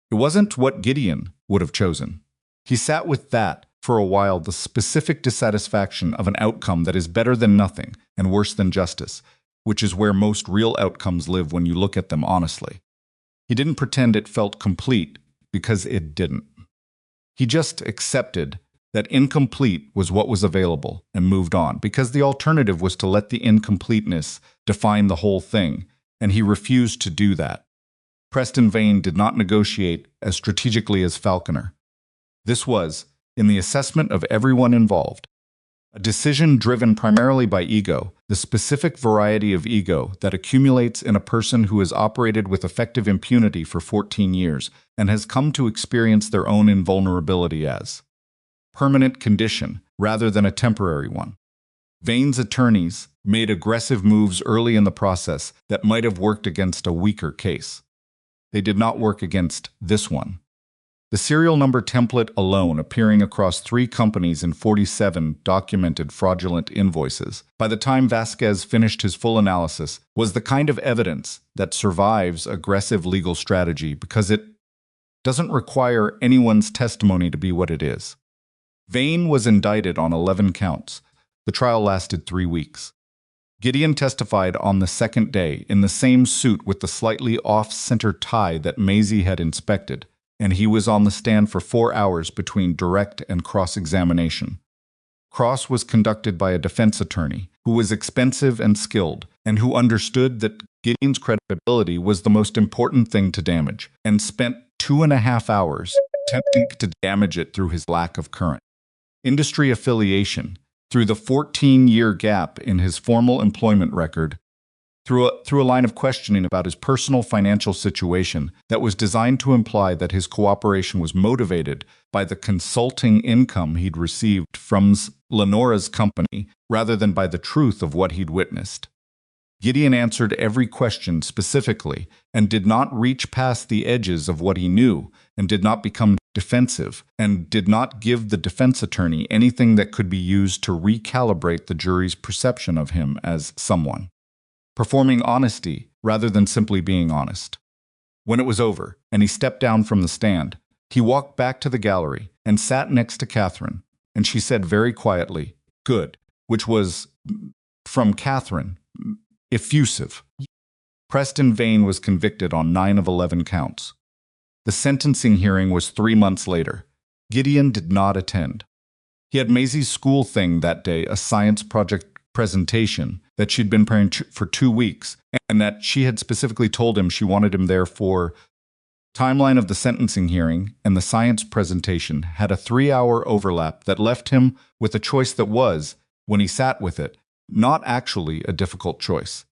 It wasn't what Gideon would have chosen. He sat with that for a while, the specific dissatisfaction of an outcome that is better than nothing and worse than justice, which is where most real outcomes live when you look at them honestly. He didn't pretend it felt complete, because it didn't. He just accepted that incomplete was what was available and moved on, because the alternative was to let the incompleteness define the whole thing, and he refused to do that. Preston Vane did not negotiate as strategically as Falconer. This was, in the assessment of everyone involved, a decision driven primarily by ego, the specific variety of ego that accumulates in a person who has operated with effective impunity for 14 years and has come to experience their own invulnerability as permanent condition rather than a temporary one. Vane's attorneys made aggressive moves early in the process that might have worked against a weaker case. They did not work against this one. The serial number template alone appearing across 3 companies in 47 documented fraudulent invoices, by the time Vasquez finished his full analysis, was the kind of evidence that survives aggressive legal strategy because it doesn't require anyone's testimony to be what it is. Vane was indicted on 11 counts. The trial lasted 3 weeks. Gideon testified on the second day in the same suit with the slightly off-center tie that Maisie had inspected, and he was on the stand for 4 hours between direct and cross-examination. Cross was conducted by a defense attorney who was expensive and skilled, and who understood that Gideon's credibility was the most important thing to damage, and spent 2.5 hours attempting to damage it through his lack of current industry affiliation, through the 14-year gap in his formal employment record, through a line of questioning about his personal financial situation that was designed to imply that his cooperation was motivated by the consulting income he'd received from Lenora's company rather than by the truth of what he'd witnessed. Gideon answered every question specifically and did not reach past the edges of what he knew and did not become defensive and did not give the defense attorney anything that could be used to recalibrate the jury's perception of him as someone performing honesty rather than simply being honest. When it was over and he stepped down from the stand, he walked back to the gallery and sat next to Catherine, and she said very quietly, "Good," which was, from Catherine, effusive. Preston Vane was convicted on 9 of 11 counts. The sentencing hearing was 3 months later. Gideon did not attend. He had Maisie's school thing that day, a science project presentation that she'd been preparing for 2 weeks, and that she had specifically told him she wanted him there for. Timeline of the sentencing hearing and the science presentation had a 3-hour overlap that left him with a choice that was, when he sat with it, not actually a difficult choice.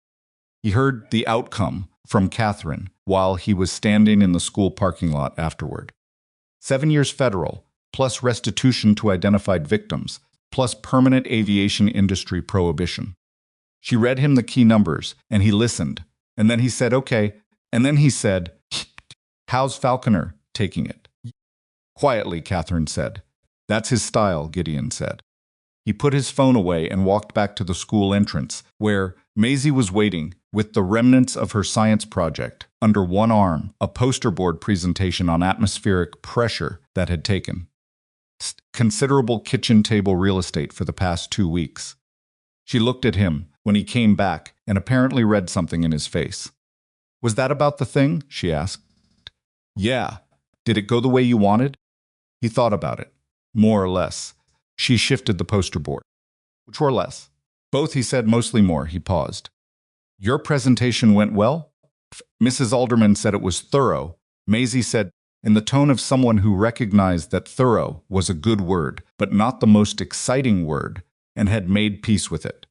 He heard the outcome from Catherine while he was standing in the school parking lot afterward. 7 years federal, plus restitution to identified victims, plus permanent aviation industry prohibition. She read him the key numbers, and he listened, and then he said, "Okay," and then he said, "How's Falconer taking it?" Quietly, Catherine said. "That's his style," Gideon said. He put his phone away and walked back to the school entrance, where Maisie was waiting, with the remnants of her science project, under one arm, a poster board presentation on atmospheric pressure that had taken considerable kitchen table real estate for the past 2 weeks. She looked at him when he came back and apparently read something in his face. "Was that about the thing?" she asked. "Yeah. Did it go the way you wanted?" He thought about it. "More or less." She shifted the poster board. "Which or less?" "Both," he said, "mostly more." He paused. "Your presentation went well?" Mrs. Alderman said it was thorough. Maisie said, in the tone of someone who recognized that thorough was a good word, but not the most exciting word, and had made peace with it.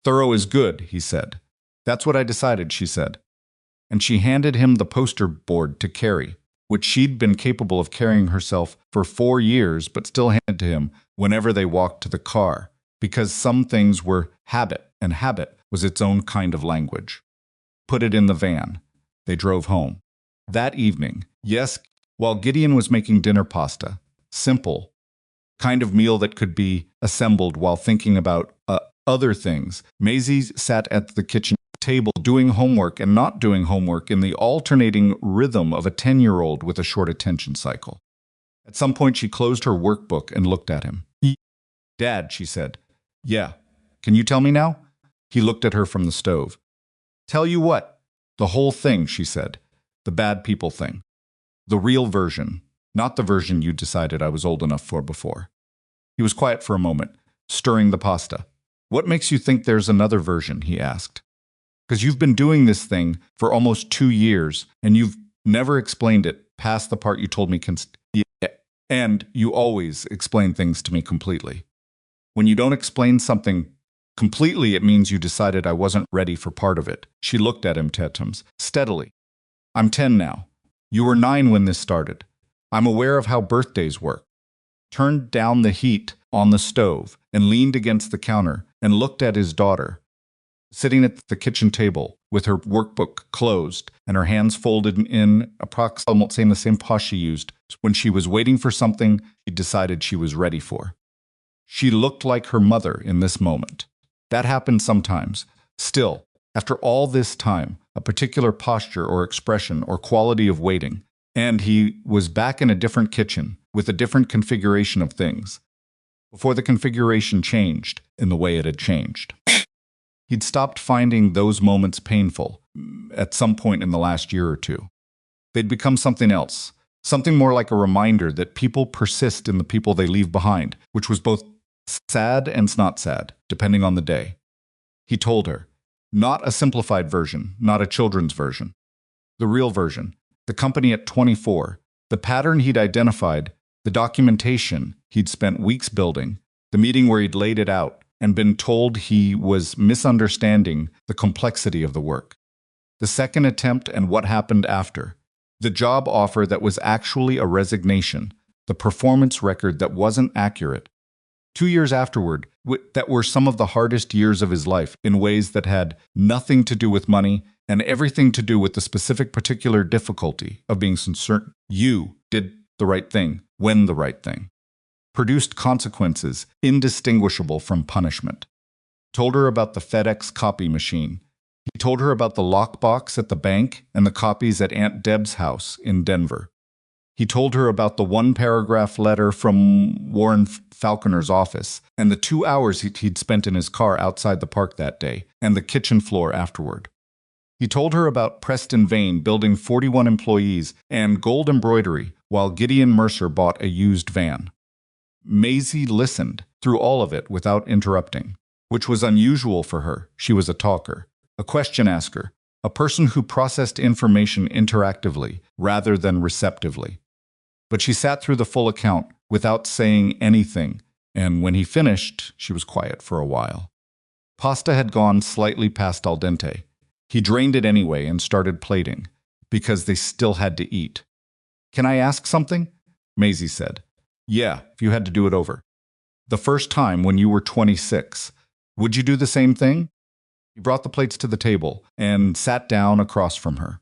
"Thorough is good," he said. "That's what I decided," she said. And she handed him the poster board to carry, which she'd been capable of carrying herself for 4 years, but still handed to him whenever they walked to the car, because some things were habit, and habit was its own kind of language. Put it in the van. They drove home. That evening, yes, while Gideon was making dinner pasta, simple, kind of meal that could be assembled while thinking about other things, Maisie sat at the kitchen table doing homework and not doing homework in the alternating rhythm of a 10-year-old with a short attention cycle. At some point, she closed her workbook and looked at him. "Dad," she said. "Yeah. Can you tell me now?" He looked at her from the stove. "Tell you what?" "The whole thing," she said. "The bad people thing. The real version, not the version you decided I was old enough for before." He was quiet for a moment, stirring the pasta. "What makes you think there's another version?" he asked. "Because you've been doing this thing for almost 2 years, and you've Never explained it past the part you told me and you always explain things to me completely. When you don't explain something completely, it means you decided I wasn't ready for part of it. She looked at him, Tetums, steadily. I'm 10 now. You were 9 when this started. I'm aware of how birthdays work. Turned down the heat on the stove and leaned against the counter and looked at his daughter, sitting at the kitchen table with her workbook closed and her hands folded in approximately the same pose she used when she was waiting for something she decided she was ready for. She looked like her mother in this moment. That happens sometimes. Still, after all this time, a particular posture or expression or quality of waiting, and he was back in a different kitchen with a different configuration of things, before the configuration changed in the way it had changed. He'd stopped finding those moments painful at some point in the last year or two. They'd become something else, something more like a reminder that people persist in the people they leave behind, which was both sad and not sad, depending on the day. He told her, not a simplified version, not a children's version. The real version, the company at 24, the pattern he'd identified, the documentation he'd spent weeks building, the meeting where he'd laid it out and been told he was misunderstanding the complexity of the work. The second attempt and what happened after. The job offer that was actually a resignation, the performance record that wasn't accurate. 2 years afterward, that were some of the hardest years of his life in ways that had nothing to do with money and everything to do with the specific particular difficulty of being certain you did the right thing when the right thing. Produced consequences indistinguishable from punishment. Told her about the FedEx copy machine. He told her about the lockbox at the bank and the copies at Aunt Deb's house in Denver. He told her about the one-paragraph letter from Warren Falconer's office and the 2 hours he'd spent in his car outside the park that day and the kitchen floor afterward. He told her about Preston Vane building 41 employees and gold embroidery while Gideon Mercer bought a used van. Maisie listened through all of it without interrupting, which was unusual for her. She was a talker, a question asker, a person who processed information interactively rather than receptively. But she sat through the full account without saying anything, and when he finished, she was quiet for a while. Pasta had gone slightly past al dente. He drained it anyway and started plating, because they still had to eat. "Can I ask something?" Maisie said. "Yeah, if you had to do it over. The first time when you were 26, would you do the same thing?" He brought the plates to the table and sat down across from her.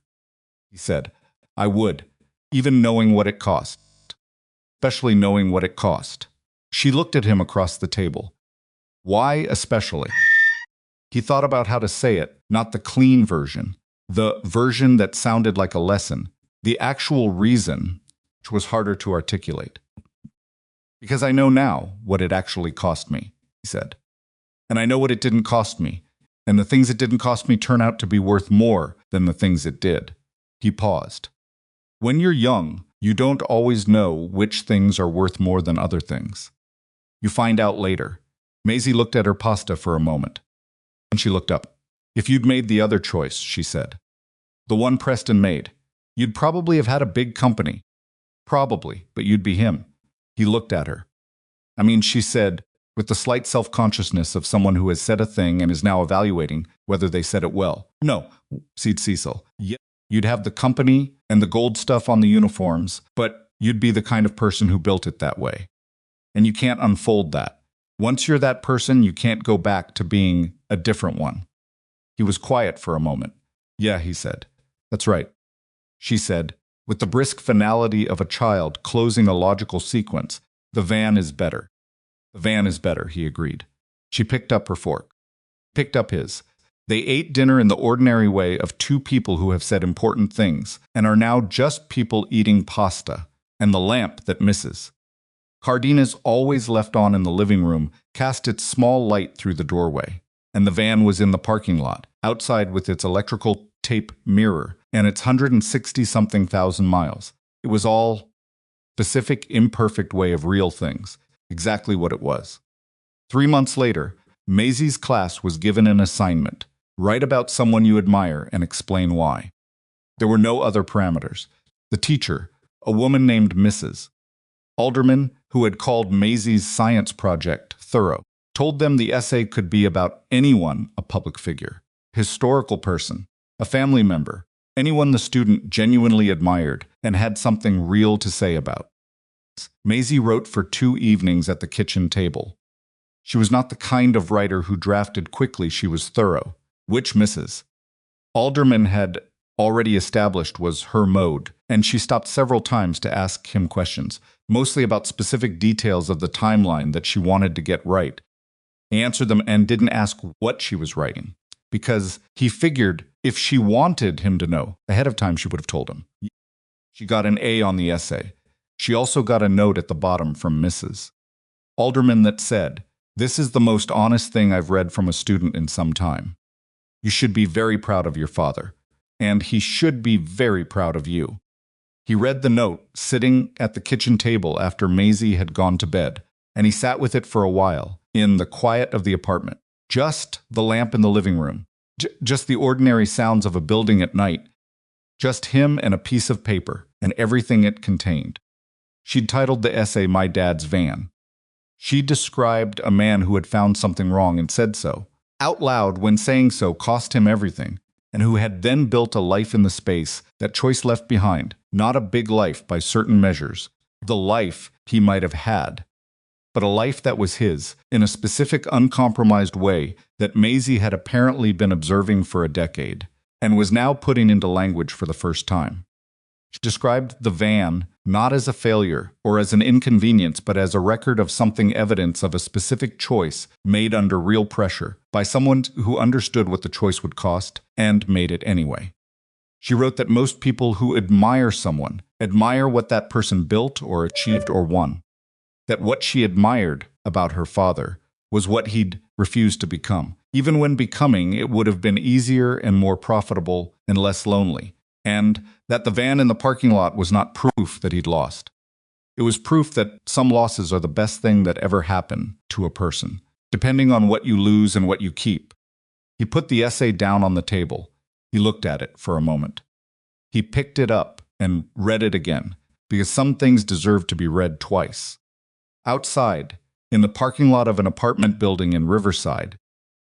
He said, "I would, even knowing what it cost. Especially knowing what it cost." She looked at him across the table. "Why especially?" He thought about how to say it, not the clean version, the version that sounded like a lesson, the actual reason, which was harder to articulate. "Because I know now what it actually cost me," he said. "And I know what it didn't cost me, and the things it didn't cost me turn out to be worth more than the things it did." He paused. When you're young, you don't always know which things are worth more than other things. You find out later. Maisie looked at her pasta for a moment. And she looked up. "If you'd made the other choice," she said, "the one Preston made, you'd probably have had a big company. Probably, but you'd be him." He looked at her. "I mean," she said, with the slight self-consciousness of someone who has said a thing and is now evaluating whether they said it well. "No," said Cecil. "Yeah, you'd have the company and the gold stuff on the uniforms, but you'd be the kind of person who built it that way. And you can't unfold that. Once you're that person, you can't go back to being a different one." He was quiet for a moment. "Yeah," he said. "That's right." She said, with the brisk finality of a child closing a logical sequence, "The van is better." "The van is better," he agreed. She picked up her fork. Picked up his. They ate dinner in the ordinary way of two people who have said important things and are now just people eating pasta, and the lamp that misses. Cardina's always left on in the living room cast its small light through the doorway, and the van was in the parking lot, outside with its electrical tape mirror and its 160-something thousand miles. It was all specific, imperfect way of real things, exactly what it was. 3 months later, Maisie's class was given an assignment. Write about someone you admire and explain why. There were no other parameters. The teacher, a woman named Mrs. Alderman, who had called Maisie's science project thorough, told them the essay could be about anyone, a public figure, historical person, a family member, anyone the student genuinely admired and had something real to say about. Maisie wrote for 2 evenings at the kitchen table. She was not the kind of writer who drafted quickly, she was thorough, which Mrs. Alderman had already established was her mode, and she stopped several times to ask him questions, mostly about specific details of the timeline that she wanted to get right. He answered them and didn't ask what she was writing, because he figured if she wanted him to know ahead of time, she would have told him. She got an A on the essay. She also got a note at the bottom from Mrs. Alderman that said, "This is the most honest thing I've read from a student in some time. You should be very proud of your father, and he should be very proud of you." He read the note sitting at the kitchen table after Maisie had gone to bed, and he sat with it for a while in the quiet of the apartment. Just the lamp in the living room, just the ordinary sounds of a building at night, just him and a piece of paper and everything it contained. She'd titled the essay "My Dad's Van." She described a man who had found something wrong and said so, out loud when saying so cost him everything, and who had then built a life in the space that choice left behind, not a big life by certain measures, the life he might have had, but a life that was his, in a specific uncompromised way that Maisie had apparently been observing for a decade, and was now putting into language for the first time. She described the van not as a failure or as an inconvenience, but as a record of something, evidence of a specific choice made under real pressure by someone who understood what the choice would cost and made it anyway. She wrote that most people who admire someone admire what that person built or achieved or won. That what she admired about her father was what he'd refused to become, even when becoming it would have been easier and more profitable and less lonely. And that the van in the parking lot was not proof that he'd lost. It was proof that some losses are the best thing that ever happened to a person, depending on what you lose and what you keep. He put the essay down on the table. He looked at it for a moment. He picked it up and read it again, because some things deserve to be read twice. Outside, in the parking lot of an apartment building in Riverside,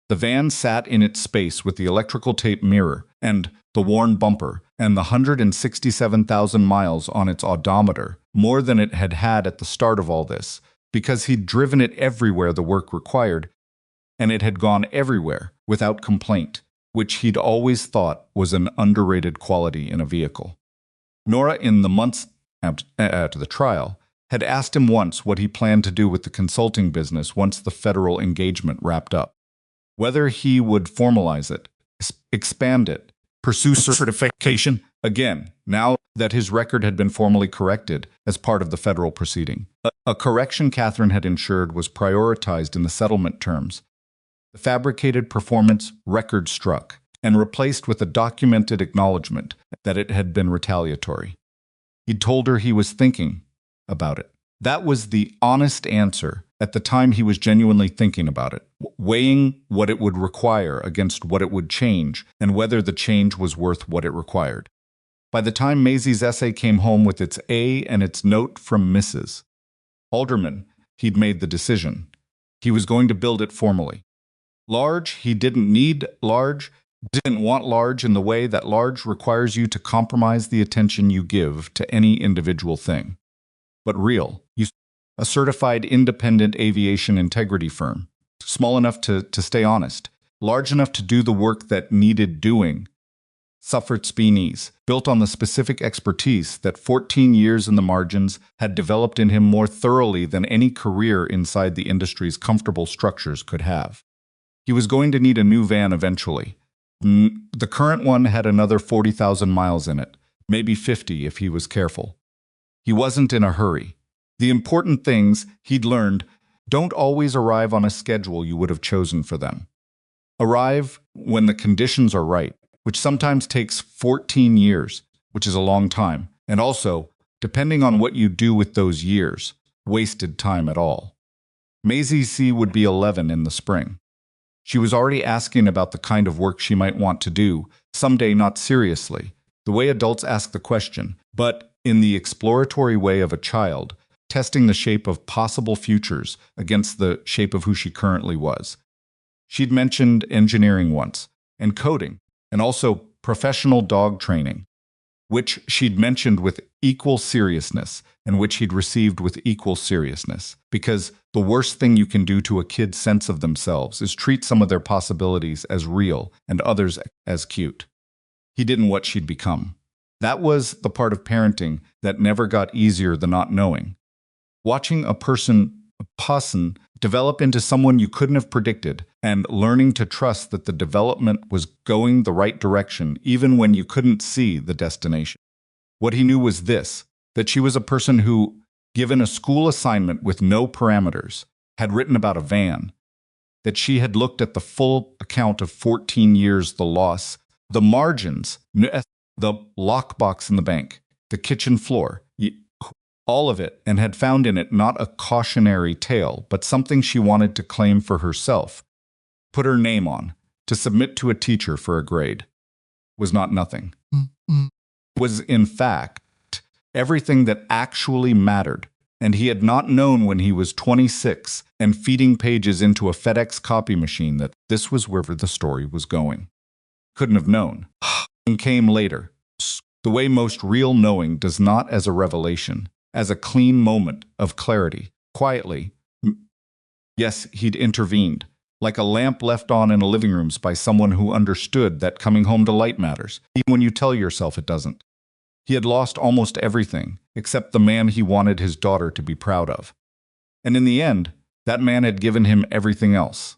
the van sat in its space with the electrical tape mirror and the worn bumper and the 167,000 miles on its odometer, more than it had had at the start of all this, because he'd driven it everywhere the work required, and it had gone everywhere without complaint, which he'd always thought was an underrated quality in a vehicle. Nora, in the months after the trial, had asked him once what he planned to do with the consulting business once the federal engagement wrapped up. Whether he would formalize it, expand it, pursue certification again, now that his record had been formally corrected as part of the federal proceeding. A correction Catherine had ensured was prioritized in the settlement terms. The fabricated performance record struck and replaced with a documented acknowledgement that it had been retaliatory. He'd told her he was thinking about it. That was the honest answer. At the time, he was genuinely thinking about it, weighing what it would require against what it would change, and whether the change was worth what it required. By the time Maisie's essay came home with its A and its note from Mrs. Alderman, he'd made the decision. He was going to build it formally. Large, he didn't need large, didn't want large in the way that large requires you to compromise the attention you give to any individual thing. But real, a certified independent aviation integrity firm, small enough to stay honest, large enough to do the work that needed doing. Suffered Speeney's, built on the specific expertise that 14 years in the margins had developed in him more thoroughly than any career inside the industry's comfortable structures could have. He was going to need a new van eventually. The current one had another 40,000 miles in it, maybe 50 if he was careful. He wasn't in a hurry. The important things, he'd learned, don't always arrive on a schedule you would have chosen for them. Arrive when the conditions are right, which sometimes takes 14 years, which is a long time, and also, depending on what you do with those years, wasted time at all. Maisie C. would be 11 in the spring. She was already asking about the kind of work she might want to do, someday not seriously, the way adults ask the question, but in the exploratory way of a child, testing the shape of possible futures against the shape of who she currently was. She'd mentioned engineering once, and coding, and also professional dog training, which she'd mentioned with equal seriousness and which he'd received with equal seriousness. Because the worst thing you can do to a kid's sense of themselves is treat some of their possibilities as real and others as cute. He didn't what she'd become. That was the part of parenting that never got easier than not knowing. Watching a person develop into someone you couldn't have predicted, and learning to trust that the development was going the right direction even when you couldn't see the destination. What he knew was this, that she was a person who, given a school assignment with no parameters, had written about a van, that she had looked at the full account of 14 years, the loss, the margins, the lockbox in the bank, the kitchen floor, all of it, and had found in it not a cautionary tale, but something she wanted to claim for herself, put her name on, to submit to a teacher for a grade. Was not nothing. Was, in fact, everything that actually mattered, and he had not known when he was 26 and feeding pages into a FedEx copy machine that this was where the story was going. Couldn't have known. And came later. The way most real knowing does not as a revelation, as a clean moment of clarity, quietly. Yes, he'd intervened, like a lamp left on in a living room by someone who understood that coming home to light matters, even when you tell yourself it doesn't. He had lost almost everything, except the man he wanted his daughter to be proud of. And in the end, that man had given him everything else.